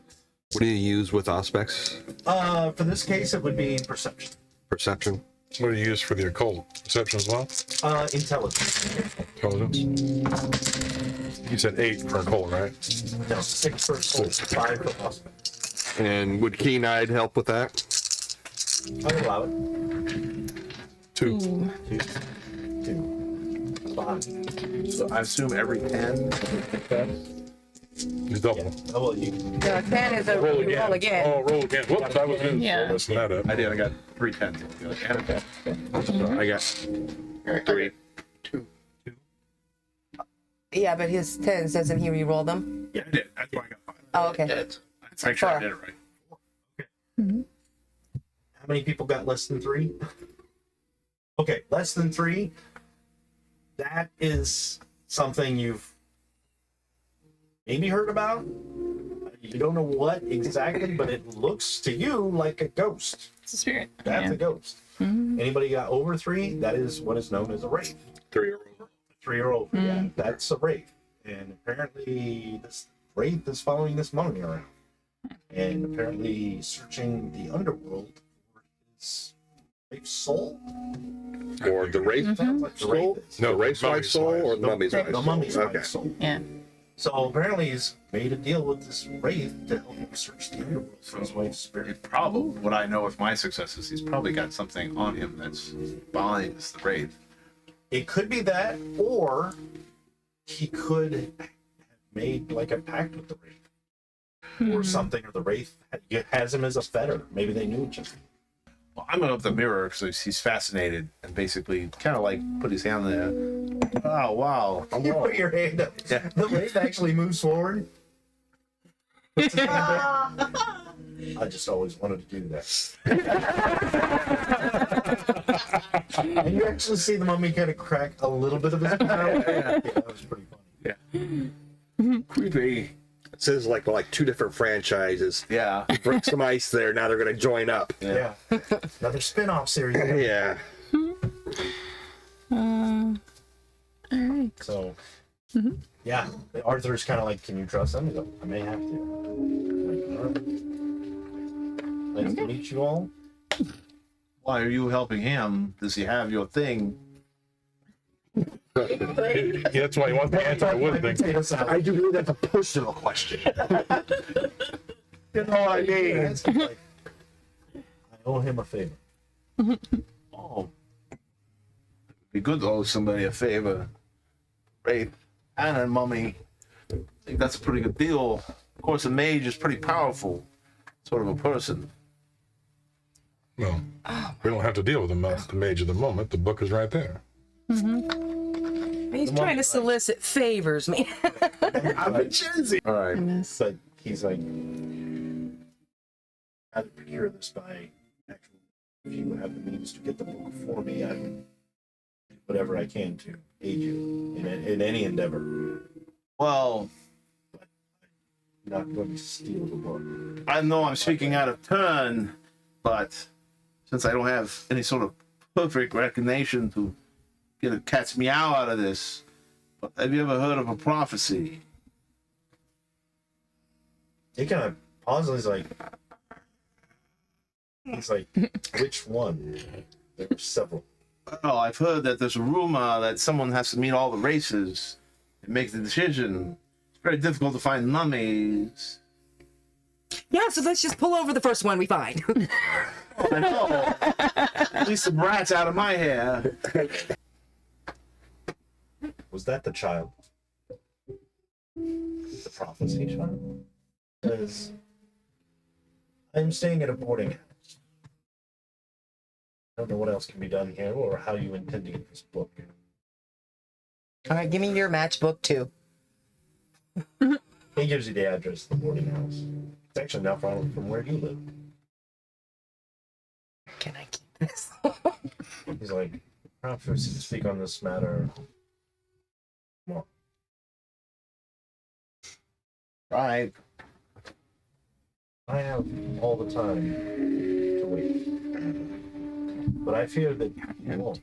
What do you use with Auspex? For this case, it would be perception. Perception. What do you use for the occult? Perception as well? Intelligence. Intelligence? You said 8 for occult, right? No, 6 for occult, 5 for Auspex. And would Keen-Eyed help with that? I would allow it. 2. 2. 5. So I assume every 10. You double. Oh, well, you. No, 10 is a Roll you again. roll again. Oh, roll again. Whoops, I was in. Yeah. Messing that up. I did. I got 3 10s. And a 10. So I got 3. 2. Yeah, but his 10s, doesn't he re-roll them? Yeah, I did. That's why I got 5. Oh, okay. Dead. Make sure I 4. did it right. How many people got less than 3? Okay, less than 3. That is something you've maybe heard about. You don't know what exactly, but it looks to you like a ghost. It's a spirit. That's Yeah. a ghost. Anybody got over 3? That is what is known as a wraith. 3 or over. 3 or over, yeah, that's a wraith. And apparently this wraith is following this mummy around. And apparently searching the underworld for his wraith's soul. Or the Wraith Sounds like the soul? wraith is. No, the Wraith's mummy's soul or the The- mummy's the mummy's Okay. soul. Yeah. So apparently he's made a deal with this wraith to help him search the underworld for his wife's spirit. It probably, what I know with my successes, he's probably got something on him that's binds the wraith. It could be that, or he could have made like a pact with the wraith. or something, or the Wraith has him as a fetter. Maybe they knew each other. Well, I'm gonna up the mirror because he's fascinated and basically kind of like put his hand there. Oh wow! You put your hand up. Yeah. The Wraith actually moves forward. I just always wanted to do that. And you actually see the mummy kind of crack a little bit of his mouth. Yeah, that was pretty funny. Creepy. It says like two different franchises. Yeah. Break some ice there. Now they're gonna join up. Yeah. Another spin-off series. Yeah. All right. So, yeah, Arthur's kind of like, can you trust him? He's like, I may have to. I'm like, all right. Nice to meet you all. Why are you helping him? Does he have your thing? Yeah, that's why he wants the anti-wood thing. I do believe that's a personal question. You know what I mean? Like, I owe him a favor. Oh. It'd be good to owe somebody a favor. Wraith and a mummy. I think that's a pretty good deal. Of course, a mage is pretty powerful. Sort of a person. Well, we don't have to deal with the mage at the moment. The book is right there. He's trying to solicit favors, man. I'm Venchensy. All right. But he's like, I have to procure this by actual. If you have the means to get the book for me, I will do whatever I can to aid you in any endeavor. Well, I'm not going to steal the book. I know I'm speaking out of turn, but since I don't have any sort of perfect recognition to get a cat's meow out of this, but have you ever heard of a prophecy? He kind of pauses. He's like, which one? There were several. Oh, I've heard that there's a rumor that someone has to meet all the races and make the decision. It's very difficult to find mummies. Yeah, so let's just pull over the first one we find. I know. At least the brat's out of my hair. Was that the child? The prophecy child? Says, I'm staying at a boarding house. I don't know what else can be done here or how you intend to get this book. All right, give me your matchbook too. He gives you the address of the boarding house. It's actually not far from where you live. Can I keep this? He's like, perhaps we should speak on this matter more. Right. I have all the time to wait. But I fear that you won't.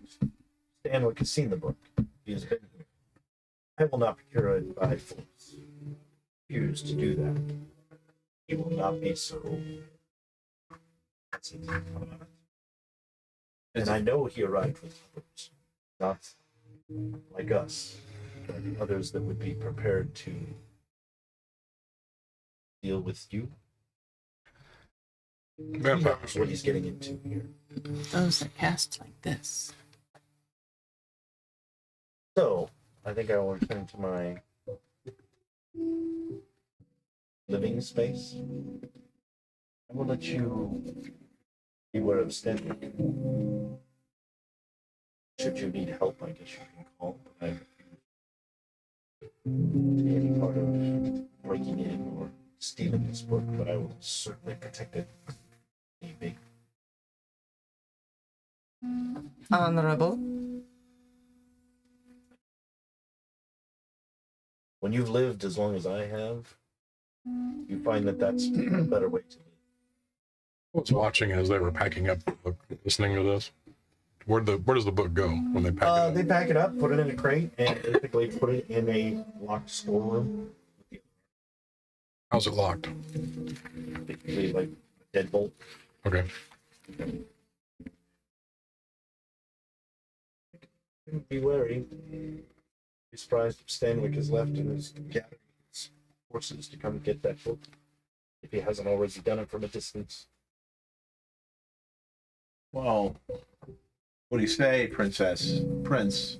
Stanwick has seen the book. He has been here. I will not procure it by force. Refuse to do that. He will not be so. And I know he arrived with others. Not like us, but others that would be prepared to deal with you. That's what he's getting into here. Those that cast like this. So, I think I will return to my living space. I will let you beware of Stanwick. Should you need help, I guess you can call. But I refuse to any part of breaking in or stealing this book, but I will certainly protect it. Maybe. Honorable. When you've lived as long as I have, you find that that's a better way to live. I was watching as they were packing up the book, listening to this. Where does the book go when they pack it up? They pack it up, put it in a crate, and basically put it in a locked storeroom. How's it locked? Basically, like a deadbolt. Okay. Be wary. Be surprised if Stanwick is left and is gathering his forces to come get that book. If he hasn't already done it from a distance. Well, what do you say, princess? Prince?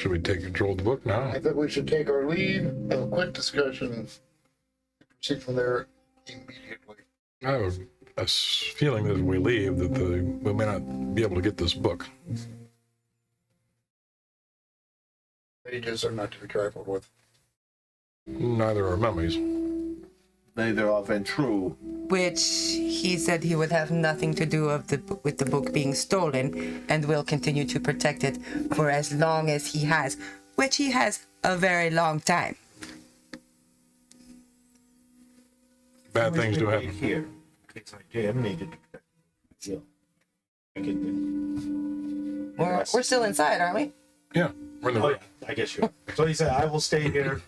Should we take control of the book now? I think we should take our leave, have a quick discussion, and proceed from there immediately. I have a feeling that if we leave, that we may not be able to get this book. Mages are not to be trifled with. Neither are mummies. Neither are Ventrue. Which he said he would have nothing to do with the book being stolen, and will continue to protect it for as long as he has, which he has a very long time. Bad things do happen. Here. It's like, yeah, I'm needed. Yeah. I get it. We're still inside, aren't we? Yeah, we're in the Oh, room. yeah, I guess you are. So he said, I will stay here,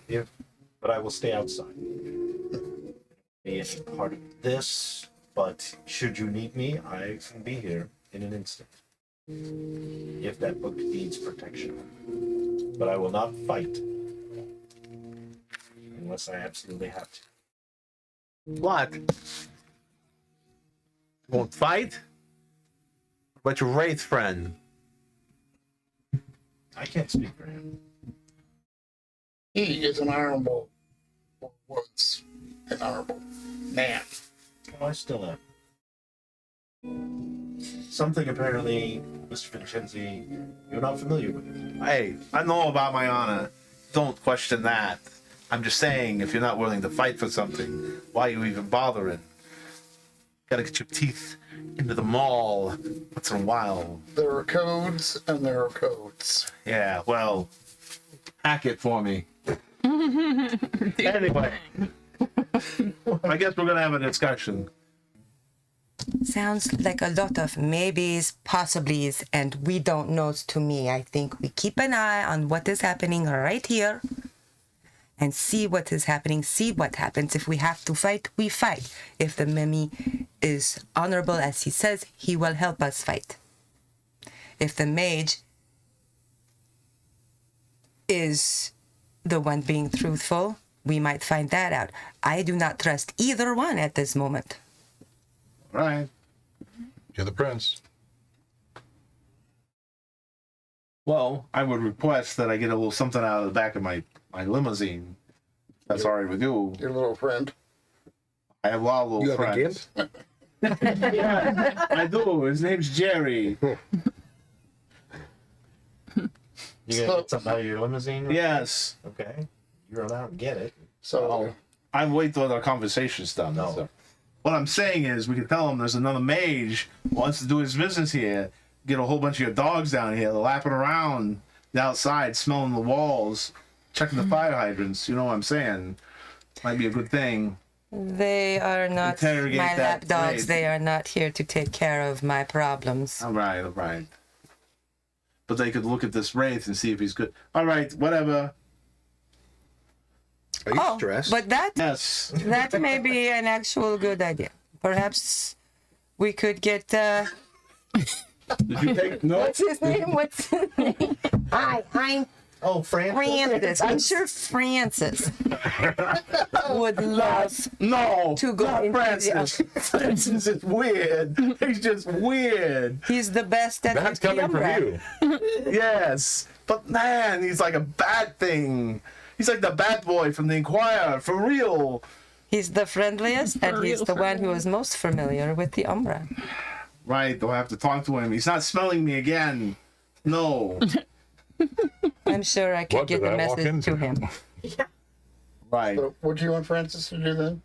but I will stay outside. Be a part of this, but should you need me, I can be here in an instant. If that book needs protection. But I will not fight. Unless I absolutely have to. What? Won't fight? But your Wraith friend. I can't speak for him. He is an honorable, or was an honorable man. Oh, I still am. Something apparently, Mr. Venchensy, you're not familiar with it. Hey, I know about my honor. Don't question that. I'm just saying, if you're not willing to fight for something, why are you even bothering? Gotta get your teeth into the mall once in a while. There are codes, and there are codes. Yeah, well, hack it for me. Anyway, I guess we're gonna have a discussion. Sounds like a lot of maybes, possiblies, and we don't know to me. I think we keep an eye on what is happening right here and see what is happening, see what happens. If we have to fight, we fight. If the mummy is honorable as he says, he will help us fight. If the mage is the one being truthful, we might find that out. I do not trust either one at this moment. Right. You're the prince. Well, I would request that I get a little something out of the back of my limousine. That's all right with you. Your little friend. I have a lot of little You have a friends. Yeah, I do. His name's Jerry. You gonna get something out of your limousine? Yes. Okay. You're allowed to get it. So, I wait till the conversation's done. No. So. What I'm saying is, we can tell him there's another mage who wants to do his business here. Get a whole bunch of your dogs down here, lapping around the outside, smelling the walls, checking the fire hydrants. You know what I'm saying? Might be a good thing. They are not Interrogate my that lap dogs. Wraith. They are not here to take care of my problems. All right. But they could look at this Wraith and see if he's good. All right, whatever. Are you stressed? But that Yes. may be an actual good idea. Perhaps we could get Did you take notes? what's his name? What's his name? I'm Oh, Franz. Francis. I'm sure Francis would love No. to go not into Francis. Francis is weird. He's just weird. He's the best at That's the coming from umbrella. you. Yes. But man, he's like a bad thing. He's like the bad boy from the Inquirer, for real. He's the friendliest, and he's the one who is most familiar with the Umbra. Right, do I have to talk to him? He's not smelling me again. No. I'm sure I could What get did the I walk message to into? him. Right. so what do you want Francis to do then?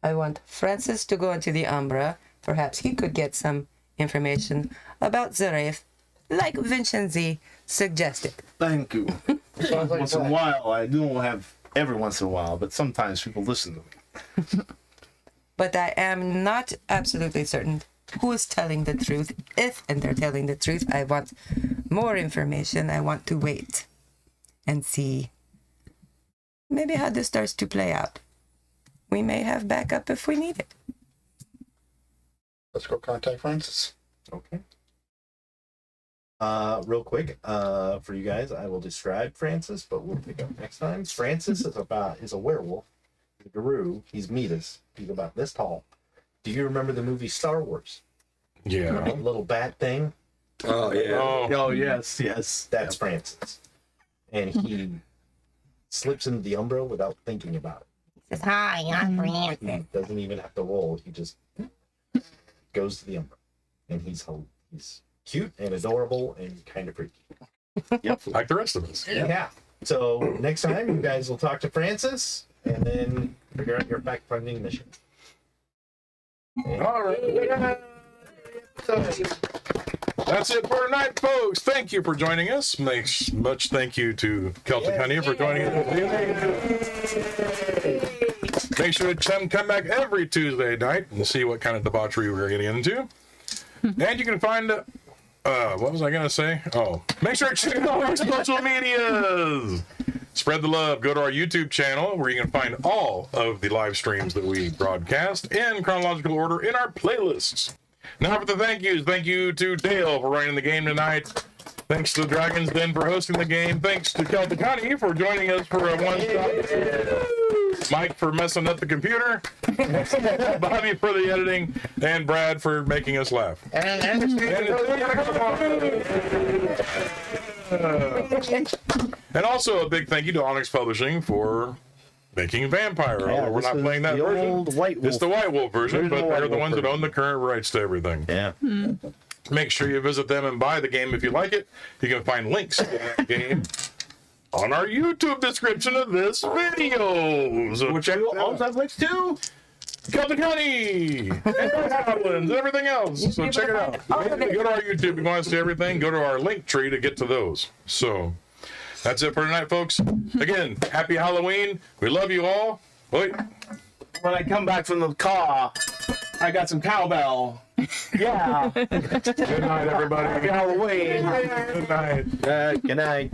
I want Francis to go into the Umbra. Perhaps he could get some information about the Wraith, like Venchensy suggested. Thank you. Sounds like Once in a plan. while, I do have every once in a while, but sometimes people listen to me. But I am not absolutely certain who is telling the truth. If and they're telling the truth, I want more information. I want to wait and see maybe how this starts to play out. We may have backup if we need it. Let's go contact Francis. Okay. Real quick, for you guys, I will describe Francis, but we'll pick up next time. Francis is a werewolf. He's a guru. He's Midas. He's about this tall. Do you remember the movie Star Wars? Yeah. Little bat thing? Oh yeah. Oh, yes. That's Francis. and he slips into the Umbra without thinking about it. Says, hi, I'm Franz. He doesn't even have to roll. He just goes to the Umbra, and he's cute and adorable and kind of freaky. Yep, like the rest of us. Yeah. So next time, you guys will talk to Francis and then figure out your fact-finding mission. All right. That's it for tonight, folks. Thank you for joining us. Much thank you to Celtic Honey for joining us. Make sure to come back every Tuesday night and see what kind of debauchery we're getting into. And you can find, what was I going to say? Oh, make sure to check out our social medias. Spread the love. Go to our YouTube channel where you can find all of the live streams that we broadcast in chronological order in our playlists. Now for the thank yous. Thank you to Dale for running the game tonight. Thanks to the Dragon's Den for hosting the game. Thanks to Celtic Honey for joining us for a one-stop. Mike for messing up the computer. Bobbi for the editing. And Brad for making us laugh. And also a big thank you to Onyx Publishing for making Vampire. Although we're not playing that version. It's the White Wolf version, but they're the ones that own the current rights to everything. Yeah. Make sure you visit them and buy the game if you like it. You can find links to that game on our YouTube description of this video. So Which I will also have links to. Celtic Honey and Goblins and everything else. So check it out. Go to our YouTube if you want to see everything. Go to our link tree to get to those. So that's it for tonight, folks. Again, happy Halloween. We love you all. Wait. When I come back from the car, I got some cowbell. Yeah. Good night, everybody. Happy Halloween. Good night. Good night.